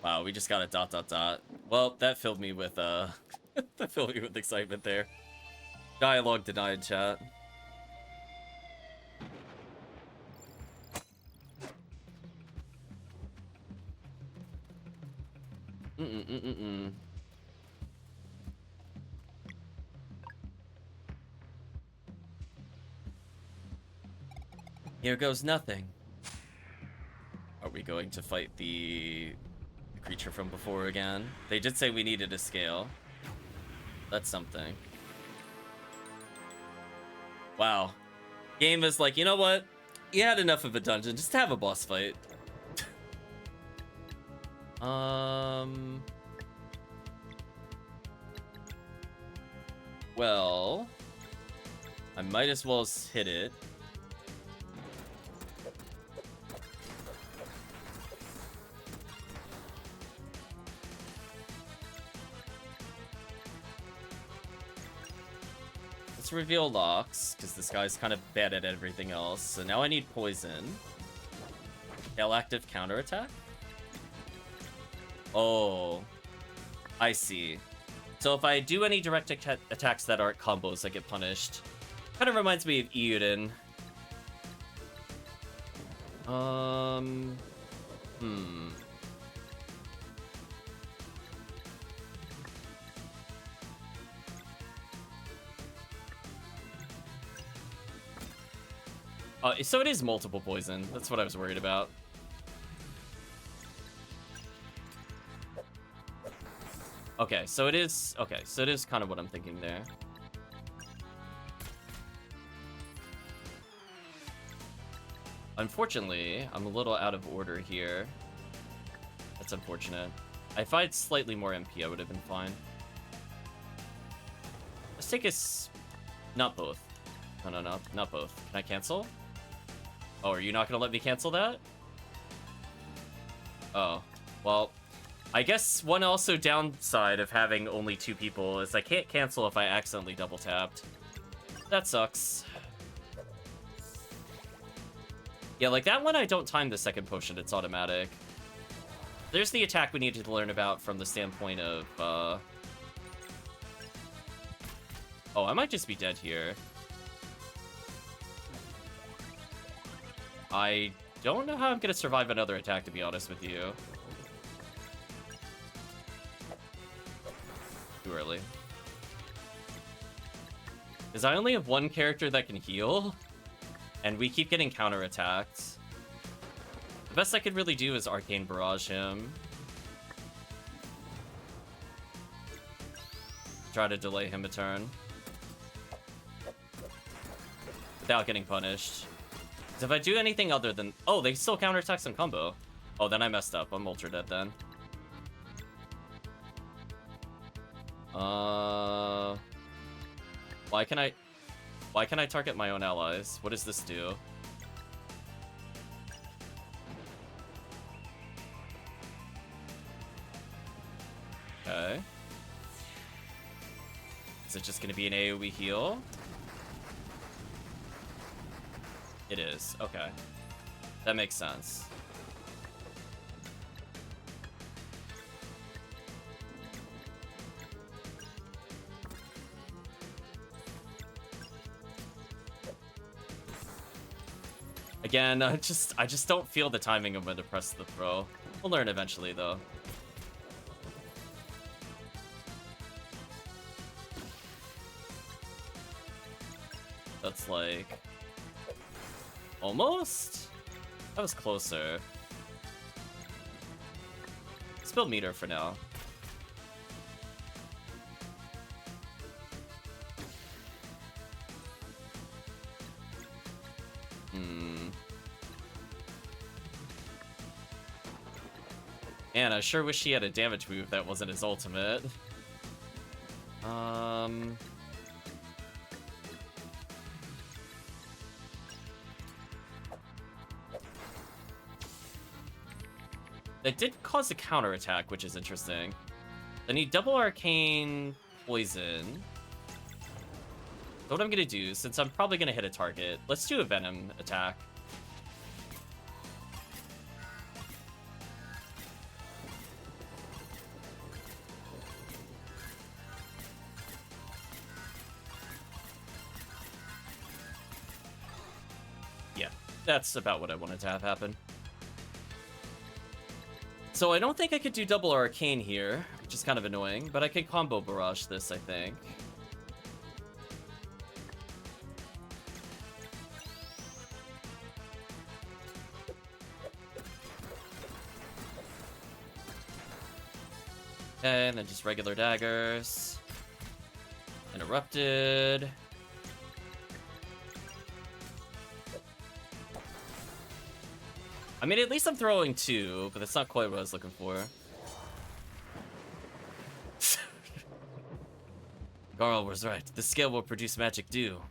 Wow, we just got a ... Well, that filled me with that filled me with excitement there. Dialogue denied, chat. Here goes nothing. Are we going to fight the creature from before again. They did say we needed a scale. That's something. Wow. Game is like, you know what? You had enough of a dungeon. Just have a boss fight. Well, I might as well hit it. Let's reveal locks, because this guy's kind of bad at everything else. So now I need poison. Tail active counterattack? Oh, I see. So if I do any direct attacks that aren't combos, I get punished. Kind of reminds me of Euden. So it is multiple poison. That's what I was worried about. Okay, so it is... Okay, so it is kind of what I'm thinking there. Unfortunately, I'm a little out of order here. That's unfortunate. If I had slightly more MP, I would have been fine. Let's take us... Not both. No, not both. Can I cancel? Oh, are you not gonna let me cancel that? Oh, well, I guess one also downside of having only 2 people is I can't cancel if I accidentally double tapped. That sucks. Yeah, like that one I don't time the second potion, it's automatic. There's the attack we needed to learn about from the standpoint of, Oh, I might just be dead here. I don't know how I'm gonna survive another attack, to be honest with you. Too early. Because I only have one character that can heal, and we keep getting counterattacked. The best I could really do is Arcane Barrage him. Try to delay him a turn. Without getting punished. If I do anything other than... Oh, they still counterattacks on combo. Oh, then I messed up. I'm ultra dead then. Why can I target my own allies? What does this do? Okay. Is it just gonna be an AoE heal? It is. Okay. That makes sense. Again, I just don't feel the timing of when to press the throw. We'll learn eventually, though. That's like... Almost? That was closer. Spill meter for now. Man, I sure wish he had a damage move that wasn't his ultimate. That did cause a counterattack, which is interesting. I need double arcane poison. So what I'm gonna do, since I'm probably gonna hit a target, let's do a venom attack. Yeah, that's about what I wanted to have happen. So I don't think I could do double arcane here, which is kind of annoying, but I could combo barrage this, I think. Okay, and then just regular daggers. Interrupted. I mean, at least I'm throwing 2, but that's not quite what I was looking for. Garl was right. The scale will produce magic dew.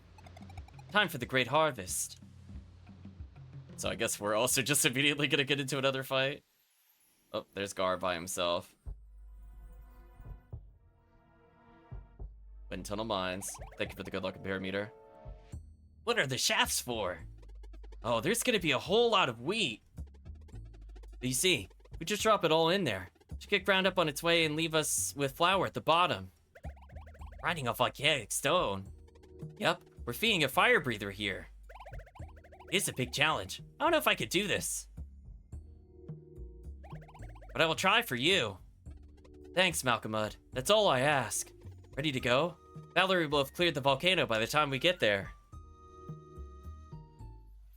Time for the great harvest. So I guess we're also just immediately gonna get into another fight. Oh, there's Gar by himself. Wind tunnel mines. Thank you for the good luck parameter. What are the shafts for? Oh, there's gonna be a whole lot of wheat. But you see, we just drop it all in there. It should get ground up on its way and leave us with flour at the bottom. Riding off volcanic stone. Yep, we're feeding a fire breather here. It's a big challenge. I don't know if I could do this. But I will try for you. Thanks, Malcolmud. That's all I ask. Ready to go? Valerie will have cleared the volcano by the time we get there.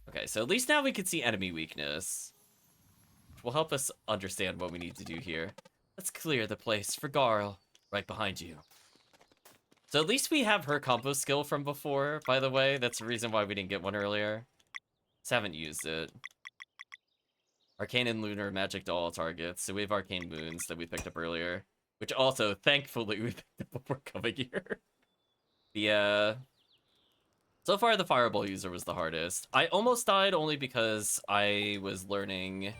Okay, so at least now we can see enemy weakness. Which will help us understand what we need to do here. Let's clear the place for Garl. Right behind you. So at least we have her combo skill from before, by the way. That's the reason why we didn't get one earlier. Just haven't used it. Arcane and Lunar magic to all targets. So we have Arcane Moons that we picked up earlier. Which also, thankfully, we picked up before coming here. So far, the Fireball user was the hardest. I almost died only because I was learning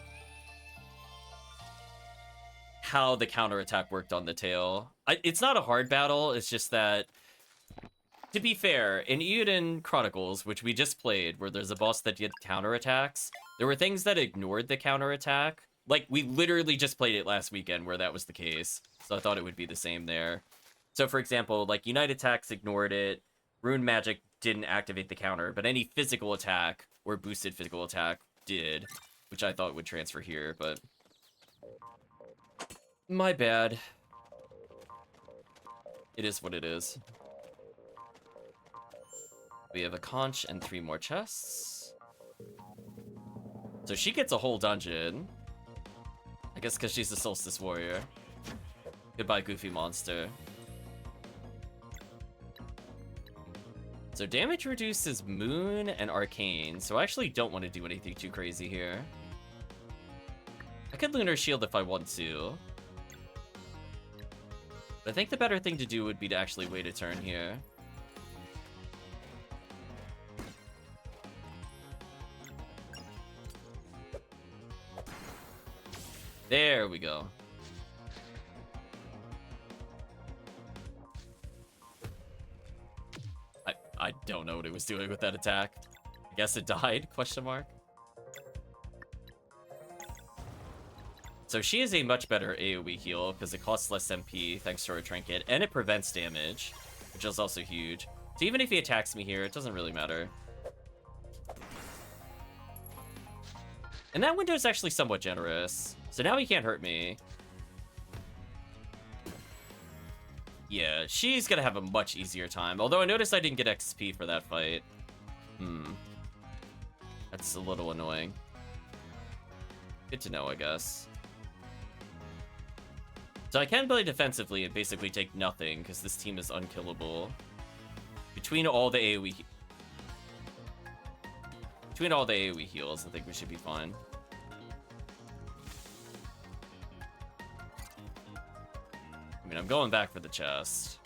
how the counterattack worked on the tail. It's not a hard battle, it's just that, to be fair, in Eiyuden Chronicles, which we just played, where there's a boss that did counterattacks, there were things that ignored the counterattack. Like, we literally just played it last weekend where that was the case, so I thought it would be the same there. So, for example, like, Unite attacks ignored it, Rune Magic didn't activate the counter, but any physical attack, or boosted physical attack, did, which I thought would transfer here, but my bad. It is what it is. We have a conch and 3 more chests. So she gets a whole dungeon. I guess because she's the Solstice Warrior. Goodbye, Goofy Monster. So damage reduces Moon and Arcane, so I actually don't want to do anything too crazy here. I could Lunar Shield if I want to. But I think the better thing to do would be to actually wait a turn here. There we go. I don't know what it was doing with that attack. I guess it died, question mark. So she is a much better AoE heal because it costs less MP thanks to her trinket, and it prevents damage, which is also huge. So even if he attacks me here, it doesn't really matter. And that window is actually somewhat generous. So now he can't hurt me. Yeah, she's gonna have a much easier time. Although I noticed I didn't get XP for that fight. That's a little annoying. Good to know, I guess. So I can play defensively and basically take nothing, because this team is unkillable. Between all the AoE heals, I think we should be fine. I mean, I'm going back for the chest.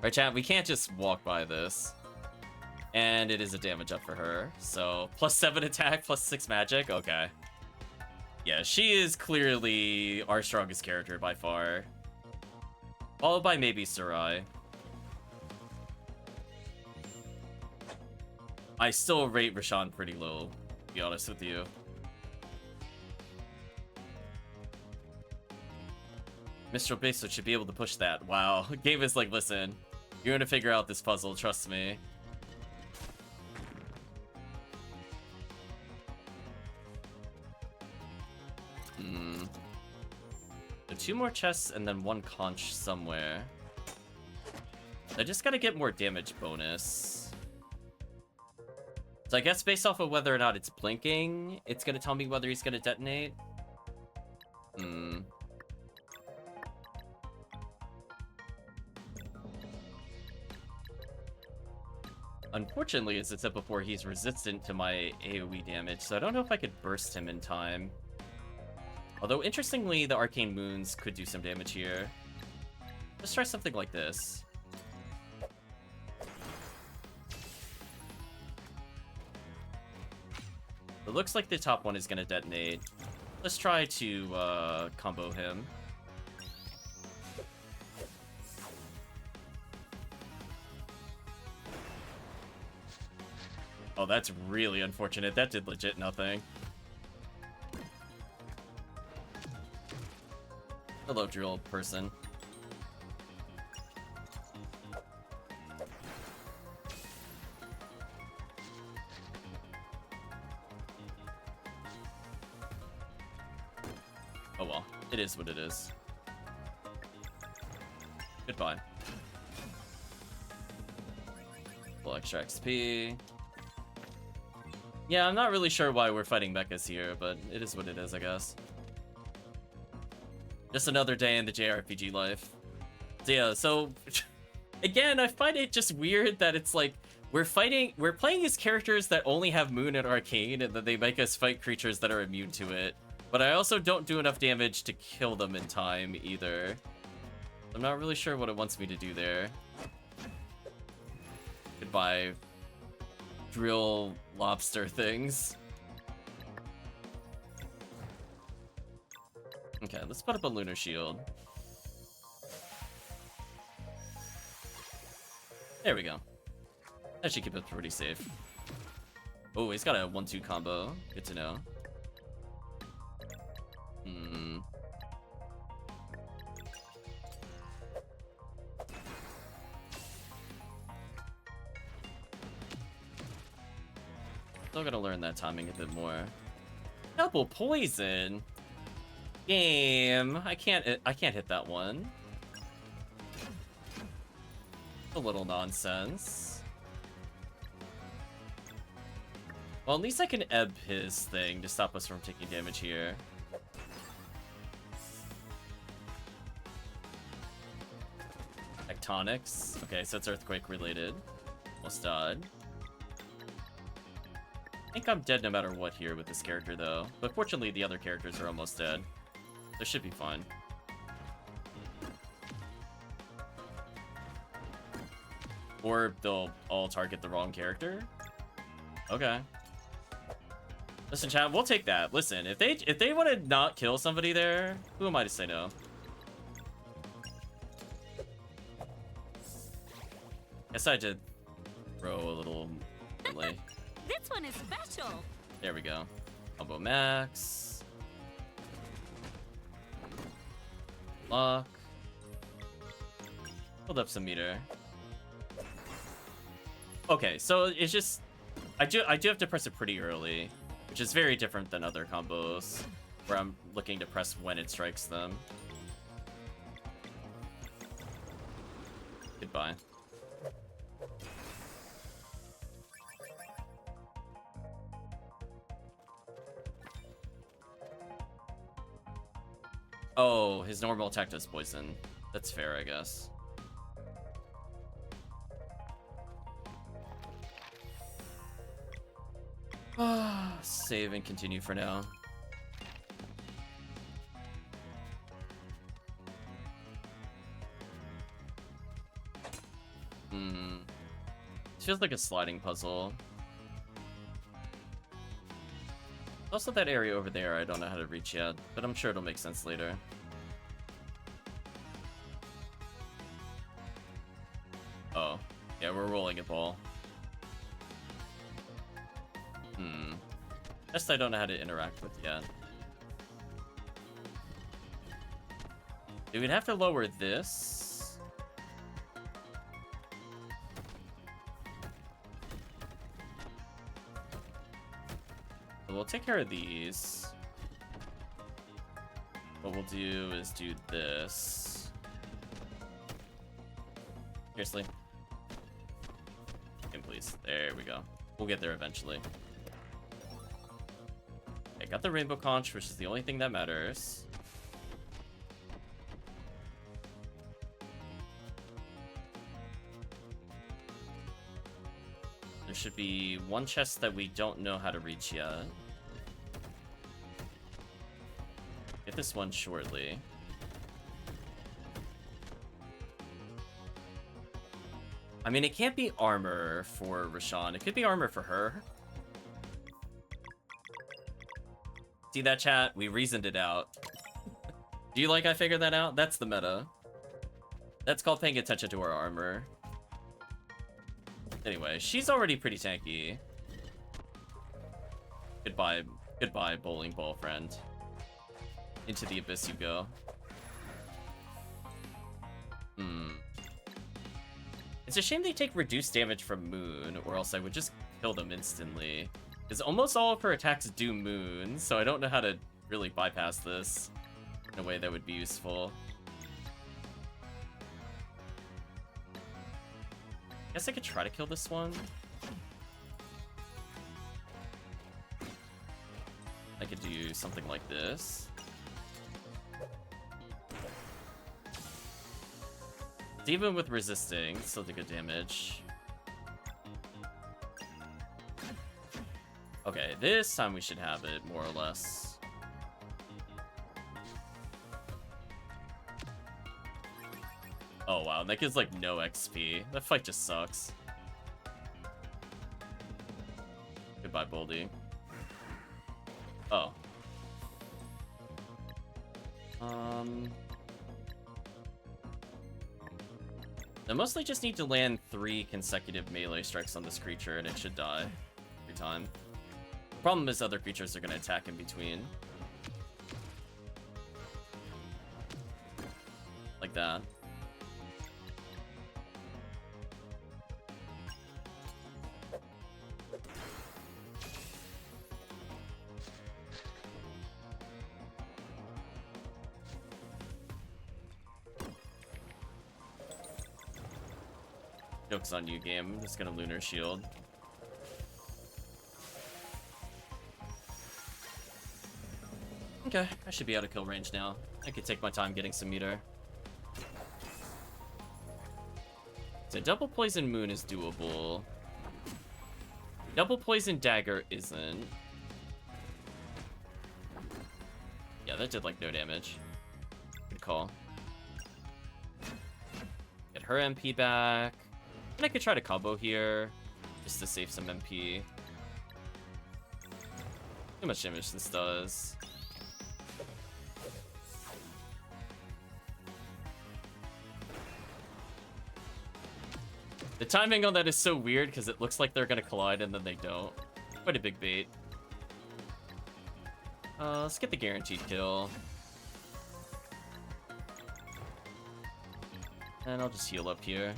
Right, chat, we can't just walk by this. And it is a damage up for her. So, +7 attack, +6 magic, okay. Yeah, she is clearly our strongest character by far. Followed by maybe Sarai. I still rate Rashawn pretty low, to be honest with you. Mr. Beso should be able to push that. Wow. Game is like, listen, you're gonna figure out this puzzle, trust me. So 2 more chests and then 1 conch somewhere. I just gotta get more damage bonus. So I guess based off of whether or not it's blinking, it's gonna tell me whether he's gonna detonate. Hmm. Unfortunately, as I said before, he's resistant to my AoE damage, so I don't know if I could burst him in time. Although, interestingly, the Arcane Moons could do some damage here. Let's try something like this. It looks like the top one is going to detonate. Let's try to combo him. Oh, that's really unfortunate. That did legit nothing. Hello, drill person. Oh well, it is what it is. Goodbye. Full extra XP. Yeah, I'm not really sure why we're fighting mechas here, but it is what it is, I guess. Just another day in the JRPG life. So yeah, so again, I find it just weird that it's like we're playing as characters that only have Moon and Arcane, and then they make us fight creatures that are immune to it. But I also don't do enough damage to kill them in time either. I'm not really sure what it wants me to do there. Goodbye, drill lobster things. Okay, let's put up a lunar shield. There we go. That should keep us pretty safe. Oh, he's got a 1-2 combo. Good to know. Hmm. Still gotta learn that timing a bit more. Double poison. Game. I can't hit that one. A little nonsense. Well, at least I can ebb his thing to stop us from taking damage here. Tectonics. Okay, so it's earthquake related. Almost died. I think I'm dead no matter what here with this character, though. But fortunately, the other characters are almost dead. This should be fine. Or they'll all target the wrong character. Okay. Listen, chat, we'll take that. Listen, if they want to not kill somebody there, who am I to say no? Guess I did throw a little melee. This one is special. There we go. Combo max. Lock. Hold up some meter. Okay, so it's just I do have to press it pretty early, which is very different than other combos where I'm looking to press when it strikes them. Goodbye. Oh, his normal attack does poison. That's fair, I guess. Save and continue for now. It feels like a sliding puzzle. Also, that area over there, I don't know how to reach yet, but I'm sure it'll make sense later. Oh, yeah, we're rolling a ball. Guess I don't know how to interact with yet. We'd have to lower this. So we'll take care of these. What we'll do is do this. Seriously? Okay, please. There we go. We'll get there eventually. Okay, got the rainbow conch, which is the only thing that matters. should be one chest that we don't know how to reach yet. Get this one shortly. I mean, it can't be armor for Rashawn. It could be armor for her. See that, chat? We reasoned it out. Do you like I figured that out? That's the meta. That's called paying attention to her armor. Anyway, she's already pretty tanky. Goodbye, bowling ball friend. Into the abyss you go. It's a shame they take reduced damage from Moon, or else I would just kill them instantly. Because almost all of her attacks do Moon, so I don't know how to really bypass this in a way that would be useful. Guess I could try to kill this one. I could do something like this. Even with resisting, still do good damage. Okay, this time we should have it, more or less. Oh wow, that gives like no XP. That fight just sucks. Goodbye, Boldy. Oh. I mostly just need to land 3 consecutive melee strikes on this creature and it should die every time. The problem is other creatures are going to attack in between. Like that. Joke's on you, game. I'm just gonna Lunar Shield. Okay, I should be out of kill range now. I could take my time getting some meter. So double poison moon is doable. Double poison dagger isn't. Yeah, that did like no damage. Good call. Get her MP back. And I could try to combo here, just to save some MP. Too much damage this does. The timing on that is so weird because it looks like they're gonna collide and then they don't. Quite a big bait. Let's get the guaranteed kill. And I'll just heal up here.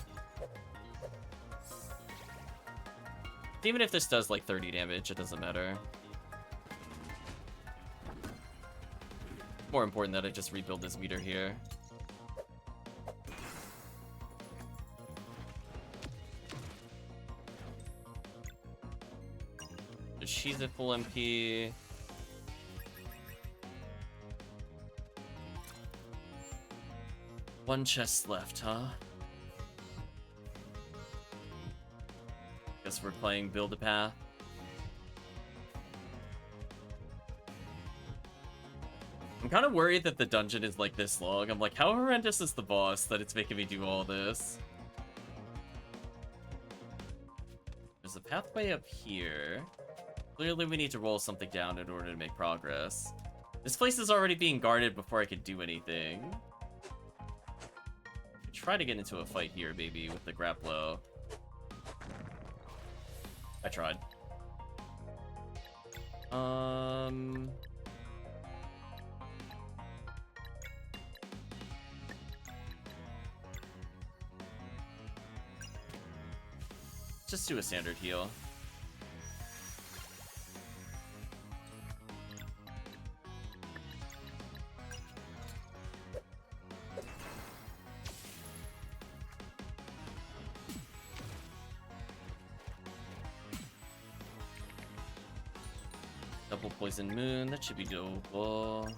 Even if this does like 30 damage, it doesn't matter. More important that I just rebuild this meter here. So she's at full MP. One chest left, huh? Guess we're playing Build a Path. I'm kind of worried that the dungeon is like this long. I'm like, how horrendous is the boss that it's making me do all this? There's a pathway up here. Clearly we need to roll something down in order to make progress. This place is already being guarded before I could do anything. Try to get into a fight here, baby, with the grapplo. I tried. Just do a standard heal. Double poison moon, that should be doable.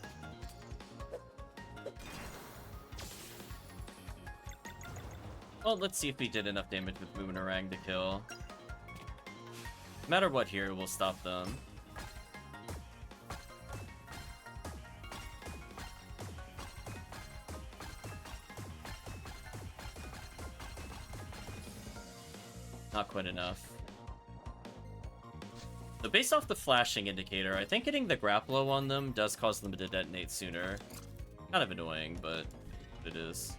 Well, let's see if we did enough damage with Boomerang to kill. No matter what here, we'll stop them. Not quite enough. So based off the flashing indicator, I think hitting the grapplo on them does cause them to detonate sooner. Kind of annoying, but it is.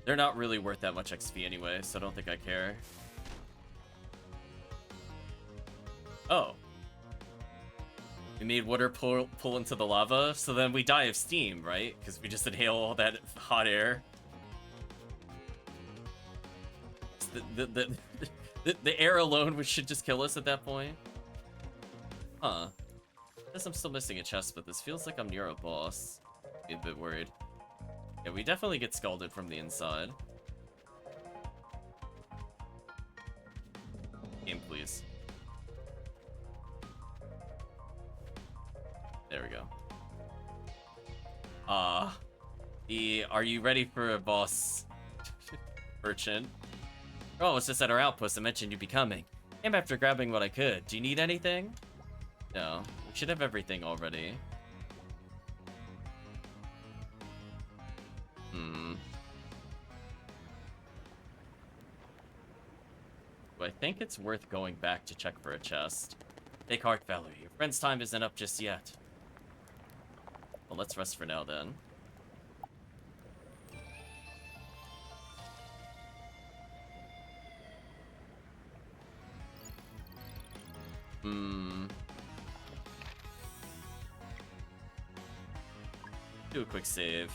They're not really worth that much XP anyway, so I don't think I care. Oh. We made water pull into the lava, so then we die of steam, right? Because we just inhale all that hot air. The air alone which should just kill us at that point. Huh. I guess I'm still missing a chest, but this feels like I'm near a boss. I'm a bit worried. Yeah, we definitely get scalded from the inside. Game, please. There we go. Are you ready for a boss? Merchant. Oh, it's just at our outpost. I mentioned you'd be coming. Came after grabbing what I could. Do you need anything? No. We should have everything already. I think it's worth going back to check for a chest. Take heart, Valerie. Your friend's time isn't up just yet. Well, let's rest for now, then. Do a quick save.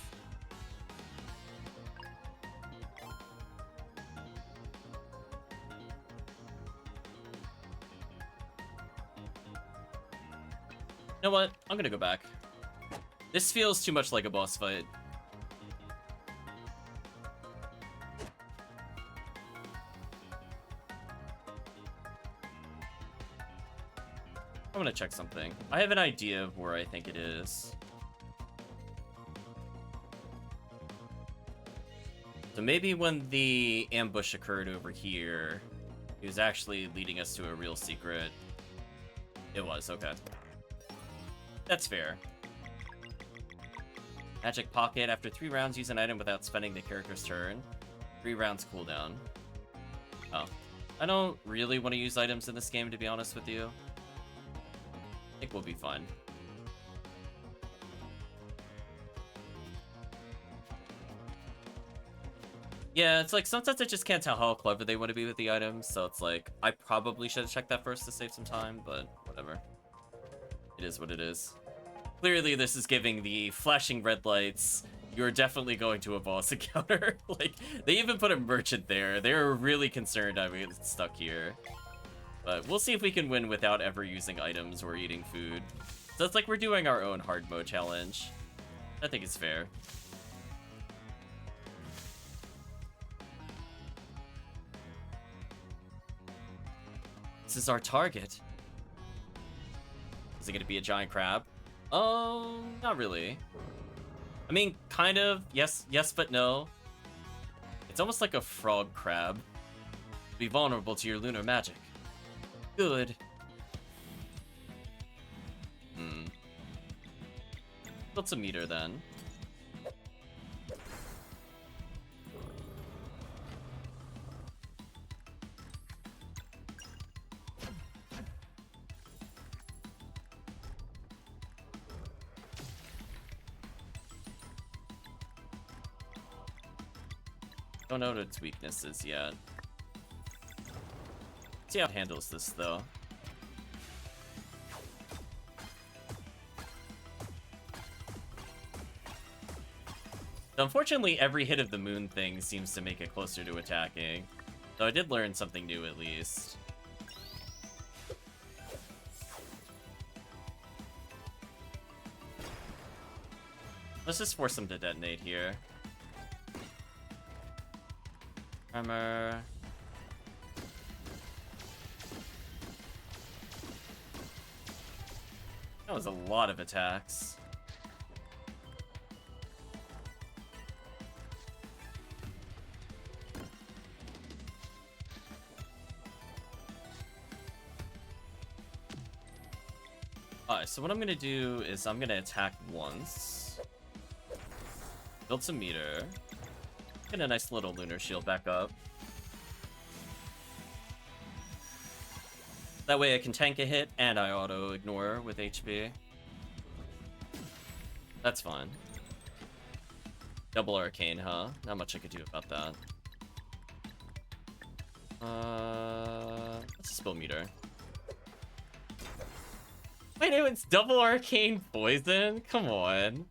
You know what? I'm gonna go back. This feels too much like a boss fight. I'm gonna check something. I have an idea of where I think it is. So maybe when the ambush occurred over here, he was actually leading us to a real secret. It was, okay. That's fair. Magic Pocket. After 3 rounds, use an item without spending the character's turn. 3 rounds cooldown. Oh. I don't really want to use items in this game, to be honest with you. I think we'll be fine. Yeah, it's like sometimes I just can't tell how clever they want to be with the items, so it's like I probably should have checked that first to save some time, but whatever. It is what it is. Clearly, this is giving the flashing red lights. You're definitely going to a boss encounter. Like, they even put a merchant there. They were really concerned I would get stuck here. But we'll see if we can win without ever using items or eating food. So it's like we're doing our own hard mode challenge. I think it's fair. This is our target. Is it gonna be a giant crab? Oh, not really. I mean, kind of. Yes, but no. It's almost like a frog crab. Be vulnerable to your lunar magic. Good. Build some meter then. Don't know what its weakness is yet. See how it handles this, though. So unfortunately, every hit of the moon thing seems to make it closer to attacking. So I did learn something new, at least. Let's just force them to detonate here. Armor. That was a lot of attacks. Alright, so what I'm gonna do is I'm gonna attack once. Build some meter. Get a nice little lunar shield back up. That way I can tank a hit and I auto-ignore with HP. That's fine. Double arcane, huh? Not much I could do about that. Let's spill meter. Wait, no, it's double arcane poison? Come on.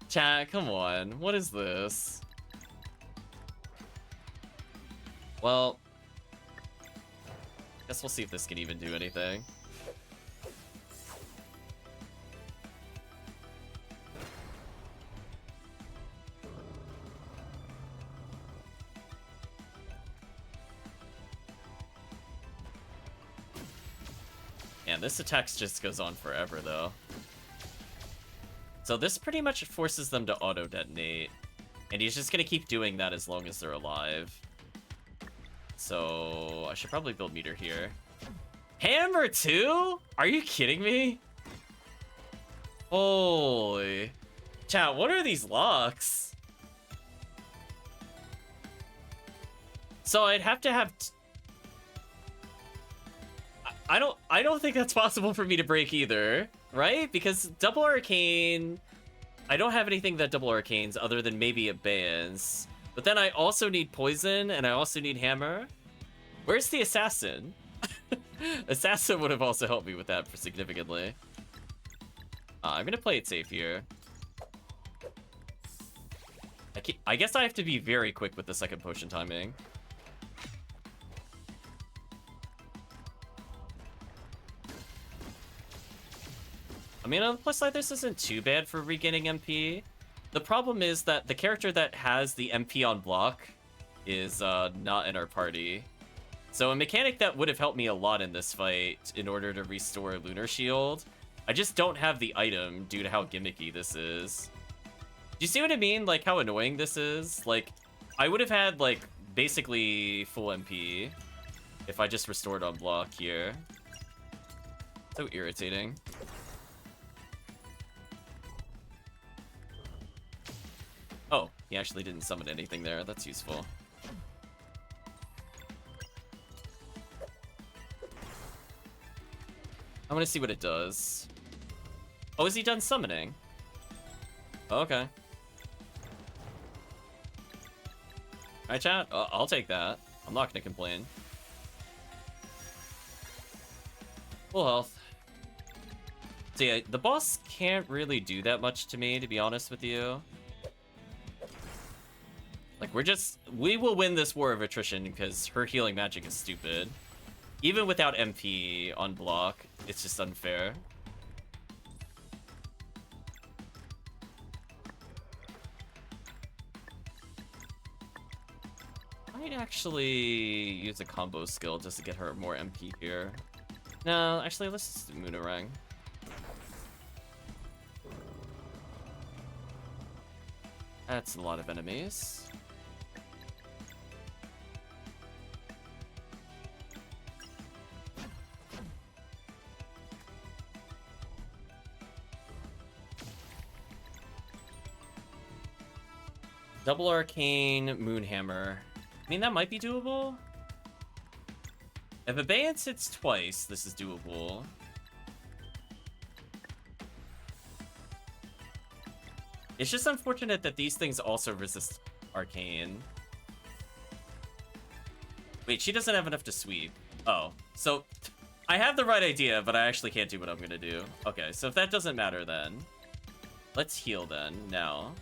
Chat, come on. What is this? Well, guess we'll see if this can even do anything. Man, this attack just goes on forever, though. So this pretty much forces them to auto-detonate. And he's just gonna keep doing that as long as they're alive. So I should probably build meter here. Hammer 2? Are you kidding me? Holy. Chat, what are these locks? So I'd have to have... I don't think that's possible for me to break either, right? Because double arcane, I don't have anything that double arcanes other than maybe abeyance. But then I also need poison and I also need hammer. Where's the assassin? Assassin would have also helped me with that significantly. I'm gonna play it safe here. I guess I have to be very quick with the second potion timing. I mean, on the plus side, this isn't too bad for regaining MP. The problem is that the character that has the MP on block is not in our party. So a mechanic that would have helped me a lot in this fight in order to restore Lunar Shield, I just don't have the item due to how gimmicky this is. Do you see what I mean? Like, how annoying this is? Like, I would have had, like, basically full MP if I just restored on block here. So irritating. Oh, he actually didn't summon anything there. That's useful. I want to see what it does. Oh, is he done summoning? Okay. Alright, chat. I'll take that. I'm not gonna complain. Full health. So yeah, the boss can't really do that much to me, to be honest with you. Like, we will win this war of attrition because her healing magic is stupid. Even without MP on block, it's just unfair. I might actually use a combo skill just to get her more MP here. No, actually, let's just do Moonerang. That's a lot of enemies. Double Arcane Moonhammer. I mean, that might be doable. If Abeyance hits twice, this is doable. It's just unfortunate that these things also resist Arcane. Wait, she doesn't have enough to sweep. Oh, so I have the right idea, but I actually can't do what I'm gonna do. Okay, so if that doesn't matter then, let's heal then, now.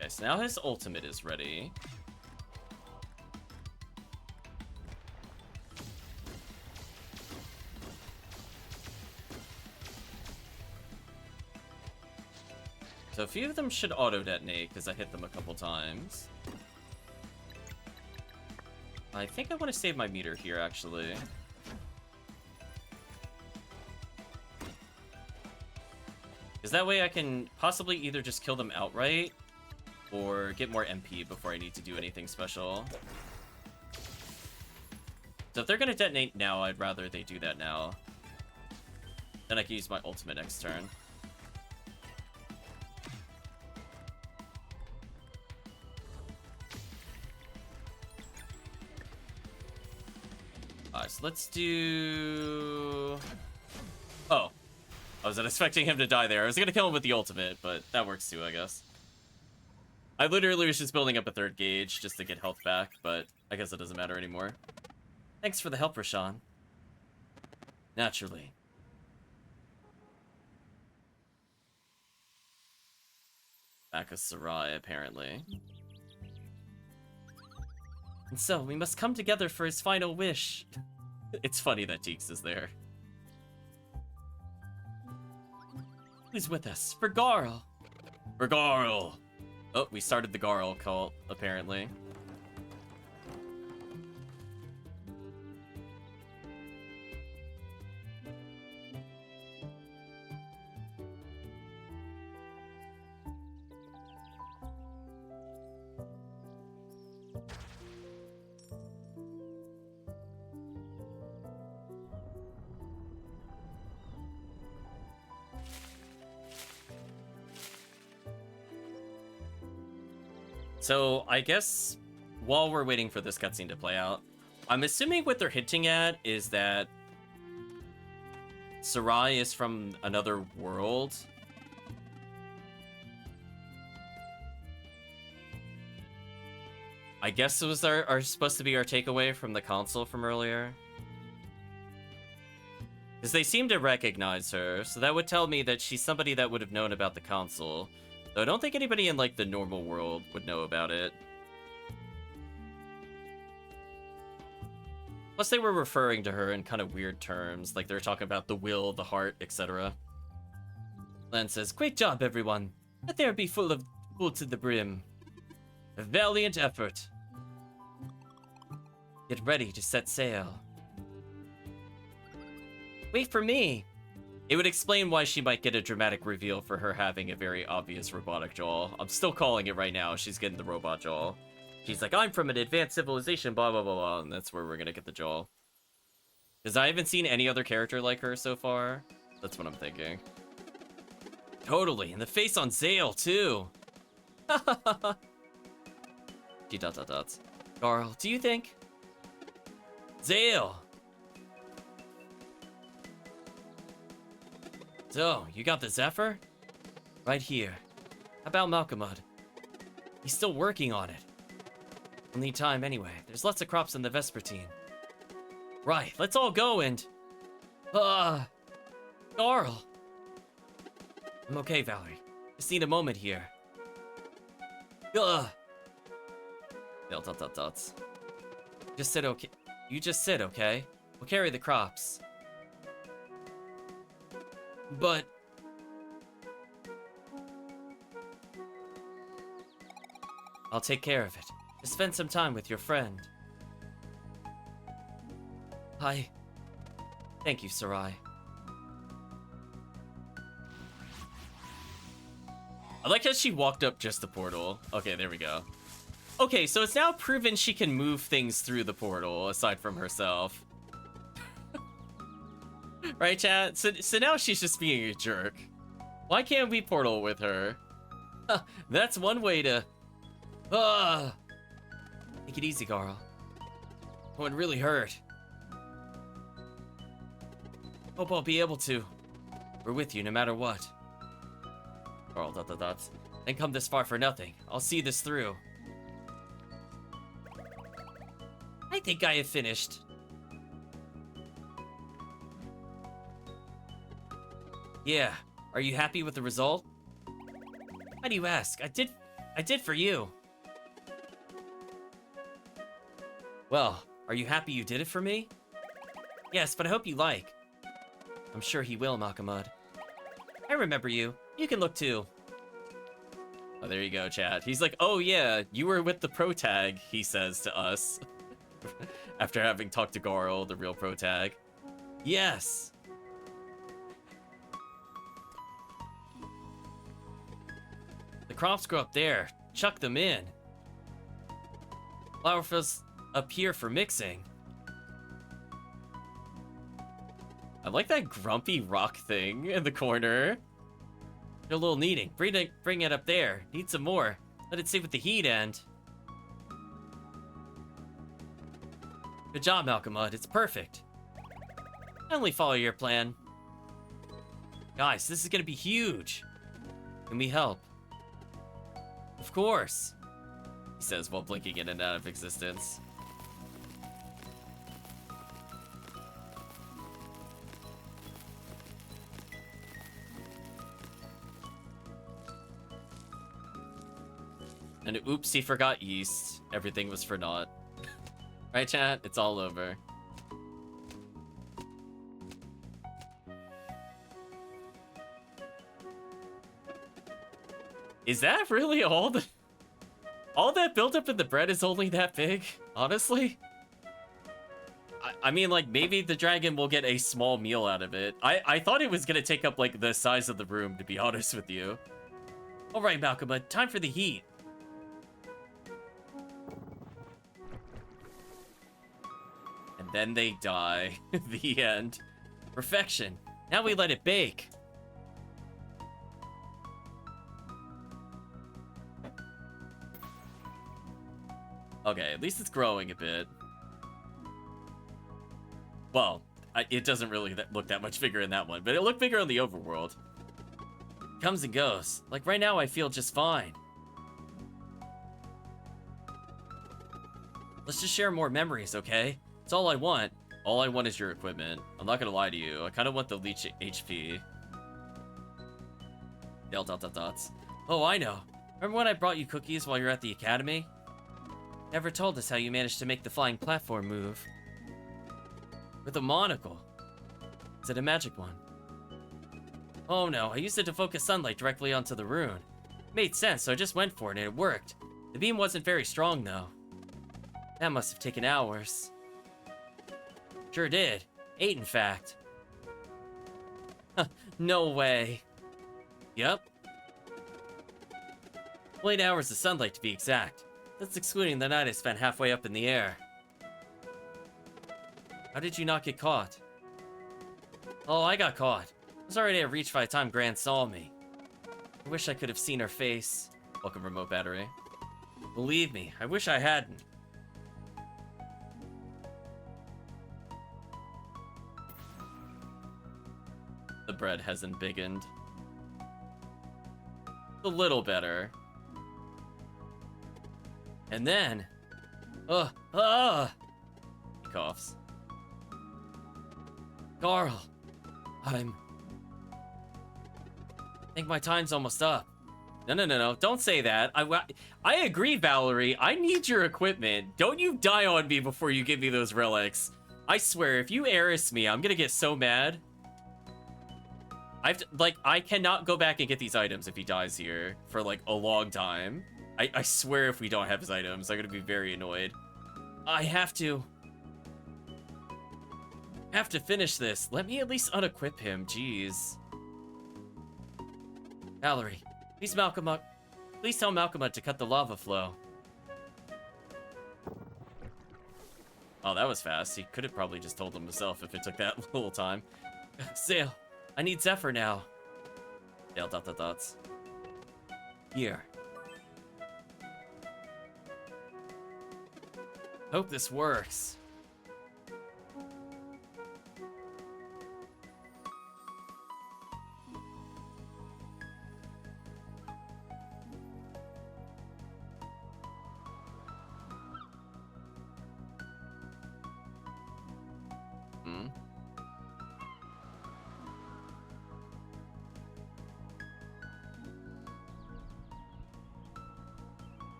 Okay, so now his ultimate is ready. So a few of them should auto-detonate, because I hit them a couple times. I think I want to save my meter here, actually. Because that way I can possibly either just kill them outright, or get more MP before I need to do anything special. So if they're going to detonate now, I'd rather they do that now. Then I can use my ultimate next turn. Alright, so let's do... Oh. I wasn't expecting him to die there. I was going to kill him with the ultimate, but that works too, I guess. I literally was just building up a third gauge just to get health back, but I guess it doesn't matter anymore. Thanks for the help, Rashawn. Naturally. Back of Sarai, apparently. And so, we must come together for his final wish. It's funny that Teeks is there. Who's with us? For Garl! For Garl! Oh, we started the Garl cult, apparently. So, I guess, while we're waiting for this cutscene to play out, I'm assuming what they're hinting at is that Sarai is from another world. I guess it was our supposed to be our takeaway from the console from earlier. Because they seem to recognize her, so that would tell me that she's somebody that would have known about the console. Though I don't think anybody in, like, the normal world would know about it. Plus, they were referring to her in kind of weird terms, like they're talking about the will, the heart, etc. Lan says, "Great job, everyone. Let there be full to the brim. A valiant effort. Get ready to set sail." Wait for me! It would explain why she might get a dramatic reveal for her having a very obvious robotic jaw. I'm still calling it right now. She's getting the robot jaw. She's like, I'm from an advanced civilization, blah, blah, blah, blah. And that's where we're going to get the jaw. Because I haven't seen any other character like her so far. That's what I'm thinking. Totally. And the face on Zale, too. She ... Garl, do you think? Zale! So, you got the Zephyr? Right here. How about Malkamud? He's still working on it. We'll need time anyway. There's lots of crops in the Vespertine. Right, let's all go and... Garl! I'm okay, Valerie. Just need a moment here. Just sit okay. You just sit, okay? We'll carry the crops. But... I'll take care of it. Just spend some time with your friend. Hi. Thank you, Sarai. I like how she walked up just the portal. Okay, there we go. Okay, so it's now proven she can move things through the portal, aside from herself. Right, chat? So now she's just being a jerk. Why can't we portal with her? That's one way to... Take it easy, Garl. Oh, it really hurt. Hope I'll be able to. We're with you no matter what. Garl, ... Didn't come this far for nothing. I'll see this through. I think I have finished. Yeah. Are you happy with the result? Why do you ask? I did for you. Well, are you happy you did it for me? Yes, but I hope you like. I'm sure he will, Malkamud. I remember you. You can look too. Oh, there you go, chat. He's like, oh yeah, you were with the protag, he says to us. After having talked to Garl, the real protag. Yes! The crops grow up there. Chuck them in. Flower fills up here for mixing. I like that grumpy rock thing in the corner. You're a little kneading. Bring it up there. Need some more. Let it sit with the heat and... Good job, Malcolmud. It's perfect. Only follow your plan. Guys, this is gonna be huge. Can we help? Of course, he says while blinking in and out of existence. And oops, he forgot yeast. Everything was for naught. Right, chat? It's all over. Is that really all that buildup in the bread is only that big? Honestly? I mean, like, maybe the dragon will get a small meal out of it. I thought it was gonna take up, like, the size of the room, to be honest with you. Alright, Malcolm, time for the heat. And then they die. The end. Perfection. Now we let it bake. Okay, at least it's growing a bit. Well, it doesn't really look that much bigger in that one, but it looked bigger in the overworld. Comes and goes. Like right now, I feel just fine. Let's just share more memories, okay? It's all I want. All I want is your equipment. I'm not gonna lie to you. I kind of want the leech HP. Dots. Oh, I know. Remember when I brought you cookies while you're at the academy? Never told us how you managed to make the flying platform move. With a monocle. Is it a magic one? Oh no, I used it to focus sunlight directly onto the rune. It made sense, so I just went for it and it worked. The beam wasn't very strong though. That must have taken hours. Sure did. 8 in fact. No way. Yep. 8 hours of sunlight to be exact. That's excluding the night I spent halfway up in the air. How did you not get caught? Oh, I got caught. I was already at reach by the time Gran saw me. I wish I could have seen her face. Welcome, remote battery. Believe me, I wish I hadn't. The bread hasn't biggened. A little better. And then... He coughs. Garl, I think my time's almost up. No. Don't say that. I agree, Valerie. I need your equipment. Don't you die on me before you give me those relics. I swear, if you Eris me, I'm gonna get so mad. I cannot go back and get these items if he dies here for, like, a long time. I swear if we don't have his items, I'm gonna be very annoyed. I have to finish this. Let me at least unequip him, jeez. Valerie, please tell Malcolm to cut the lava flow. Oh, that was fast. He could have probably just told him himself if it took that little time. Sail, I need Zephyr now. Sail, dots. Here. Hope this works.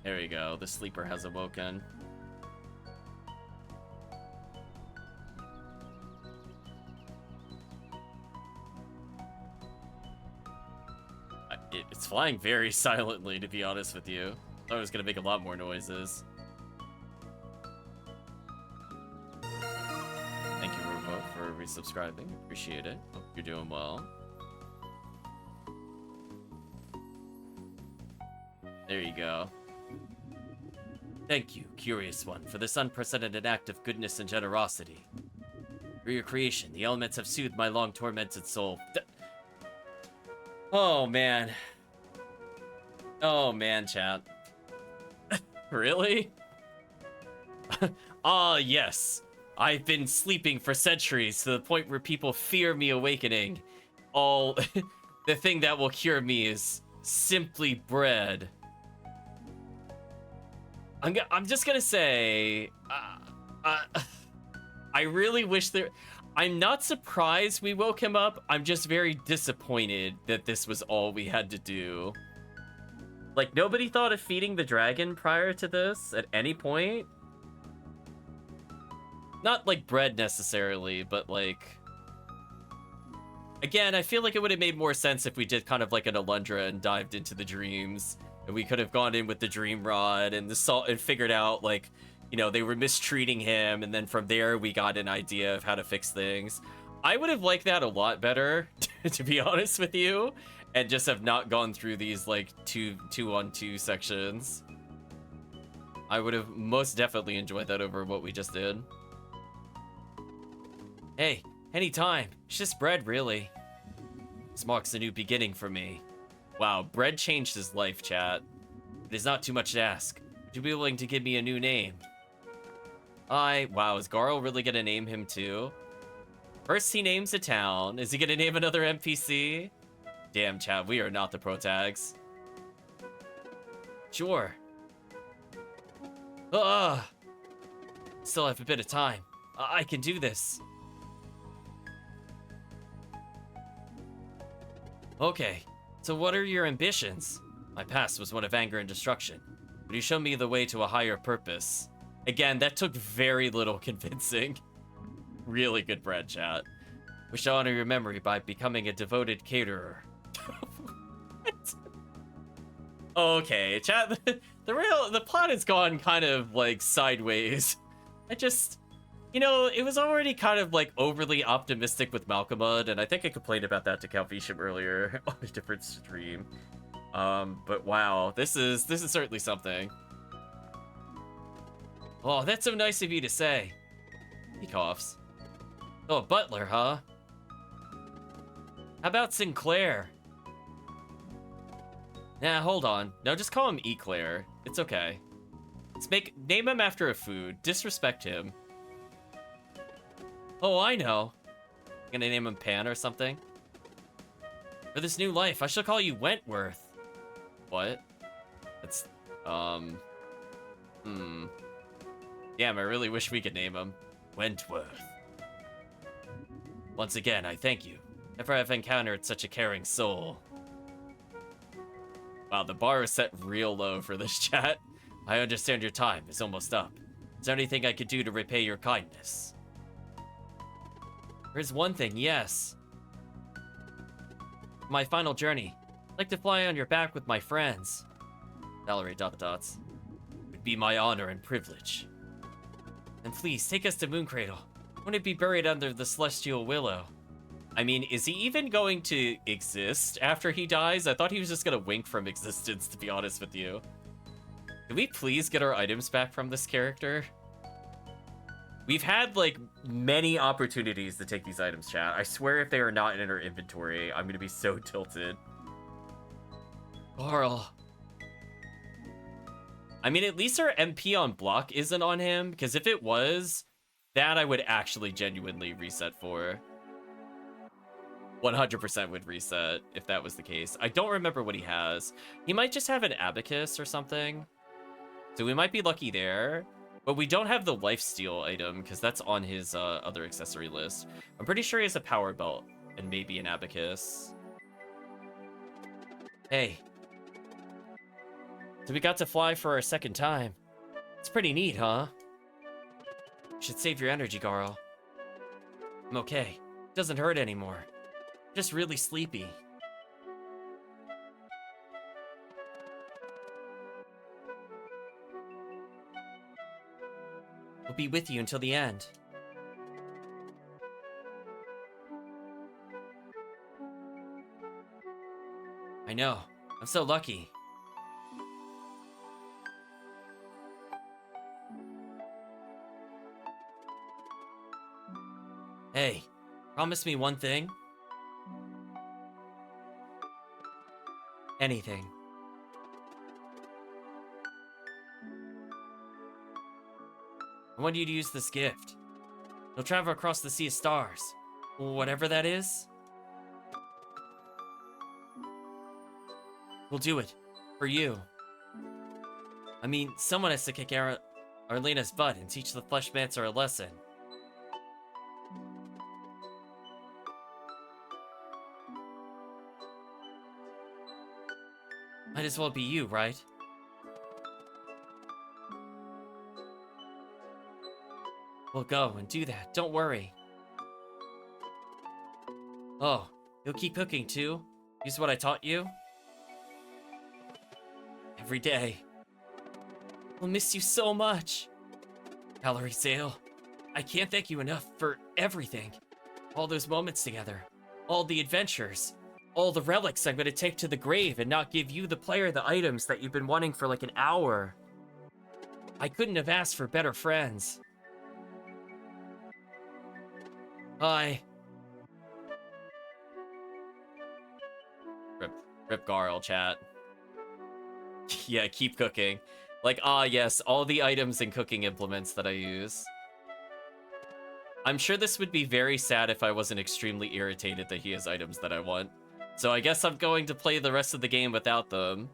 There we go. The sleeper has awoken. It's flying very silently, to be honest with you. I thought it was gonna make a lot more noises. Thank you, Robo, for resubscribing. Appreciate it. Hope you're doing well. There you go. Thank you, Curious One, for this unprecedented act of goodness and generosity. Through your creation, the elements have soothed my long-tormented soul. Oh, man. Oh, man, chat. Really? Ah, yes. I've been sleeping for centuries to the point where people fear me awakening. All... the thing that will cure me is simply bread. I'm just gonna say... I really wish there... I'm not surprised we woke him up. I'm just very disappointed that this was all we had to do. Like, nobody thought of feeding the dragon prior to this at any point? Not, like, bread necessarily, but, like... Again, I feel like it would have made more sense if we did kind of like an Alundra and dived into the dreams. And we could have gone in with the dream rod and the salt and figured out, like, you know, they were mistreating him. And then from there, we got an idea of how to fix things. I would have liked that a lot better, to be honest with you. And just have not gone through these, like, two-on-two sections. I would have most definitely enjoyed that over what we just did. Hey, anytime. It's just bread, really. This marks a new beginning for me. Wow, bread changed his life, chat. It is not too much to ask. Would you be willing to give me a new name? Wow, is Garl really gonna name him too? First he names a town. Is he gonna name another NPC? Damn, chat, we are not the protags. Sure. Still have a bit of time. I can do this. Okay, so what are your ambitions? My past was one of anger and destruction. Would you show me the way to a higher purpose? Again, that took very little convincing. Really good bread, chat. Wish to honor your memory by becoming a devoted caterer. Okay, chat, the plot has gone kind of, like, sideways. You know, it was already kind of, like, overly optimistic with Malcolmud, and I think I complained about that to Calvisham earlier on a different stream. But wow, this is certainly something. Oh, that's so nice of you to say. He coughs. Oh, Butler, huh? How about Sinclair? Nah, hold on. No, just call him Eclair. It's okay. Name him after a food. Disrespect him. Oh, I know. Gonna name him Pan or something? For this new life, I shall call you Wentworth. What? That's, Damn, I really wish we could name him Wentworth. Once again, I thank you. Never have encountered such a caring soul. Wow, the bar is set real low for this chat. I understand your time is almost up. Is there anything I could do to repay your kindness? There's one thing, yes. My final journey. I'd like to fly on your back with my friends. Valerie ... It would be my honor and privilege. And please, take us to Mooncradle. I want to be buried under the Celestial Willow. I mean, is he even going to exist after he dies? I thought he was just gonna wink from existence, to be honest with you. Can we please get our items back from this character? We've had, like, many opportunities to take these items, chat. I swear if they are not in our inventory, I'm gonna be so tilted. Carl. I mean, at least our MP on block isn't on him, because if it was, that I would actually genuinely reset for. 100% would reset if that was the case. I don't remember what he has. He might just have an abacus or something. So we might be lucky there. But we don't have the lifesteal item because that's on his other accessory list. I'm pretty sure he has a power belt and maybe an abacus. Hey. So we got to fly for our second time. It's pretty neat, huh? You should save your energy, Garl. I'm okay. It doesn't hurt anymore. Just really sleepy. be with you until the end. I know. I'm so lucky. Hey, promise me one thing. Anything. I want you to use this gift. You'll travel across the sea of stars. Whatever that is. We'll do it. For you. I mean, someone has to kick Arlena's butt and teach the Fleshmancer a lesson. Might as well be you, right? We'll go and do that, don't worry. Oh, you'll keep cooking too? Use what I taught you? Every day. We'll miss you so much. Valerie Sale, I can't thank you enough for everything. All those moments together. All the adventures. All the relics I'm gonna take to the grave and not give you, the player, the items that you've been wanting for like an hour. I couldn't have asked for better friends. Hi. Rip Garl, chat. Yeah, keep cooking. Like, yes, all the items and cooking implements that I use. I'm sure this would be very sad if I wasn't extremely irritated that he has items that I want. So I guess I'm going to play the rest of the game without them.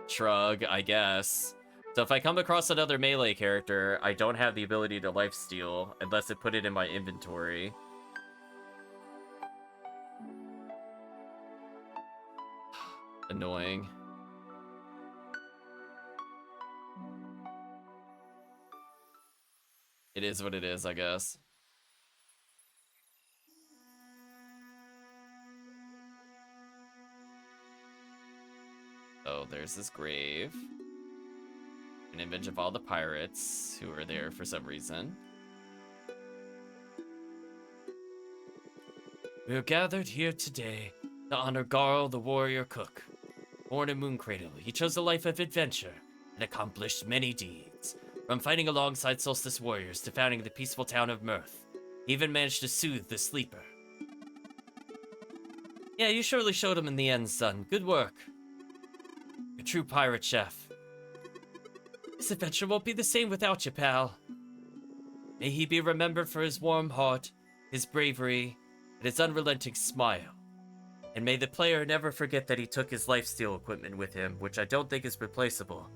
Shrug, I guess. So if I come across another melee character, I don't have the ability to lifesteal unless I put it in my inventory. Annoying. It is what it is, I guess. Oh, there's this grave. An image of all the pirates who are there for some reason. We are gathered here today to honor Garl, the warrior cook. Born in Mooncradle, he chose a life of adventure and accomplished many deeds. From fighting alongside Solstice warriors to founding the peaceful town of Mirth. He even managed to soothe the sleeper. Yeah, you surely showed him in the end, son. Good work. A true pirate chef. This adventure won't be the same without you, pal. May he be remembered for his warm heart, his bravery, and his unrelenting smile. And may the player never forget that he took his lifesteal equipment with him, which I don't think is replaceable.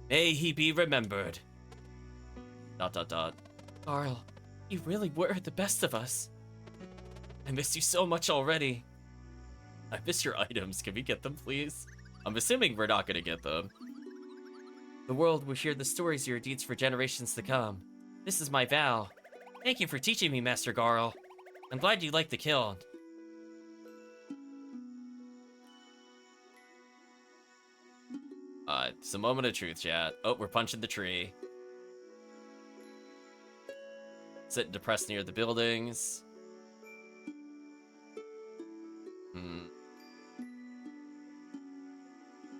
May he be remembered. ... Carl, you really were the best of us. I miss you so much already. I miss your items. Can we get them, please? I'm assuming we're not gonna get them. The world will hear the stories of your deeds for generations to come. This is my vow. Thank you for teaching me, Master Garl. I'm glad you liked the kiln. It's a moment of truth, chat. Oh, we're punching the tree. Sitting depressed near the buildings.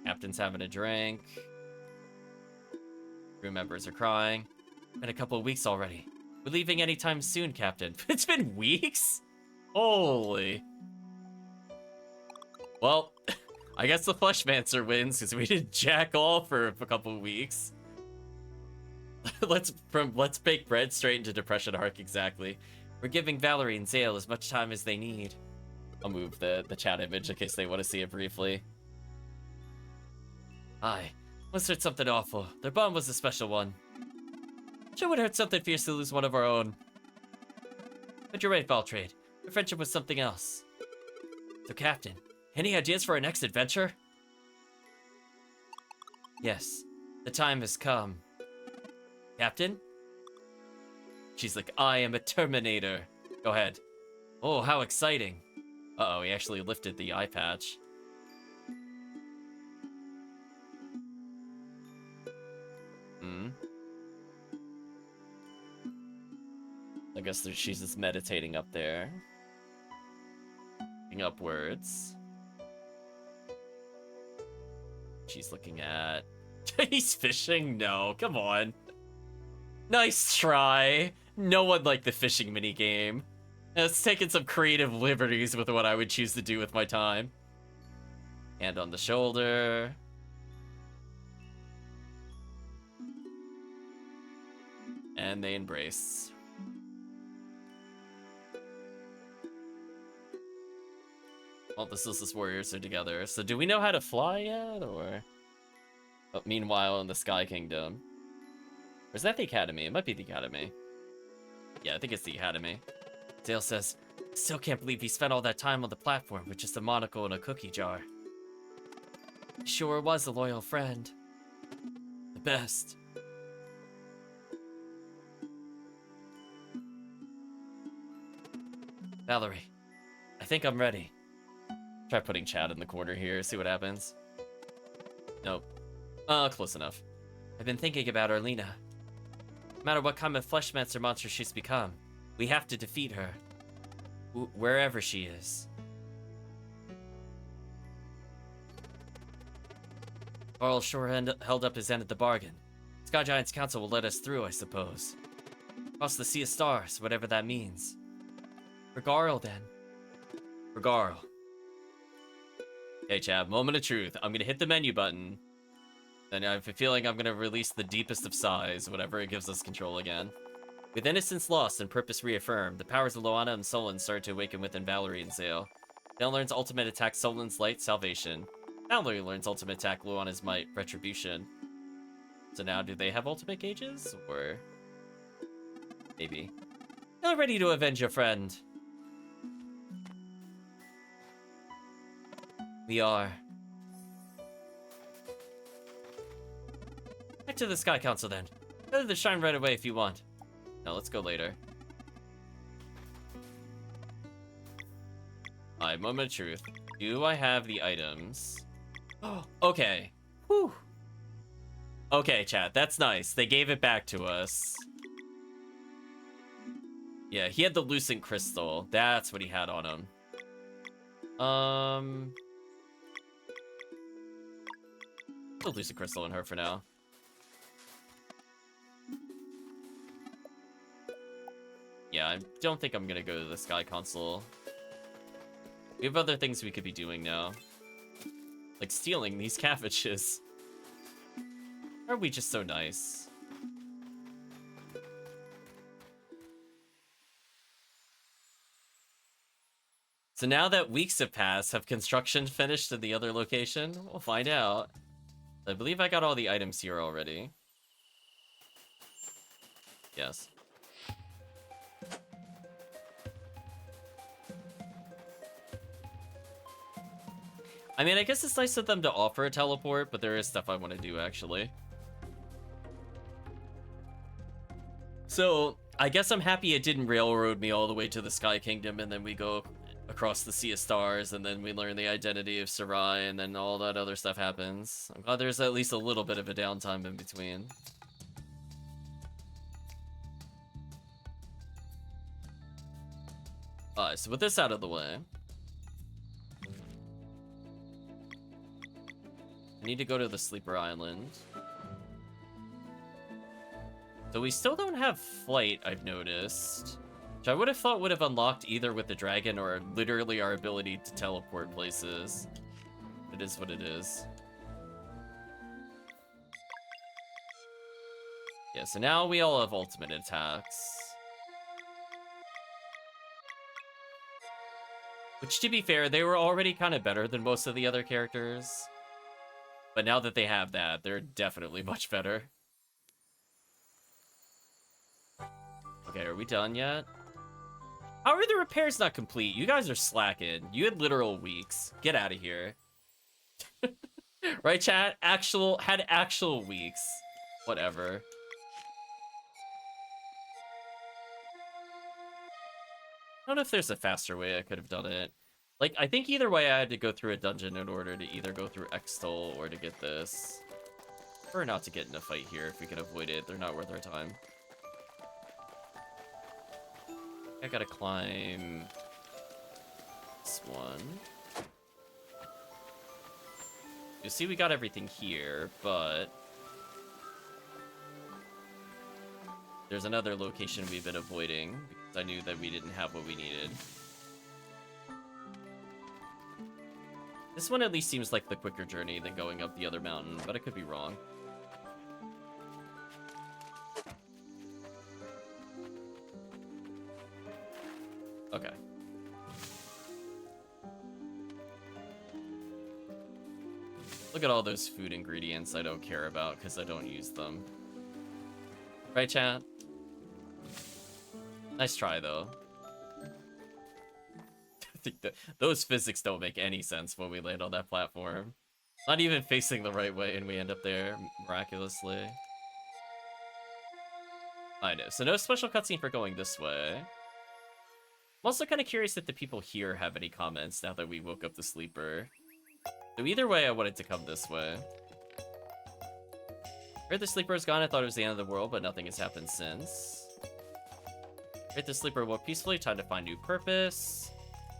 Captain's having a drink. Crew members are crying. Been a couple of weeks already. We're leaving anytime soon, Captain. It's been weeks? Holy. Well, I guess the Fleshmancer wins because we did jack all for a couple of weeks. Let's bake bread straight into Depression Arc, exactly. We're giving Valerie and Zale as much time as they need. I'll move the chat image in case they want to see it briefly. Aye, let's hurt something awful. Their bond was a special one. Sure would hurt something fierce to lose one of our own. But you're right, Valtrade. Their friendship was something else. So, Captain, any ideas for our next adventure? Yes, the time has come. Captain? She's like, I am a Terminator. Go ahead. Oh, how exciting. Uh-oh, he actually lifted the eye patch. I guess she's just meditating up there. Looking upwards. She's looking at... He's fishing? No, come on. Nice try. No one liked the fishing minigame. It's taken some creative liberties with what I would choose to do with my time. Hand on the shoulder. And they embrace. Well, the Silsless Warriors are together. So do we know how to fly yet, or... But meanwhile, in the Sky Kingdom. Or is that the Academy? It might be the Academy. Yeah, I think it's the Academy. Dale says, still can't believe he spent all that time on the platform with just a monocle and a cookie jar. He sure was a loyal friend. The best. Valerie, I think I'm ready. Try putting Chad in the corner here, see what happens. Nope. Close enough. I've been thinking about Arlena. No matter what kind of fleshmancer monster she's become, we have to defeat her. Wherever she is. Carl sure held up his end of the bargain. Sky Giants Council will let us through, I suppose. Across the Sea of Stars, whatever that means. For Garl, then. For Garl. Okay, Chad, moment of truth. I'm gonna hit the menu button. And I have a feeling I'm gonna release the deepest of sighs, whenever it gives us control again. With innocence lost and purpose reaffirmed, the powers of Loana and Solon start to awaken within Valerie and Zale. Zale learns ultimate attack Solon's Light, Salvation. Valerie learns ultimate attack Loana's Might, Retribution. So now, do they have ultimate gauges? Or... maybe. You're ready to avenge your friend. We are. Back to the Sky Council, then. Go to the shrine right away if you want. No, let's go later. Alright, moment of truth. Do I have the items? Oh, okay. Whew. Okay, chat, that's nice. They gave it back to us. Yeah, he had the Lucent Crystal. That's what he had on him. The Lucent Crystal in her for now. Yeah, I don't think I'm gonna go to the Sky Console. We have other things we could be doing now. Like stealing these cabbages. Or are we just so nice? So now that weeks have passed, have construction finished in the other location? We'll find out. I believe I got all the items here already. Yes. I mean, I guess it's nice of them to offer a teleport, but there is stuff I want to do, actually. So, I guess I'm happy it didn't railroad me all the way to the Sky Kingdom, and then we go across the Sea of Stars, and then we learn the identity of Sarai, and then all that other stuff happens. I'm glad there's at least a little bit of a downtime in between. Alright, so with this out of the way... I need to go to the Sleeper Island. So we still don't have flight, I've noticed. Which I would have thought would have unlocked either with the dragon or literally our ability to teleport places. It is what it is. Yeah, so now we all have ultimate attacks. Which, to be fair, they were already kind of better than most of the other characters. But now that they have that, they're definitely much better. Okay, are we done yet? How are the repairs not complete? You guys are slacking. You had literal weeks. Get out of here. Right, chat? Had actual weeks. Whatever. I don't know if there's a faster way I could have done it. Like, I think either way I had to go through a dungeon in order to either go through Extol or to get this. Or not to get in a fight here if we can avoid it. They're not worth our time. I gotta climb this one. You see, we got everything here, but there's another location we've been avoiding because I knew that we didn't have what we needed. This one at least seems like the quicker journey than going up the other mountain, but I could be wrong. Okay. Look at all those food ingredients I don't care about because I don't use them. Right, chat? Nice try, though. I think that those physics don't make any sense when we land on that platform. Not even facing the right way and we end up there, miraculously. I know, so no special cutscene for going this way. I'm also kind of curious if the people here have any comments now that we woke up the sleeper. So either way, I wanted to come this way. Heard the sleeper is gone, I thought it was the end of the world, but nothing has happened since. Heard the sleeper woke peacefully, time to find new purpose.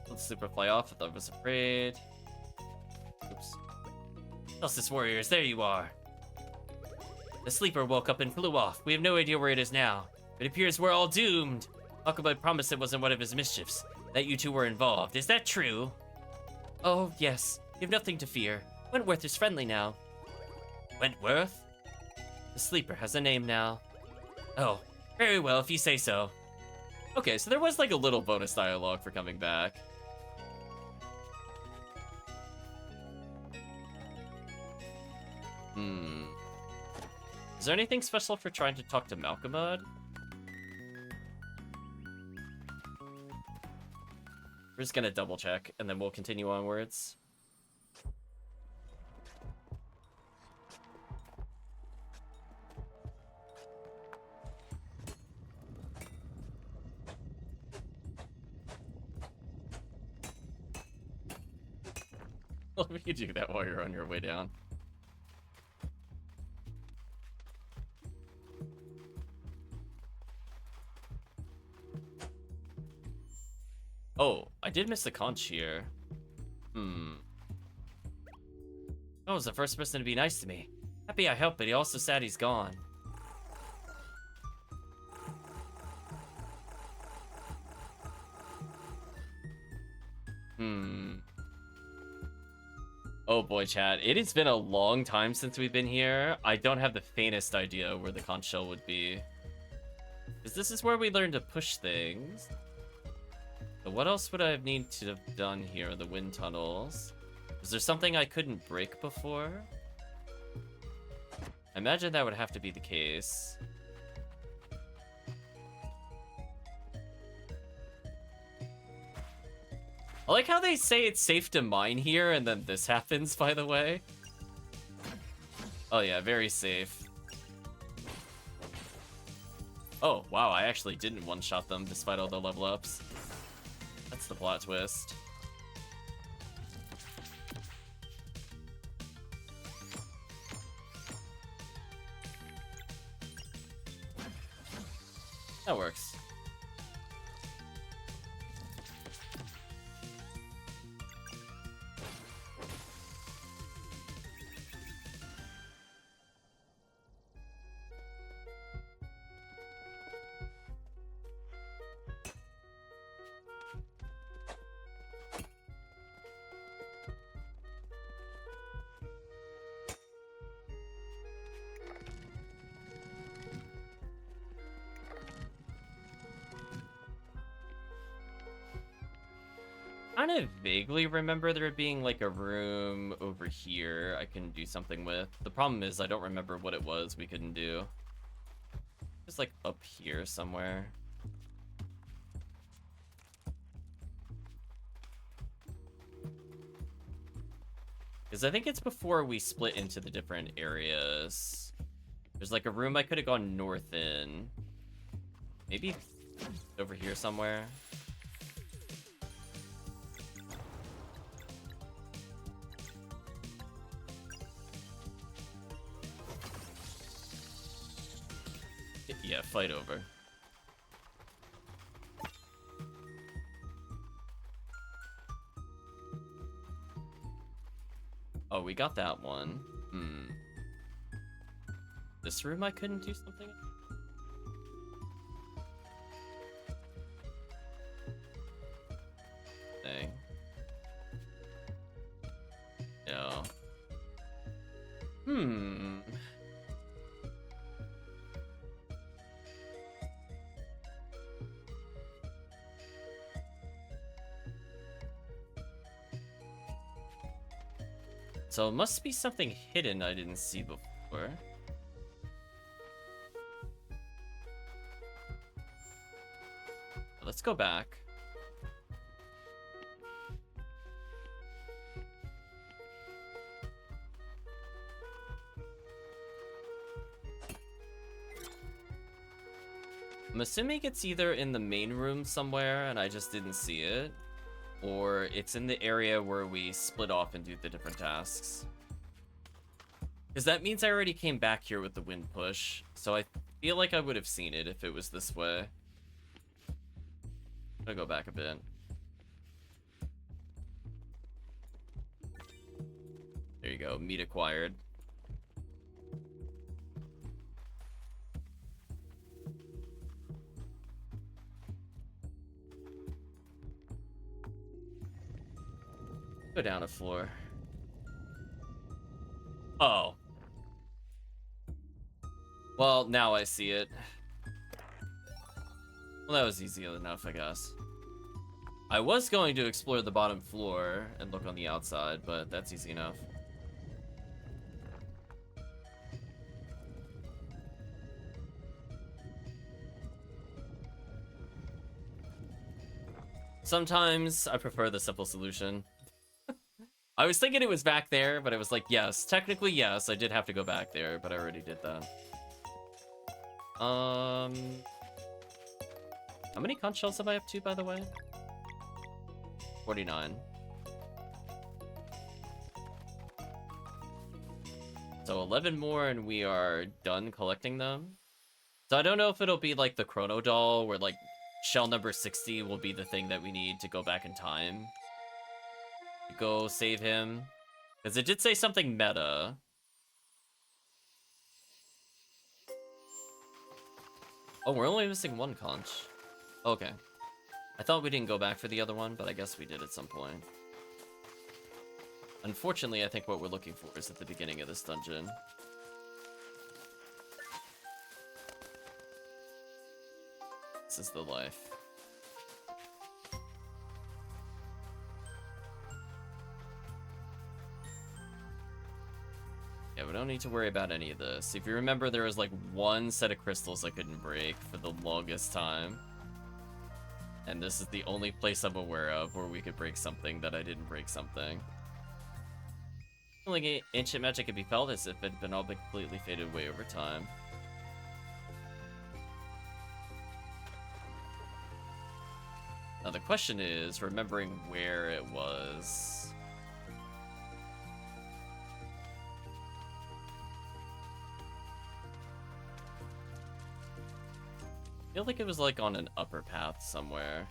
Let the sleeper fly off, I thought I was afraid. Oops. Justice warriors, there you are. The sleeper woke up and flew off. We have no idea where it is now. It appears we're all doomed. Huckleberry promised it wasn't one of his mischiefs, that you two were involved. Is that true? Oh, yes. You have nothing to fear. Wentworth is friendly now. Wentworth? The sleeper has a name now. Oh, very well, if you say so. Okay, so there was like a little bonus dialogue for coming back. Is there anything special for trying to talk to Malcolmud? We're just gonna double check, and then we'll continue onwards. Well, we could do that while you're on your way down. Oh, I did miss the conch here. I was the first person to be nice to me. Happy I helped, but he also sad he's gone. Oh boy, chat. It has been a long time since we've been here. I don't have the faintest idea where the conch shell would be. Because this is where we learn to push things. So what else would I have need to have done here? The wind tunnels. Was there something I couldn't break before? I imagine that would have to be the case. I like how they say it's safe to mine here, and then this happens, by the way. Oh yeah, very safe. Oh, wow, I actually didn't one-shot them despite all the level ups. That's the plot twist. That works. I kind of vaguely remember there being like a room over here I can do something with. The problem is I don't remember what it was we couldn't do. Just like up here somewhere. Because I think it's before we split into the different areas. There's like a room I could have gone north in. Maybe over here somewhere. Yeah, fight over. Oh, we got that one. Hmm. This room I couldn't do something? Thing. No. Hmm. So it must be something hidden I didn't see before. Let's go back. I'm assuming it's either in the main room somewhere and I just didn't see it, or it's in the area where we split off and do the different tasks. Because that means I already came back here with the wind push, so I feel like I would have seen it if it was this way. I'm gonna go back a bit. There you go, meat acquired. Go down a floor. Oh. Well, now I see it. Well, that was easy enough, I guess. I was going to explore the bottom floor and look on the outside, but that's easy enough. Sometimes I prefer the simple solution. I was thinking it was back there, but it was like, yes, technically yes, I did have to go back there, but I already did that. How many conch shells am I up to, by the way? 49. So 11 more and we are done collecting them. So I don't know if it'll be like the Chrono Doll, where like shell number 60 will be the thing that we need to go back in time. To go save him. Because it did say something meta. Oh, we're only missing one conch. Okay. I thought we didn't go back for the other one, but I guess we did at some point. Unfortunately, I think what we're looking for is at the beginning of this dungeon. This is the life. Yeah, we don't need to worry about any of this. If you remember, there was like one set of crystals I couldn't break for the longest time. And this is the only place I'm aware of where we could break something that I didn't break something. Like ancient magic could be felt as if it had been all but completely faded away over time. Now the question is remembering where it was. I feel like it was like on an upper path somewhere.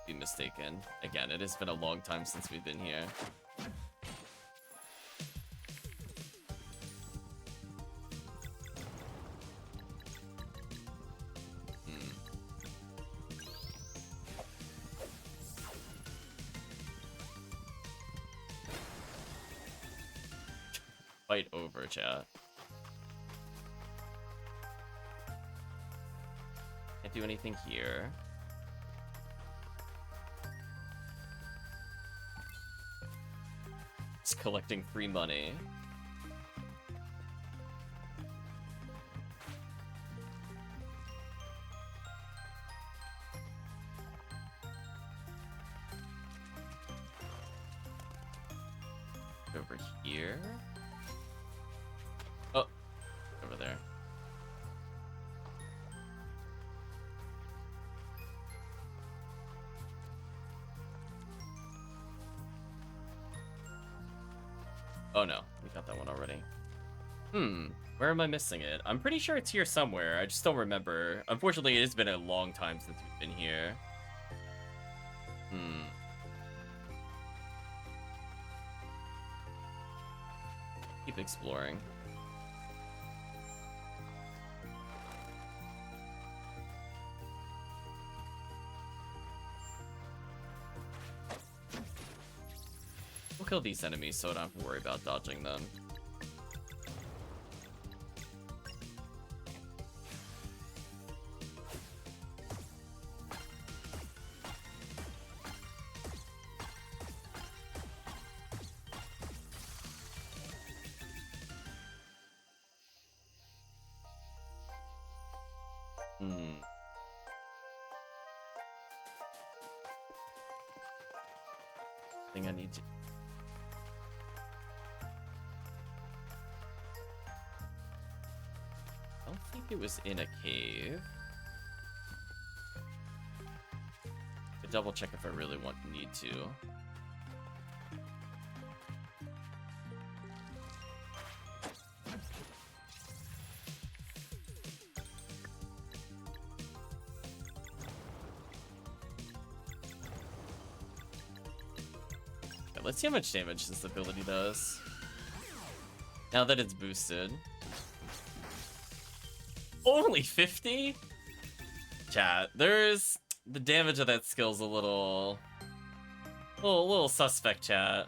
Be mistaken. Again, it has been a long time since we've been here. Fight over, chat. Can't do anything here. Just collecting free money. Over here. Oh, over there. Oh no, we got that one already. Where am I missing it? I'm pretty sure it's here somewhere. I just don't remember. Unfortunately, it has been a long time since we've been here. Keep exploring. We'll kill these enemies so I don't have to worry about dodging them. Thing I need to. I don't think it was in a cave. I'll double check if I really need to. Let's see how much damage this ability does. Now that it's boosted. Only 50? Chat, there's... The damage of that skill's a little suspect, chat.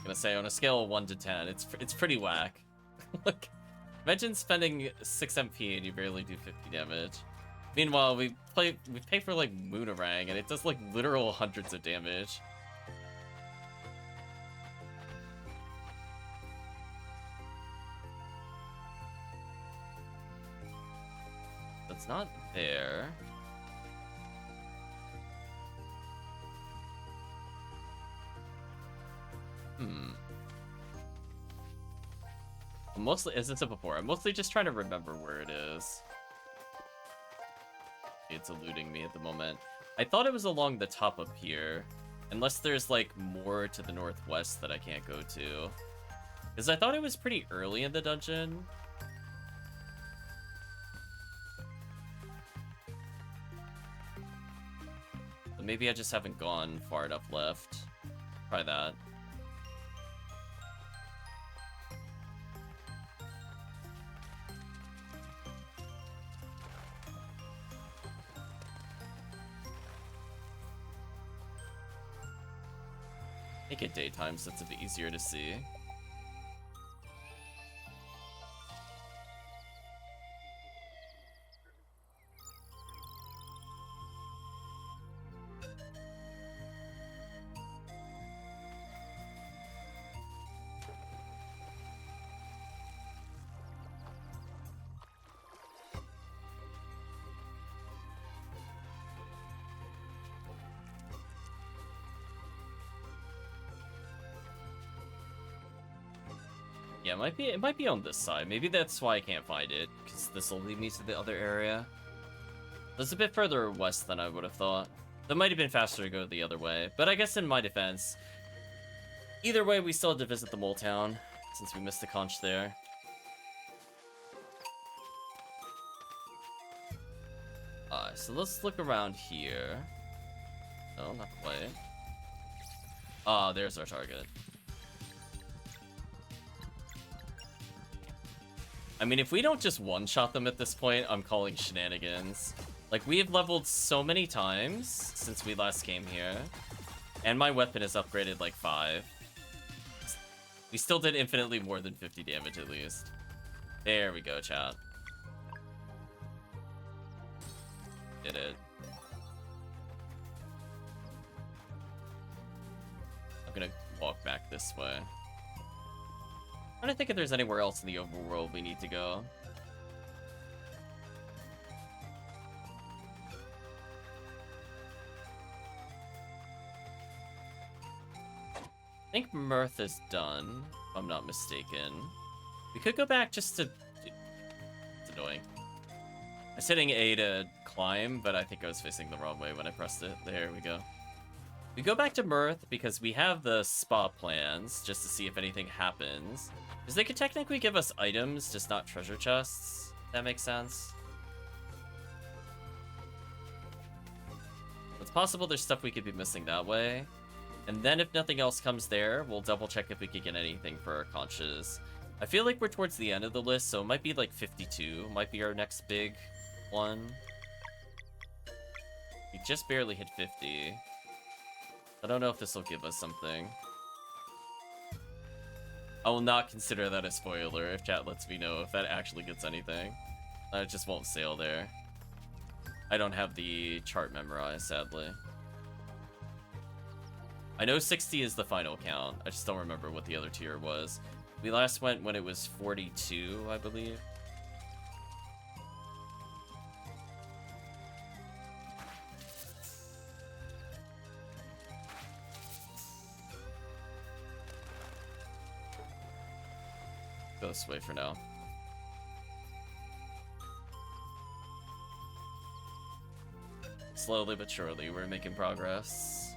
Gonna say on a scale of 1 to 10, it's pretty whack. Like, imagine spending 6 MP and you barely do 50 damage. Meanwhile, we pay for like Moonerang and it does like literal hundreds of damage. That's not there. Mostly, as I said before, I'm mostly just trying to remember where it is. It's eluding me at the moment. I thought it was along the top up here. Unless there's, like, more to the northwest that I can't go to. Because I thought it was pretty early in the dungeon. But maybe I just haven't gone far enough left. Try that. Make it daytime so it's a bit easier to see. Yeah, it might be on this side. Maybe that's why I can't find it, because this will lead me to the other area. That's a bit further west than I would have thought. That might have been faster to go the other way, but I guess in my defense, either way, we still had to visit the mole town, since we missed the conch there. So let's look around here. No, not quite. Ah, there's our target. I mean, if we don't just one-shot them at this point, I'm calling shenanigans. Like, we have leveled so many times since we last came here. And my weapon is upgraded like 5. We still did infinitely more than 50 damage at least. There we go, chat. Did it. I'm gonna walk back this way. I'm trying to think if there's anywhere else in the overworld we need to go. I think Mirth is done, if I'm not mistaken. We could go back just to... It's annoying. I was hitting A to climb, but I think I was facing the wrong way when I pressed it. There we go. We go back to Mirth because we have the spa plans, just to see if anything happens. Because they could technically give us items, just not treasure chests. That makes sense. It's possible there's stuff we could be missing that way. And then if nothing else comes there, we'll double check if we could get anything for our conches. I feel like we're towards the end of the list, so it might be like 52. Might be our next big one. We just barely hit 50. I don't know if this will give us something. I will not consider that a spoiler if chat lets me know if that actually gets anything. I just won't sail there. I don't have the chart memorized, sadly. I know 60 is the final count. I just don't remember what the other tier was. We last went when it was 42, I believe. Go this way for now. Slowly but surely, we're making progress.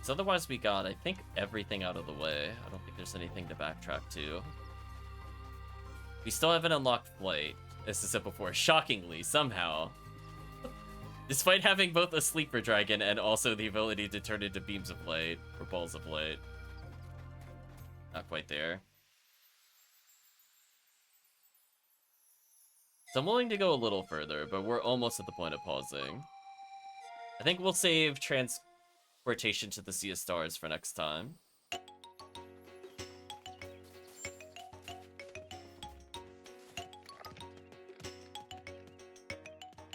So otherwise we got, I think, everything out of the way. I don't think there's anything to backtrack to. We still haven't unlocked Flight, as I said before, shockingly, somehow. Despite having both a Sleeper Dragon and also the ability to turn into beams of light, or balls of light. Not quite there. So I'm willing to go a little further, but we're almost at the point of pausing. I think we'll save transportation to the Sea of Stars for next time.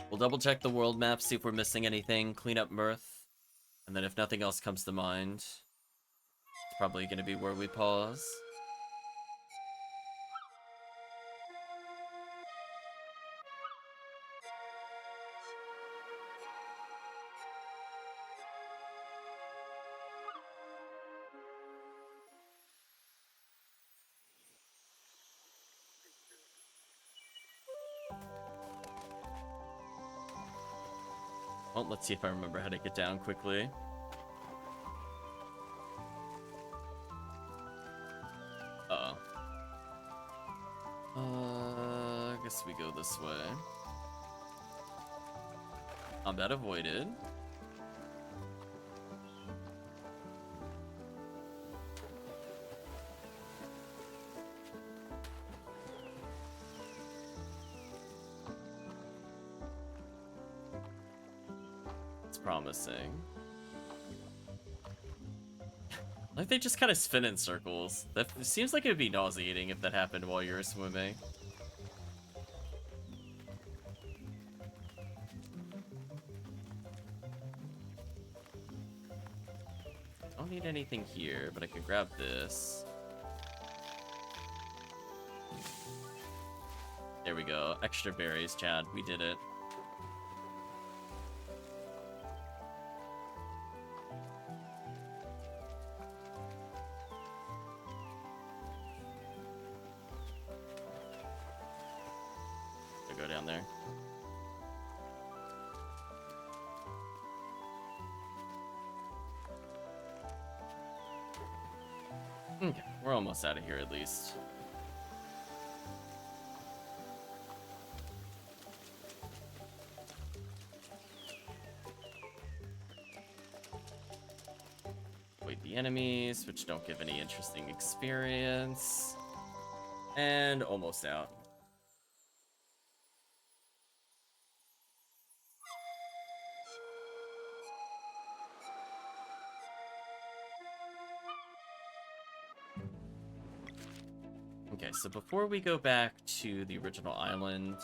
We'll double check the world map, see if we're missing anything, clean up Mirth, and then if nothing else comes to mind, it's probably going to be where we pause. Well, let's see if I remember how to get down quickly. Uh-oh. I guess we go this way. Combat avoided. Promising. Like they just kind of spin in circles. That seems like it would be nauseating if that happened while you're swimming. I don't need anything here, but I could grab this. There we go. Extra berries, Chad. We did it. Go down there. Okay, we're almost out of here at least. Avoid the enemies, which don't give any interesting experience. And almost out. Okay, so before we go back to the original island,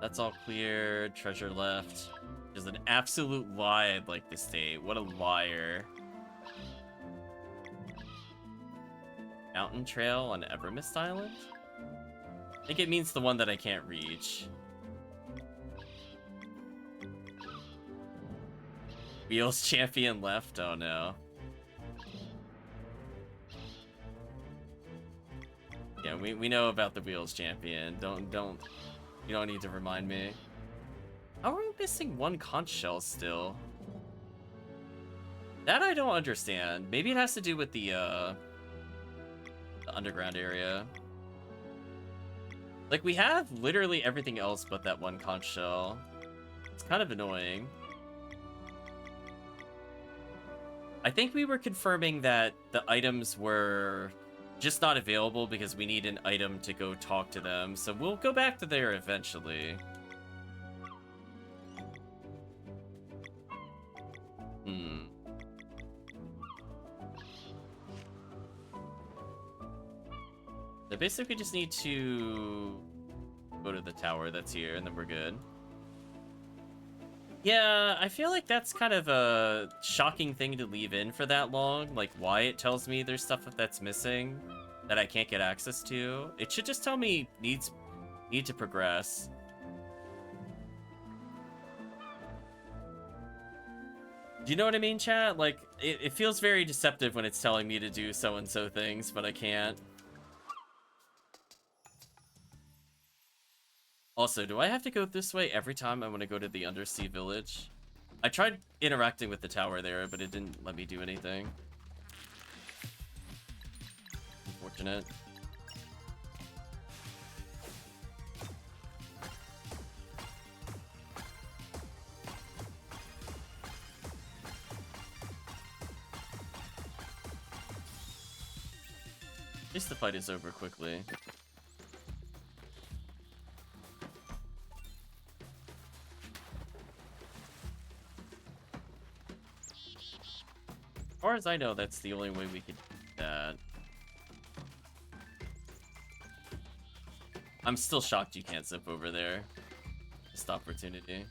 that's all clear. Treasure left. There's an absolute lie I'd like to state. What a liar. Mountain Trail on Evermist Island? I think it means the one that I can't reach. Wheels champion left? Oh no. Yeah, we know about the Wheels champion. You don't need to remind me. How are we missing one conch shell still? That I don't understand. Maybe it has to do with the underground area. Like, we have literally everything else but that one conch shell. It's kind of annoying. I think we were confirming that the items were just not available because we need an item to go talk to them. So we'll go back to there eventually. So basically just need to go to the tower that's here and then we're good. Yeah, I feel like that's kind of a shocking thing to leave in for that long. Like, why it tells me there's stuff that's missing that I can't get access to. It should just tell me need to progress. Do you know what I mean, chat? Like, it feels very deceptive when it's telling me to do so-and-so things, but I can't. Also, do I have to go this way every time I want to go to the undersea village? I tried interacting with the tower there, but it didn't let me do anything. Unfortunate. At least the fight is over quickly. As far as I know, that's the only way we could do that. I'm still shocked you can't zip over there. Missed opportunity.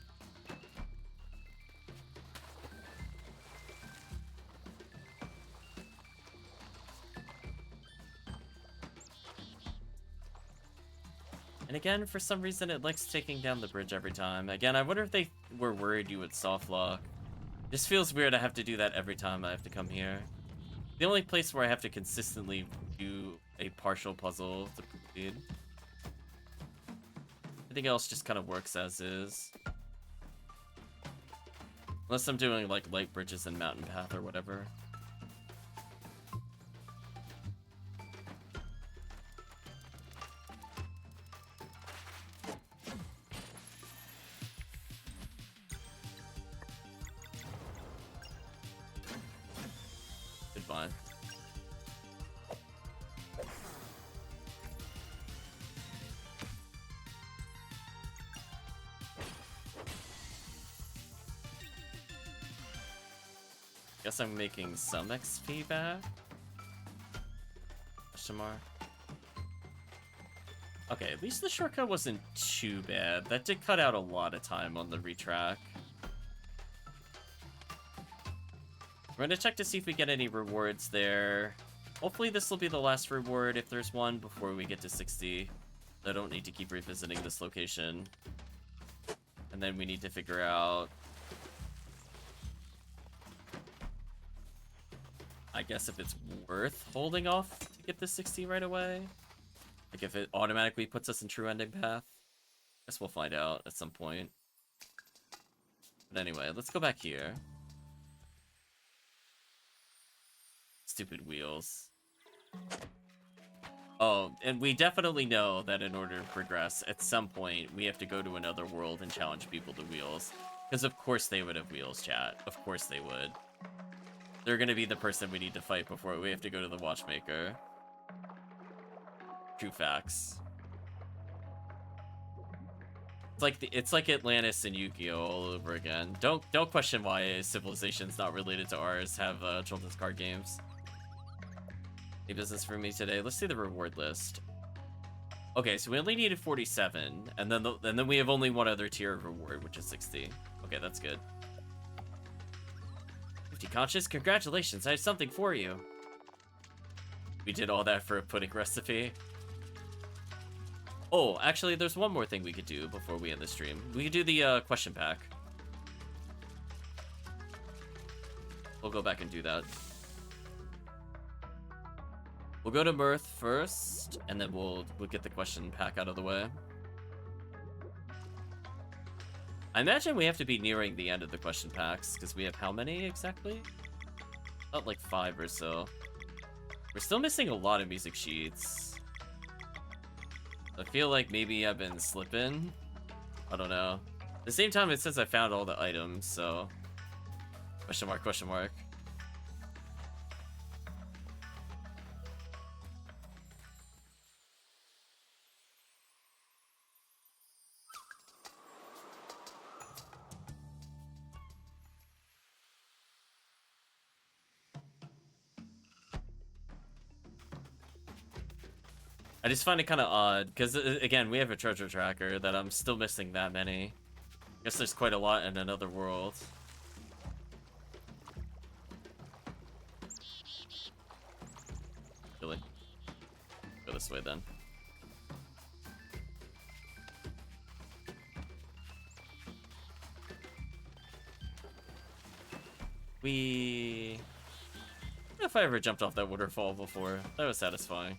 And again, for some reason, it likes taking down the bridge every time. Again, I wonder if they were worried you would soft lock. This feels weird. I have to do that every time I have to come here. The only place where I have to consistently do a partial puzzle to proceed. Everything else just kind of works as is. Unless I'm doing like light bridges and mountain path or whatever. Goodbye. Guess I'm making some XP back? Question mark. Okay, at least the shortcut wasn't too bad. That did cut out a lot of time on the retrack. We're gonna check to see if we get any rewards there. Hopefully this will be the last reward if there's one before we get to 60. I don't need to keep revisiting this location. And then we need to figure out... I guess if it's worth holding off to get the 60 right away. Like if it automatically puts us in true ending path. Guess we'll find out at some point. But anyway, let's go back here. Stupid wheels. Oh, and we definitely know that in order to progress, at some point, we have to go to another world and challenge people to wheels. Because of course they would have wheels, chat. Of course they would. They're gonna be the person we need to fight before we have to go to the watchmaker. True facts. It's like Atlantis and Yu-Gi-Oh all over again. Don't question why civilizations not related to ours have children's card games. Any business for me today? Let's see the reward list. Okay, so we only needed 47, and then we have only one other tier of reward, which is 60. Okay, that's good. 50 conscious, congratulations! I have something for you. We did all that for a pudding recipe. Oh, actually, there's one more thing we could do before we end the stream. We could do the question pack. We'll go back and do that. We'll go to Mirth first, and then we'll get the question pack out of the way. I imagine we have to be nearing the end of the question packs, because we have how many exactly? About like 5 or so. We're still missing a lot of music sheets. I feel like maybe I've been slipping. I don't know. At the same time, it says I found all the items, so... Question mark, question mark. I just find it kind of odd, because, again, we have a treasure tracker that I'm still missing that many. Guess there's quite a lot in another world. Really? Go this way, then. I don't know if I ever jumped off that waterfall before. That was satisfying.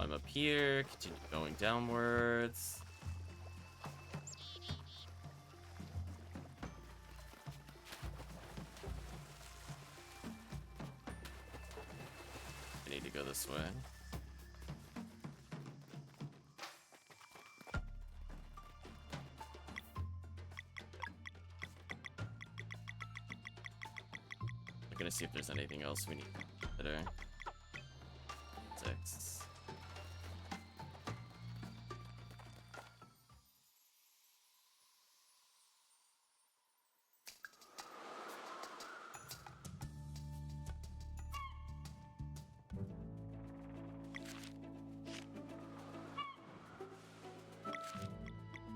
I'm up here, continue going downwards. I need to go this way. I'm gonna see if there's anything else we need to consider. 6.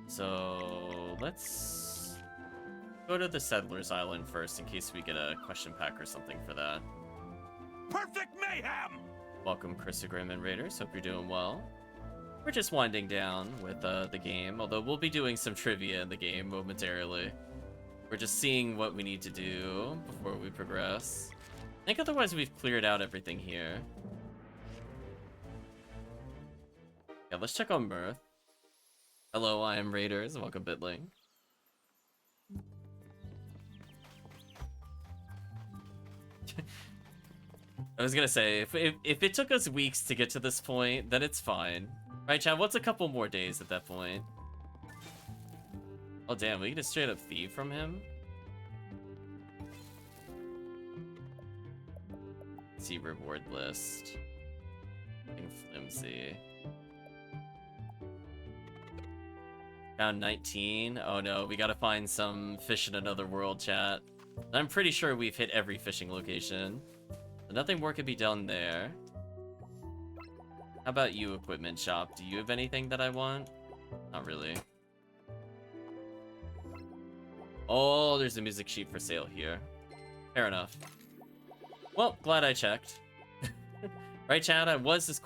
So let's go to the Settlers Island first in case we get a question pack or something for that. Perfect mayhem! Welcome, Chris and Raiders. Hope you're doing well. We're just winding down with the game, although we'll be doing some trivia in the game momentarily. We're just seeing what we need to do before we progress. I think otherwise we've cleared out everything here. Yeah, let's check on Mirth. Hello, I am Raiders. Welcome, Bitling. I was gonna say, if it took us weeks to get to this point, then it's fine. Right, Chad? What's a couple more days at that point? Oh, damn. We get a straight up thief from him? See reward list. Being flimsy. Found 19. Oh no, we gotta find some fish in another world, chat. I'm pretty sure we've hit every fishing location. So nothing more could be done there. How about you, equipment shop? Do you have anything that I want? Not really. Oh, there's a music sheet for sale here. Fair enough. Well, glad I checked. Right, Chad? I was this.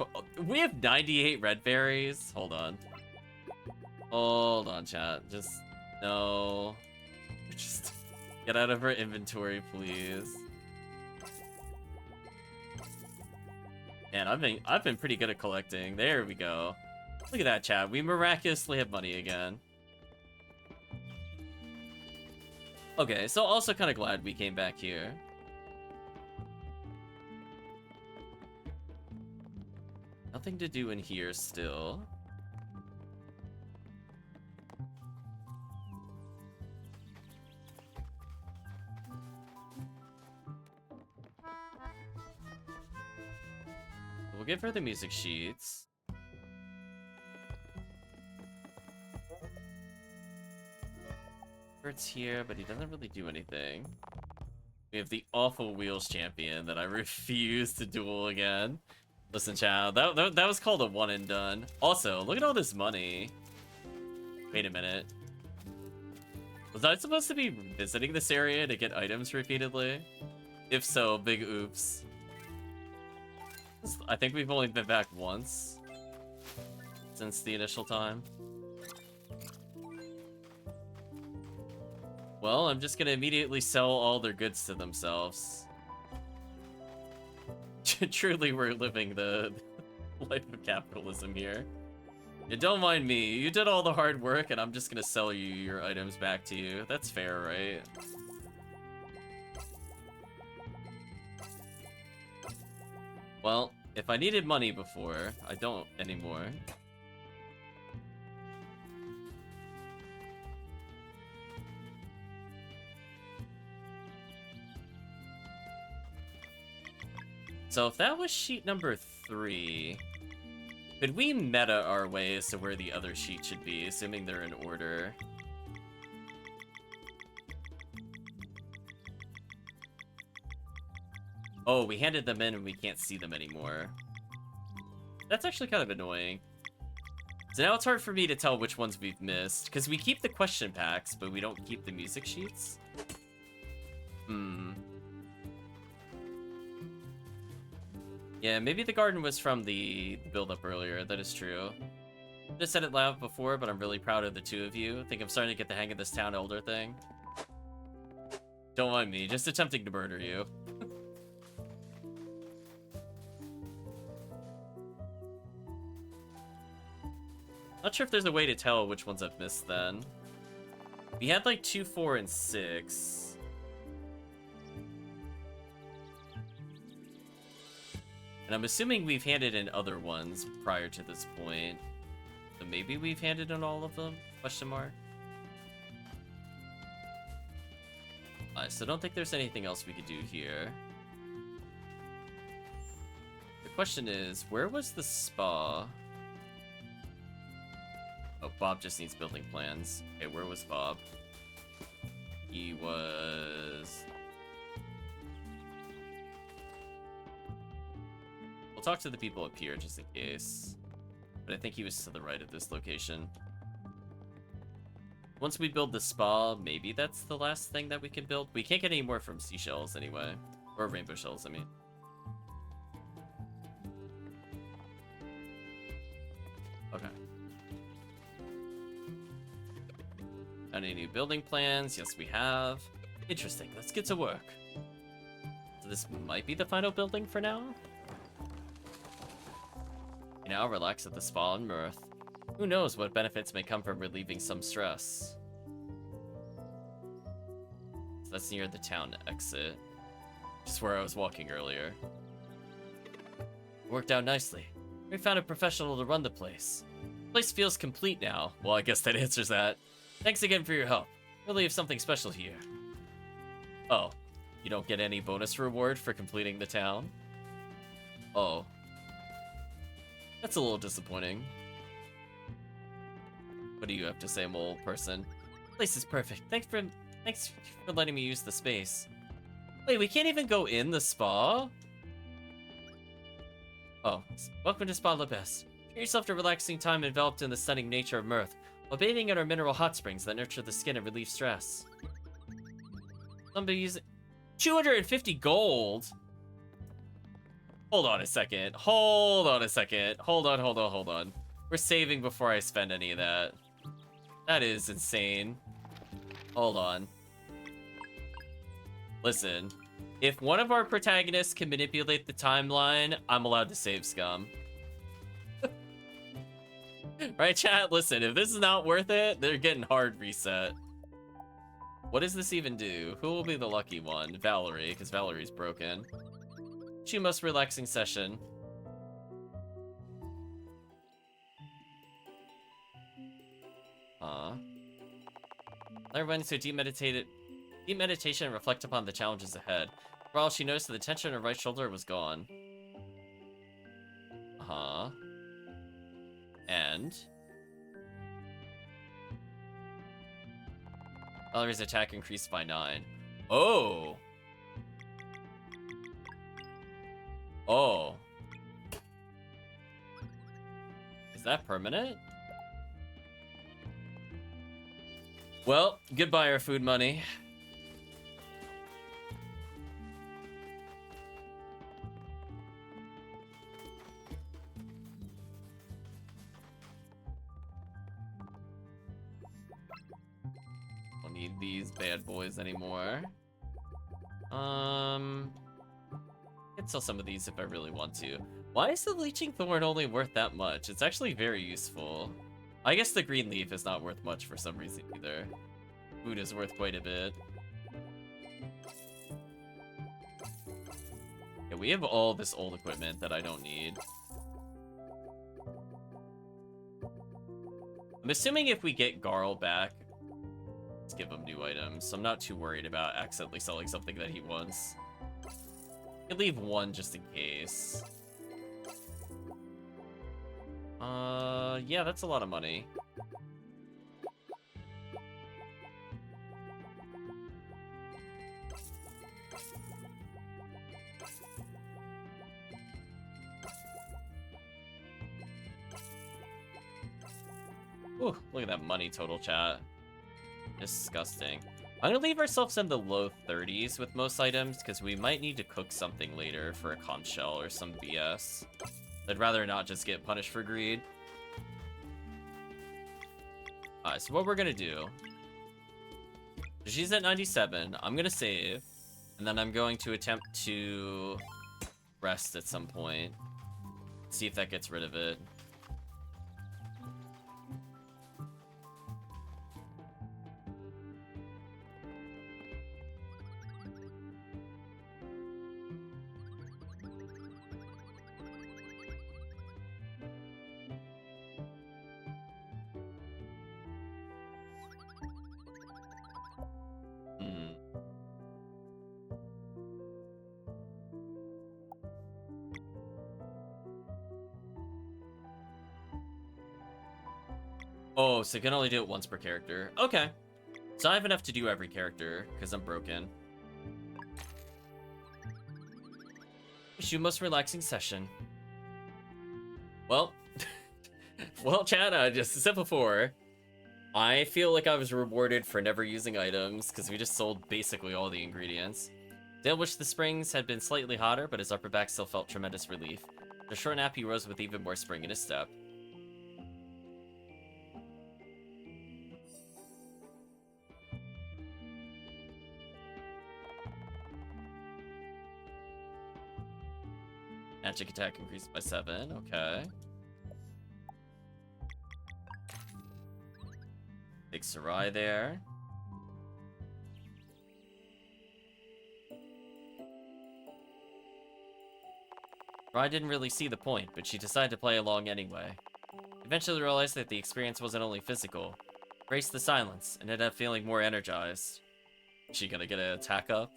We have 98 red berries. Hold on. Hold on, chat. Just no. Just get out of our inventory, please. Man, I've been pretty good at collecting. There we go. Look at that, chat. We miraculously have money again. Okay, so also kind of glad we came back here. Nothing to do in here still. We'll give her the music sheets. Bert's here, but he doesn't really do anything. We have the awful Wheels champion that I refuse to duel again. Listen, child, that was called a one and done. Also, look at all this money. Wait a minute. Was I supposed to be visiting this area to get items repeatedly? If so, big oops. I think we've only been back once since the initial time. Well, I'm just gonna immediately sell all their goods to themselves. Truly, we're living the life of capitalism here. Yeah, don't mind me. You did all the hard work, and I'm just gonna sell you your items back to you. That's fair, right? Well, if I needed money before, I don't anymore. So if that was sheet number 3, could we meta our way as to where the other sheet should be, assuming they're in order? Oh, we handed them in and we can't see them anymore. That's actually kind of annoying. So now it's hard for me to tell which ones we've missed, because we keep the question packs, but we don't keep the music sheets. Yeah, maybe the garden was from the build-up earlier. That is true. I just said it loud before, but I'm really proud of the two of you. I think I'm starting to get the hang of this town elder thing. Don't mind me, just attempting to murder you. Not sure if there's a way to tell which ones I've missed then. We had like 2, 4, and 6. And I'm assuming we've handed in other ones prior to this point. So maybe we've handed in all of them? Question mark. So I don't think there's anything else we could do here. The question is, where was the spa? Oh, Bob just needs building plans. Okay, where was Bob? He was... We'll talk to the people up here just in case. But I think he was to the right of this location. Once we build the spa, maybe that's the last thing that we can build. We can't get any more from seashells anyway. Or rainbow shells, I mean. Okay. Any new building plans? Yes, we have. Interesting. Let's get to work. So this might be the final building for now. You now relax at the spa and mirth. Who knows what benefits may come from relieving some stress. So that's near the town exit. Just where I was walking earlier. Worked out nicely. We found a professional to run the place. The place feels complete now. Well, I guess that answers that. Thanks again for your help. Really have something special here. Oh, you don't get any bonus reward for completing the town? Oh. That's a little disappointing. What do you have to say, mole person? The place is perfect. Thanks for letting me use the space. Wait, we can't even go in the spa? Oh, welcome to Spa La Best. Treat yourself to relaxing time enveloped in the stunning nature of mirth, while bathing in our mineral hot springs that nurture the skin and relieve stress. Somebody using 250 gold. Hold on a second. Hold on a second. Hold on. We're saving before I spend any of that. That is insane. Hold on. Listen, if one of our protagonists can manipulate the timeline, I'm allowed to save scum. Right, chat? Listen, if this is not worth it, they're getting hard reset. What does this even do? Who will be the lucky one? Valerie, because Valerie's broken. She most relaxing session. Everyone to deep meditation and reflect upon the challenges ahead. For all she noticed that the tension in her right shoulder was gone. And Valerie's attack increased by 9. Oh. Oh. Is that permanent? Well, goodbye our food money. Don't need these bad boys anymore. I can sell some of these if I really want to. Why is the Leeching Thorn only worth that much? It's actually very useful. I guess the green leaf is not worth much for some reason either. Food is worth quite a bit. Yeah, we have all this old equipment that I don't need. I'm assuming if we get Garl back, let's give him new items. So I'm not too worried about accidentally selling something that he wants. Could leave one just in case. Yeah, that's a lot of money. Ooh, look at that money total, chat. Disgusting. I'm gonna leave ourselves in the low 30s with most items, because we might need to cook something later for a conch shell or some BS. I'd rather not just get punished for greed. Alright, so what we're gonna do... She's at 97, I'm gonna save, and then I'm going to attempt to rest at some point. See if that gets rid of it. Oh, so you can only do it once per character. Okay. So I have enough to do every character, because I'm broken. Wish you a most relaxing session. Well, well, Chad, just as I said before, I feel like I was rewarded for never using items, because we just sold basically all the ingredients. Dale wished the springs had been slightly hotter, but his upper back still felt tremendous relief. After a short nap, he rose with even more spring in his step. Magic attack increased by 7, okay. Big Sarai there. Sarai didn't really see the point, but she decided to play along anyway. Eventually realized that the experience wasn't only physical. Embraced the silence, and ended up feeling more energized. Is she gonna get an attack up?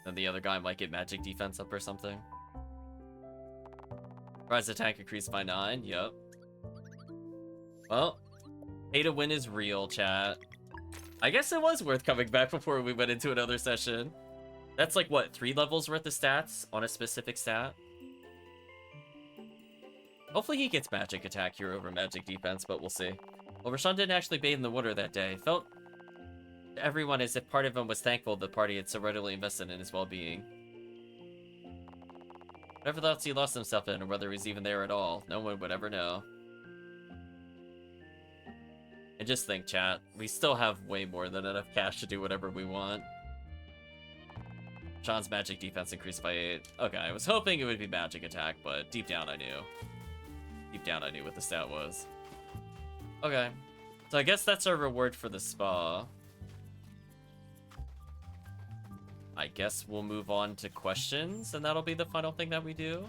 Then the other guy might get magic defense up or something. Rise attack increased by 9, yep. Well, pay to win is real, chat. I guess it was worth coming back before we went into another session. That's like, what, 3 levels worth of stats on a specific stat? Hopefully he gets magic attack here over magic defense, but we'll see. Well, Rashawn didn't actually bathe in the water that day. Felt to everyone as if part of him was thankful the party had so readily invested in his well-being. Whatever thoughts he lost himself in, or whether he's even there at all, no one would ever know. And just think, chat, we still have way more than enough cash to do whatever we want. Sean's magic defense increased by 8. Okay, I was hoping it would be magic attack, but deep down I knew. Deep down I knew what the stat was. Okay, so I guess that's our reward for the spa. I guess we'll move on to questions, and that'll be the final thing that we do.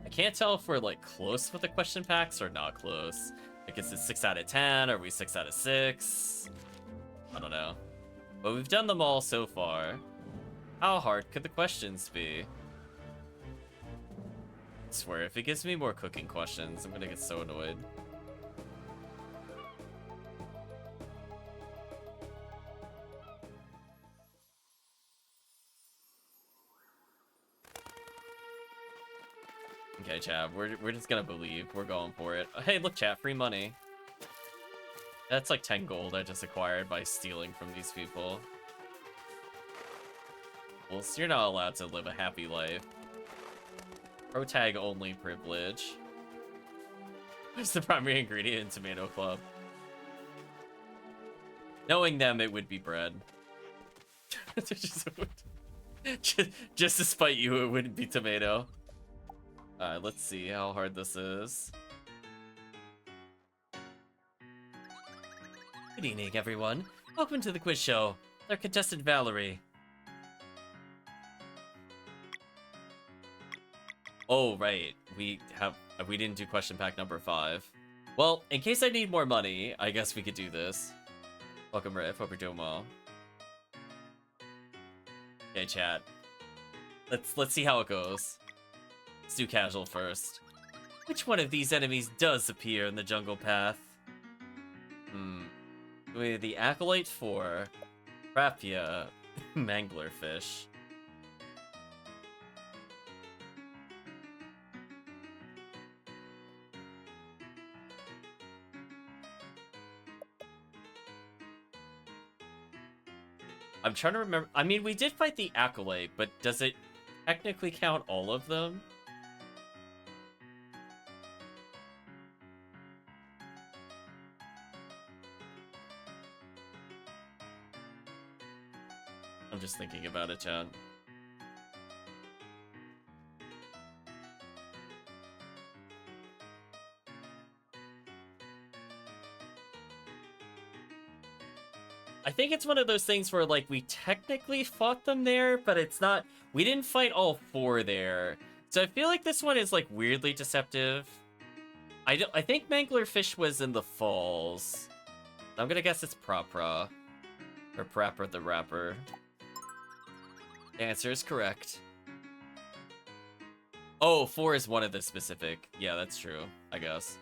I can't tell if we're like close with the question packs or not close. Like, is it 6 out of 10? Are we 6 out of 6? I don't know. But we've done them all so far. How hard could the questions be? I swear, if it gives me more cooking questions, I'm gonna get so annoyed. Okay, chat, we're just gonna believe. We're going for it. Hey, look, chat, free money. That's like 10 gold I just acquired by stealing from these people. Well, so you're not allowed to live a happy life. Pro tag only privilege. What's the primary ingredient in Tomato Club? Knowing them, it would be bread. just to spite you, it wouldn't be tomato. Alright, let's see how hard this is. Good evening, everyone. Welcome to the quiz show. Our contestant Valerie. Oh, right. We didn't do question pack number 5. Well, in case I need more money, I guess we could do this. Welcome, Riff. Hope you're doing well. Okay, chat. Let's see how it goes. Let's do casual first. Which one of these enemies does appear in the jungle path? We have the Acolyte 4, Rapia, Manglerfish. I'm trying to remember. I mean, we did fight the Acolyte, but does it technically count all of them? I'm just thinking about it, Chad. I think it's one of those things where, like, we technically fought them there, but it's not... We didn't fight all 4 there. So I feel like this one is, like, weirdly deceptive. I think Manglerfish was in the falls. I'm gonna guess it's Prapra. Or Prapra the Rapper. The answer is correct. Oh, 4 is one of the specific. Yeah, that's true, I guess.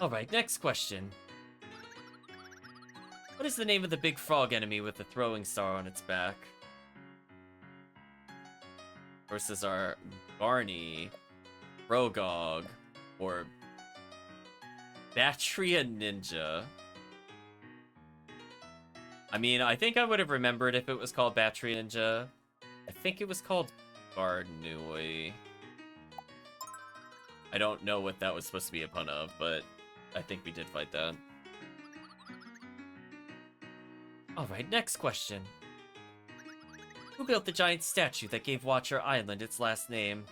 Alright, next question. What is the name of the big frog enemy with the throwing star on its back? Versus our Barney, Rogog, or Batteria Ninja. I mean, I think I would have remembered if it was called Batteria Ninja. I think it was called Garnui. I don't know what that was supposed to be a pun of, but I think we did fight that. Alright, next question. Who built the giant statue that gave Watcher Island its last name?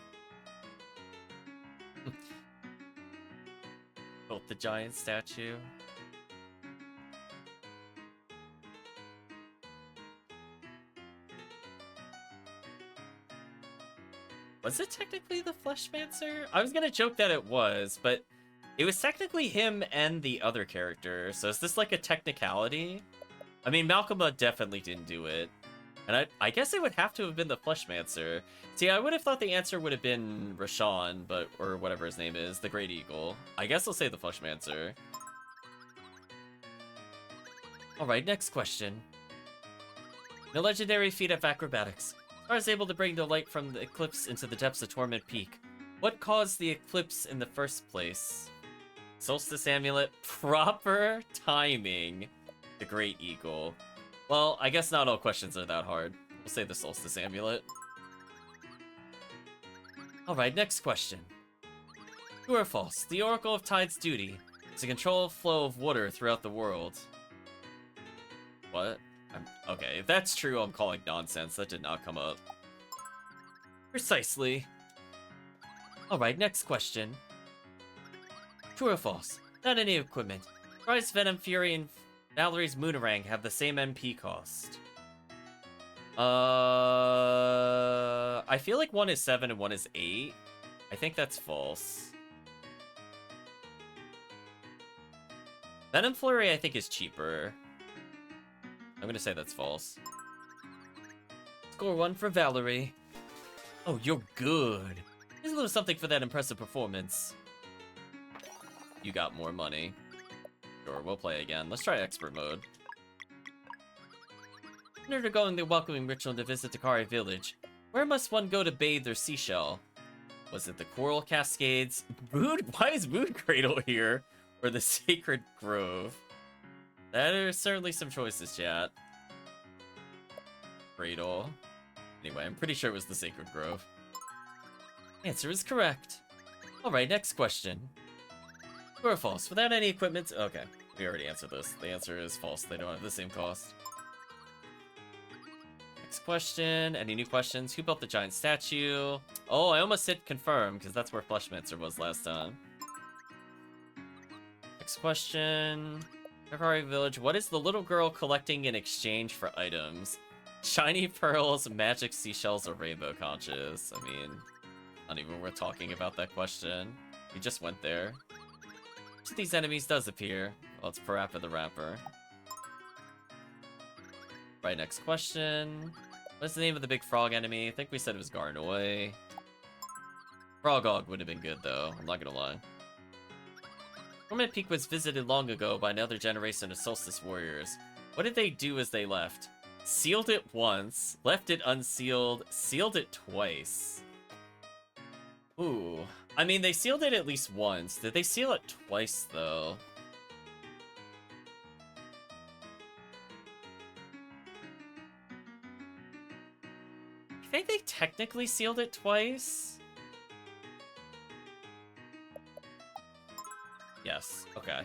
Built the giant statue? Was it technically the Fleshmancer? I was gonna joke that it was, but it was technically him and the other character, so is this like a technicality? I mean, Malcolma definitely didn't do it. And I guess it would have to have been the Fleshmancer. See, I would have thought the answer would have been Rashawn, but, or whatever his name is, the Great Eagle. I guess I'll say the Fleshmancer. Alright, next question. The legendary feat of acrobatics. Star is able to bring the light from the eclipse into the depths of Torment Peak. What caused the eclipse in the first place? Solstice Amulet, proper timing. The Great Eagle. Well, I guess not all questions are that hard. We'll say the Solstice Amulet. Alright, next question. True or false? The Oracle of Tide's duty is to control the flow of water throughout the world. What? Okay, if that's true, I'm calling nonsense. That did not come up. Precisely. Alright, next question. True or false? Not any equipment. Rise, Venom, Fury, and Valerie's Moonerang have the same MP cost. I feel like one is 7 and one is 8. I think that's false. Venom Flurry, I think, is cheaper. I'm gonna say that's false. Score 1 for Valerie. Oh, you're good. Here's a little something for that impressive performance. You got more money. Sure, we'll play again. Let's try expert mode. In undergoing the welcoming ritual to visit Takari village, where must one go to bathe their seashell? Was it the Coral Cascades? Why is Moon Cradle here? Or the Sacred Grove? That are certainly some choices, chat. Cradle. Anyway, I'm pretty sure it was the Sacred Grove. Answer is correct. Alright, next question. True or false? Without any equipment... Okay, we already answered this. The answer is false. They don't have the same cost. Next question. Any new questions? Who built the giant statue? Oh, I almost hit confirm, because that's where Fleshmancer was last time. Next question. Kakari Village. What is the little girl collecting in exchange for items? Shiny pearls, magic seashells, or rainbow conches? I mean, not even worth talking about that question. We just went there. Which of these enemies does appear? Well, it's Parappa the Rapper. Right, next question. What's the name of the big frog enemy? I think we said it was Garnoy. Frogog would have been good, though. I'm not gonna lie. Torment Peak was visited long ago by another generation of Solstice Warriors. What did they do as they left? Sealed it once, left it unsealed, sealed it twice. Ooh. I mean, they sealed it at least once. Did they seal it twice, though? I think they technically sealed it twice. Yes, okay.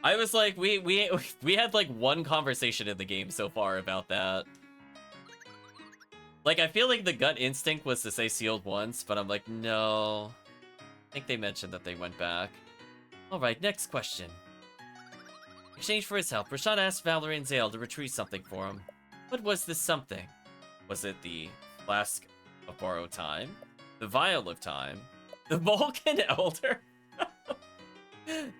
I was like, we had like one conversation in the game so far about that. Like, I feel like the gut instinct was to say sealed once, but I'm like, no. I think they mentioned that they went back. Alright, next question. In exchange for his help, Rashad asked Valerie and Zale to retrieve something for him. What was this something? Was it the Flask of Borrowed Time? The Vial of Time? The Vulcan Elder?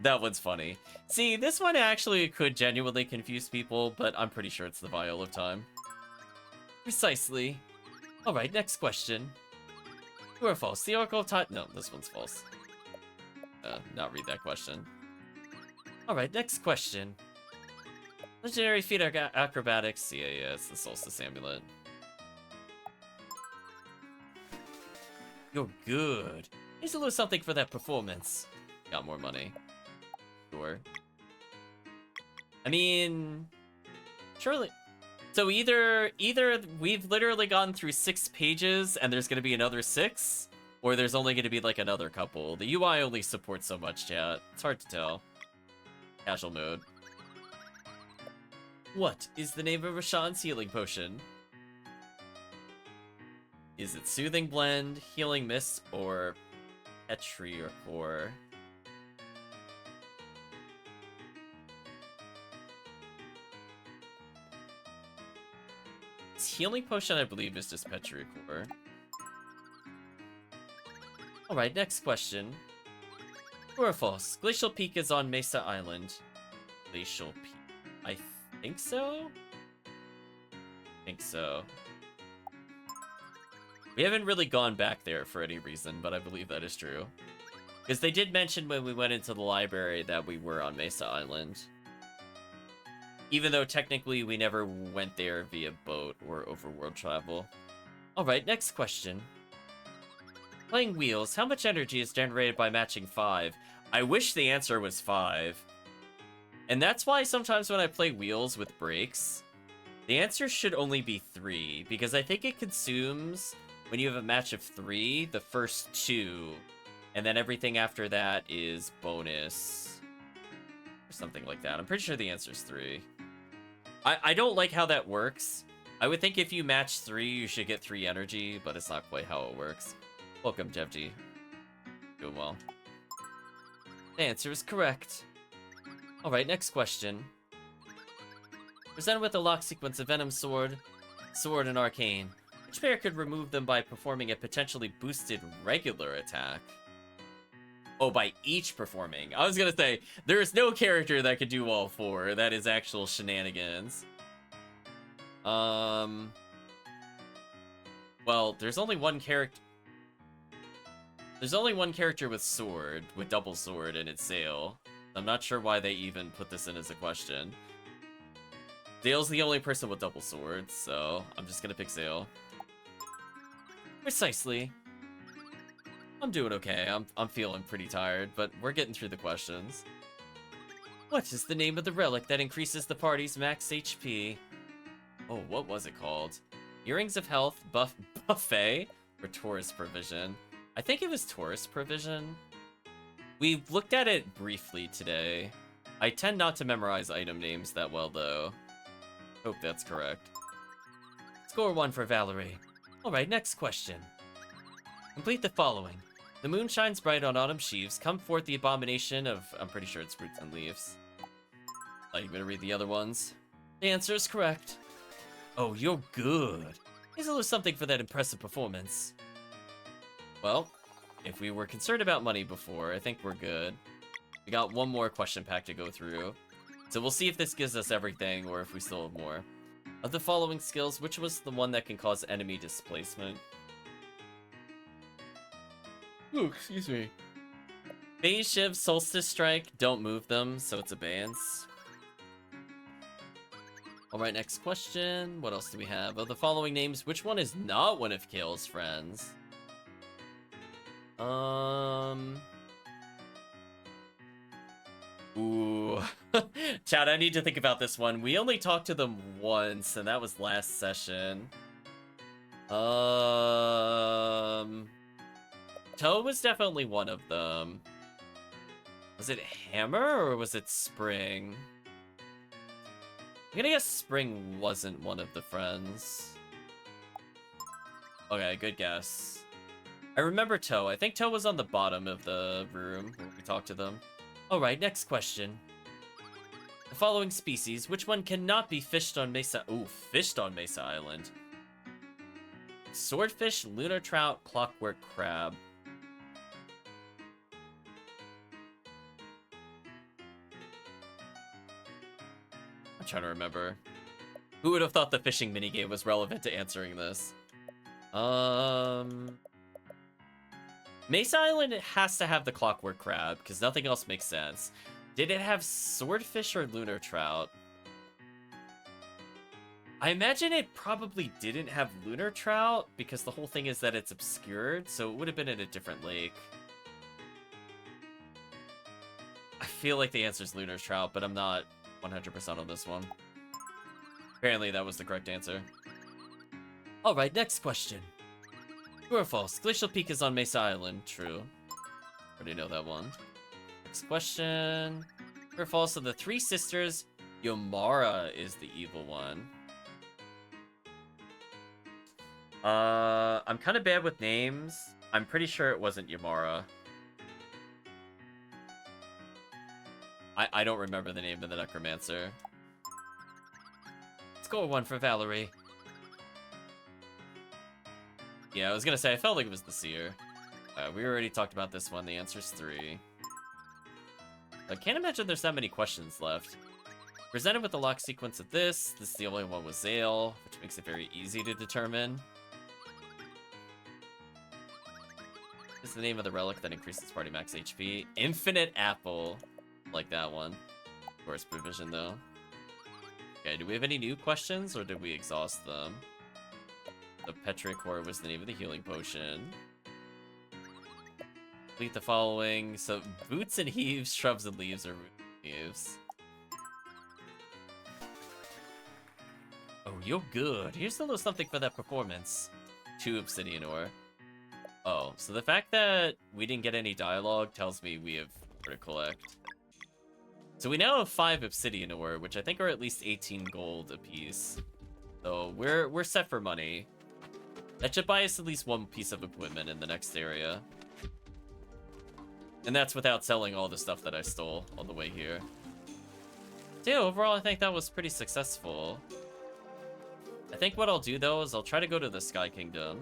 That one's funny. See, this one actually could genuinely confuse people, but I'm pretty sure it's the Vial of Time. Precisely. Alright, next question. True or false? The Oracle of Time... No, this one's false. Not read that question. Alright, next question. Legendary feat acrobatics. Yeah, it's the Solstice Amulet. You're good. Here's a little something for that performance. Got more money. Sure. I mean... Surely... So either we've literally gone through 6 pages and there's gonna be another 6, or there's only gonna be like another couple. The UI only supports so much, chat. It's hard to tell. Casual mode. What is the name of Rashawn's healing potion? Is it Soothing Blend, Healing Mist, or Petrichor? Healing potion, I believe, is just Petrichor. Alright, next question. True or false? Glacial Peak is on Mesa Island. Glacial Peak. I think so? I think so. We haven't really gone back there for any reason, but I believe that is true. Because they did mention when we went into the library that we were on Mesa Island. Even though technically we never went there via boat or overworld travel. Alright, next question. Playing Wheels, how much energy is generated by matching 5? I wish the answer was 5. And that's why sometimes when I play Wheels with breaks, the answer should only be 3. Because I think it consumes, when you have a match of 3, the first 2. And then everything after that is bonus. Or something like that. I'm pretty sure the answer is 3. I don't like how that works. I would think if you match 3, you should get 3 energy, but it's not quite how it works. Welcome, JevG. Doing well. The answer is correct. Alright, next question. Presented with a lock sequence of Venom Sword, Sword, and Arcane. Which player could remove them by performing a potentially boosted regular attack? Oh, by each performing. I was gonna say, there is no character that could do all 4. That is actual shenanigans. Well, there's only one character... There's only one character with sword, with double sword, and it's Zale. I'm not sure why they even put this in as a question. Zale's the only person with double swords, so I'm just gonna pick Zale. Precisely. I'm doing okay. I'm feeling pretty tired, but we're getting through the questions. What is the name of the relic that increases the party's max HP? Oh, what was it called? Earrings of Health, Buffet, or Tourist Provision? I think it was Tourist Provision. We looked at it briefly today. I tend not to memorize item names that well, though. Hope that's correct. Score 1 for Valerie. Alright, next question. Complete the following. The moon shines bright on autumn sheaves. Come forth the abomination of... I'm pretty sure it's roots and leaves. Are you gonna read the other ones? The answer is correct. Oh, you're good. Here's a little something for that impressive performance. Well, if we were concerned about money before, I think we're good. We got one more question pack to go through. So we'll see if this gives us everything or if we still have more. Of the following skills, which was the one that can cause enemy displacement? Ooh, excuse me. Phase Shiv, Solstice Strike, don't move them, so it's abeyance. Alright, next question. What else do we have? Of the following names, which one is not one of Kale's friends? Ooh. Chad, I need to think about this one. We only talked to them once, and that was last session. Toe was definitely one of them. Was it Hammer, or was it Spring? I'm gonna guess Spring wasn't one of the friends. Okay, good guess. I remember Toe. I think Toe was on the bottom of the room when we talked to them. Alright, next question. The following species, which one cannot be fished on Mesa... Ooh, fished on Mesa Island. Swordfish, lunar trout, clockwork crab. I'm trying to remember. Who would have thought the fishing minigame was relevant to answering this? Mesa Island has to have the clockwork crab, because nothing else makes sense. Did it have swordfish or lunar trout? I imagine it probably didn't have lunar trout, because the whole thing is that it's obscured, so it would have been in a different lake. I feel like the answer is lunar trout, but I'm not 100% on this one. Apparently that was the correct answer. Alright, next question. True or false? Glacial Peak is on Mesa Island. True. Already know that one. Next question. True or false? Of the three sisters, Yomara is the evil one. I'm kind of bad with names. I'm pretty sure it wasn't Yomara. I don't remember the name of the necromancer. Score 1 for Valerie. Yeah, I was gonna say, I felt like it was the seer. We already talked about this one. The answer's 3. I can't imagine there's that many questions left. Presented with the lock sequence of this is the only one with Zale, which makes it very easy to determine. This is the name of the relic that increases party max HP. Infinite Apple. Like that one. Of course, provision though. Okay, do we have any new questions, or did we exhaust them? The Petrichor was the name of the healing potion. Complete the following. So, boots and heaves, shrubs and leaves, or roots and leaves. Oh, you're good. Here's a little something for that performance. 2 obsidian ore. Oh, so the fact that we didn't get any dialogue tells me we have more to collect. So we now have 5 obsidian ore, which I think are at least 18 gold apiece. So we're set for money. That should buy us at least 1 piece of equipment in the next area. And that's without selling all the stuff that I stole on the way here. So yeah, overall I think that was pretty successful. I think what I'll do though is I'll try to go to the Sky Kingdom.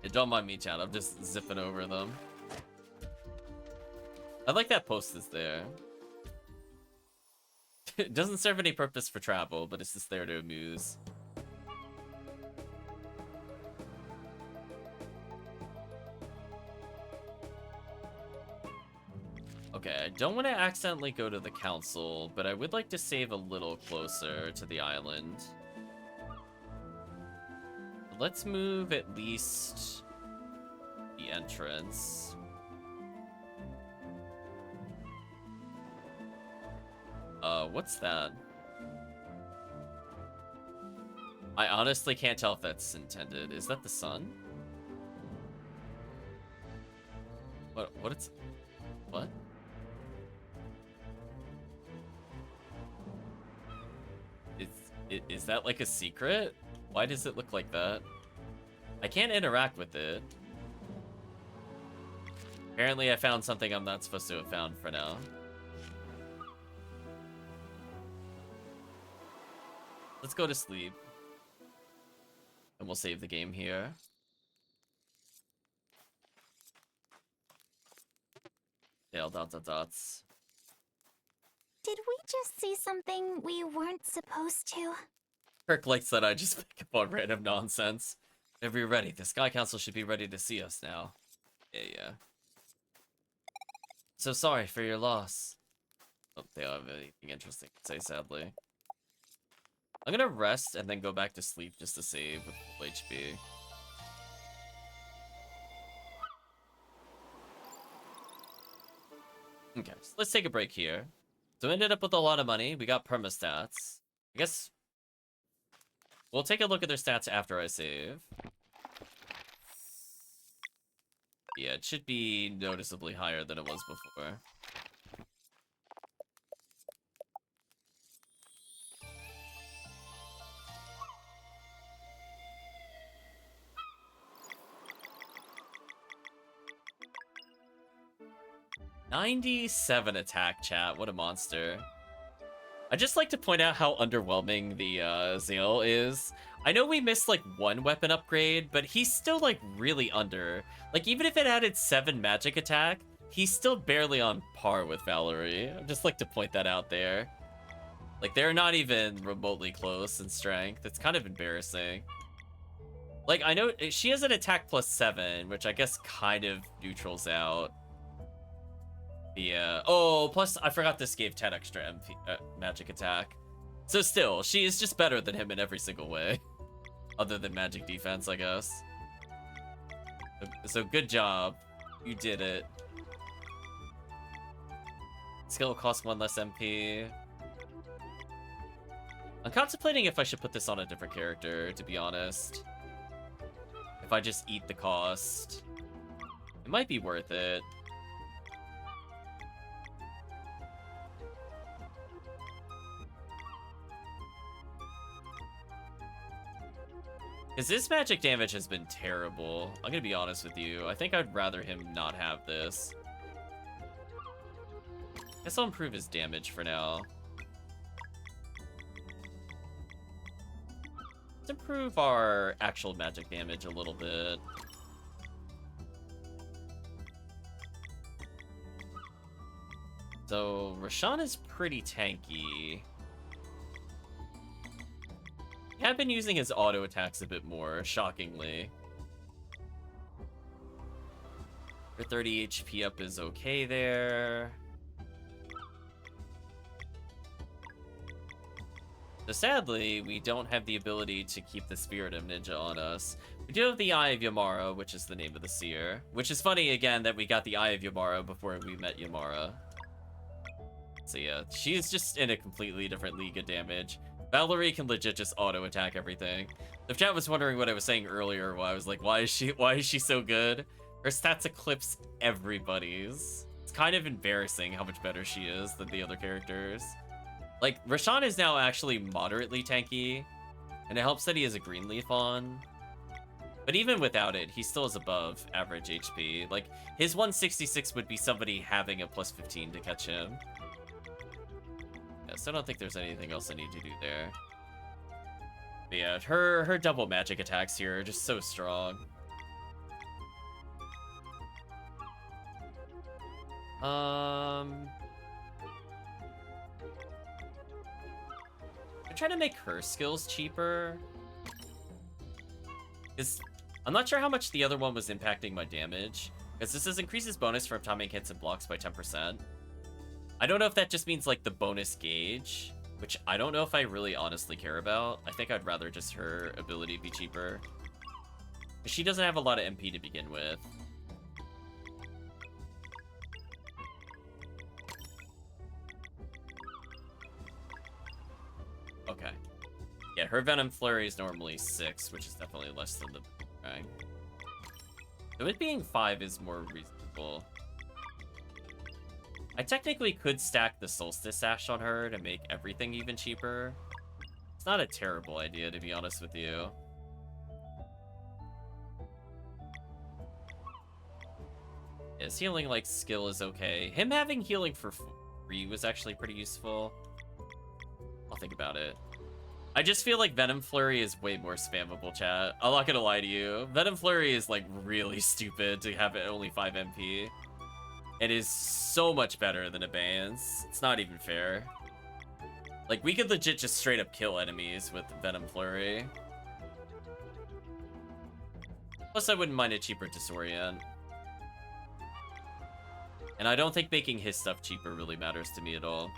Yeah, don't mind me, chat. I'm just zipping over them. I like that post is there. It doesn't serve any purpose for travel, but it's just there to amuse. Okay, I don't want to accidentally go to the council, but I would like to save a little closer to the island. I'd let's move at least the entrance. What's that? I honestly can't tell if that's intended. Is that the sun? What it's... What? Is that like a secret? Why does it look like that? I can't interact with it. Apparently I found something I'm not supposed to have found for now. Let's go to sleep. And we'll save the game here. Dale dots. Did we just see something we weren't supposed to? Kirk likes that I just pick up on random nonsense. Whenever you're ready, the Sky Council should be ready to see us now. Yeah. So sorry for your loss. Oh, they don't have anything interesting to say, sadly. I'm gonna rest and then go back to sleep just to save with full HP. Okay, so let's take a break here. So we ended up with a lot of money. We got perma stats. I guess we'll take a look at their stats after I save. Yeah, it should be noticeably higher than it was before. '97 attack, chat. What a monster. I just like to point out how underwhelming the Zeal is. I know we missed like one weapon upgrade, but he's still like really under. Like even if it added 7 magic attack, he's still barely on par with Valerie. I just like to point that out there. Like they're not even remotely close in strength. It's kind of embarrassing. Like I know she has an attack plus 7, which I guess kind of neutrals out. Yeah. Oh, plus I forgot this gave 10 extra MP, magic attack. So still, she is just better than him in every single way. Other than magic defense, I guess. So good job. You did it. Skill costs 1 less MP. I'm contemplating if I should put this on a different character, to be honest. If I just eat the cost. It might be worth it. Because this magic damage has been terrible. I'm gonna be honest with you. I think I'd rather him not have this. Guess I'll improve his damage for now. Let's improve our actual magic damage a little bit. So, Rashawn is pretty tanky. I have been using his auto attacks a bit more, shockingly. For 30 HP up is okay there. So sadly, we don't have the ability to keep the Spirit of Ninja on us. We do have the Eye of Yamara, which is the name of the seer. Which is funny, again, that we got the Eye of Yamara before we met Yamara. So yeah, she's just in a completely different league of damage. Valerie can legit just auto attack everything. If chat was wondering what I was saying earlier, why I was like, why is she so good? Her stats eclipse everybody's. It's kind of embarrassing how much better she is than the other characters. Like, Rashawn is now actually moderately tanky, and it helps that he has a green leaf on. But even without it, he still is above average HP. Like, his 166 would be somebody having a plus 15 to catch him. So I don't think there's anything else I need to do there. But yeah, her double magic attacks here are just so strong. I'm trying to make her skills cheaper. Because I'm not sure how much the other one was impacting my damage. Because this says increases bonus from timing hits and blocks by 10%. I don't know if that just means like the bonus gauge, which I don't know if I really honestly care about. I think I'd rather just her ability be cheaper. She doesn't have a lot of MP to begin with. Okay. Yeah, her Venom Flurry is normally 6, which is definitely less than the bang. So it being 5 is more reasonable. I technically could stack the Solstice Sash on her to make everything even cheaper. It's not a terrible idea, to be honest with you. His healing, like, skill is okay. Him having healing for free was actually pretty useful. I'll think about it. I just feel like Venom Flurry is way more spammable, chat. I'm not gonna lie to you. Venom Flurry is, like, really stupid to have it only 5 MP. It is so much better than Abeyance. It's not even fair. Like, we could legit just straight up kill enemies with Venom Flurry. Plus, I wouldn't mind a cheaper Disorient. And I don't think making his stuff cheaper really matters to me at all.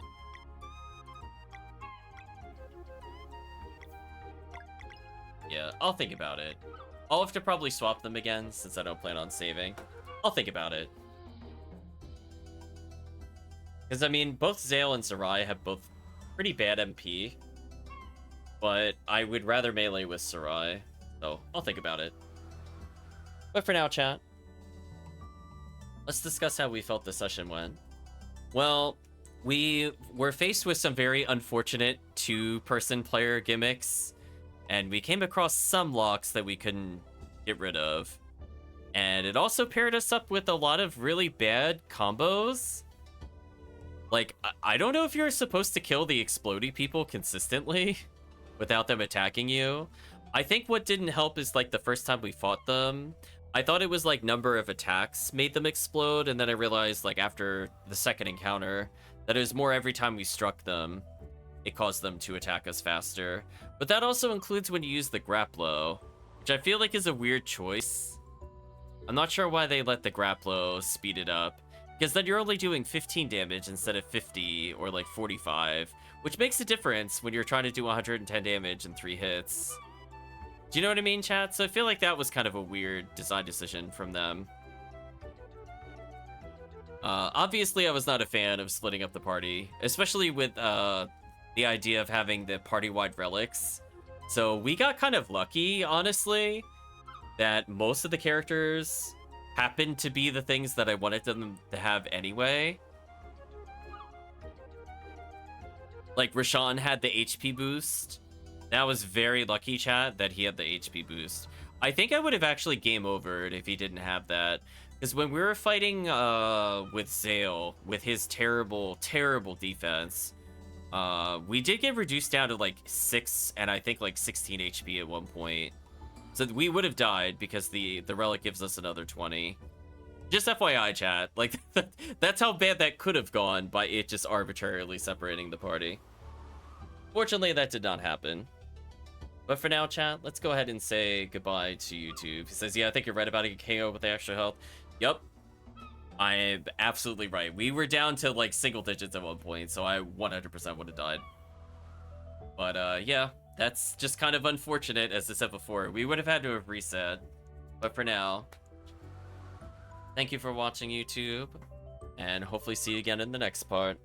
Yeah, I'll think about it. I'll have to probably swap them again since I don't plan on saving. I'll think about it. Because, I mean, both Zale and Sarai have both pretty bad MP. But I would rather melee with Sarai. So, I'll think about it. But for now, chat, let's discuss how we felt the session went. Well, we were faced with some very unfortunate two-person player gimmicks. And we came across some locks that we couldn't get rid of. And it also paired us up with a lot of really bad combos. Like, I don't know if you're supposed to kill the explodey people consistently without them attacking you. I think what didn't help is, like, the first time we fought them, I thought it was, like, number of attacks made them explode. And then I realized, like, after the second encounter, that it was more every time we struck them, it caused them to attack us faster. But that also includes when you use the Grapplo, which I feel like is a weird choice. I'm not sure why they let the Grapplo speed it up, because then you're only doing 15 damage instead of 50 or like 45, which makes a difference when you're trying to do 110 damage in 3 hits. Do you know what I mean, chat? So I feel like that was kind of a weird design decision from them. Obviously, I was not a fan of splitting up the party, especially with the idea of having the party-wide relics. So we got kind of lucky, honestly, that most of the characters happened to be the things that I wanted them to have anyway. Like, Rashawn had the HP boost. That was very lucky, chat, that he had the HP boost. I think I would have actually game overed if he didn't have that. Because when we were fighting with Zale, with his terrible, terrible defense, we did get reduced down to like 6 and I think like 16 HP at one point. So we would have died because the relic gives us another 20. Just FYI, chat. Like, that's how bad that could have gone by it just arbitrarily separating the party. Fortunately, that did not happen. But for now, chat, let's go ahead and say goodbye to YouTube. He says, yeah, I think you're right about it, KO with the extra health. Yup. I am absolutely right. We were down to like single digits at one point, so I 100% would have died. But yeah, that's just kind of unfortunate, as I said before. We would have had to have reset. But for now, thank you for watching, YouTube, and hopefully see you again in the next part.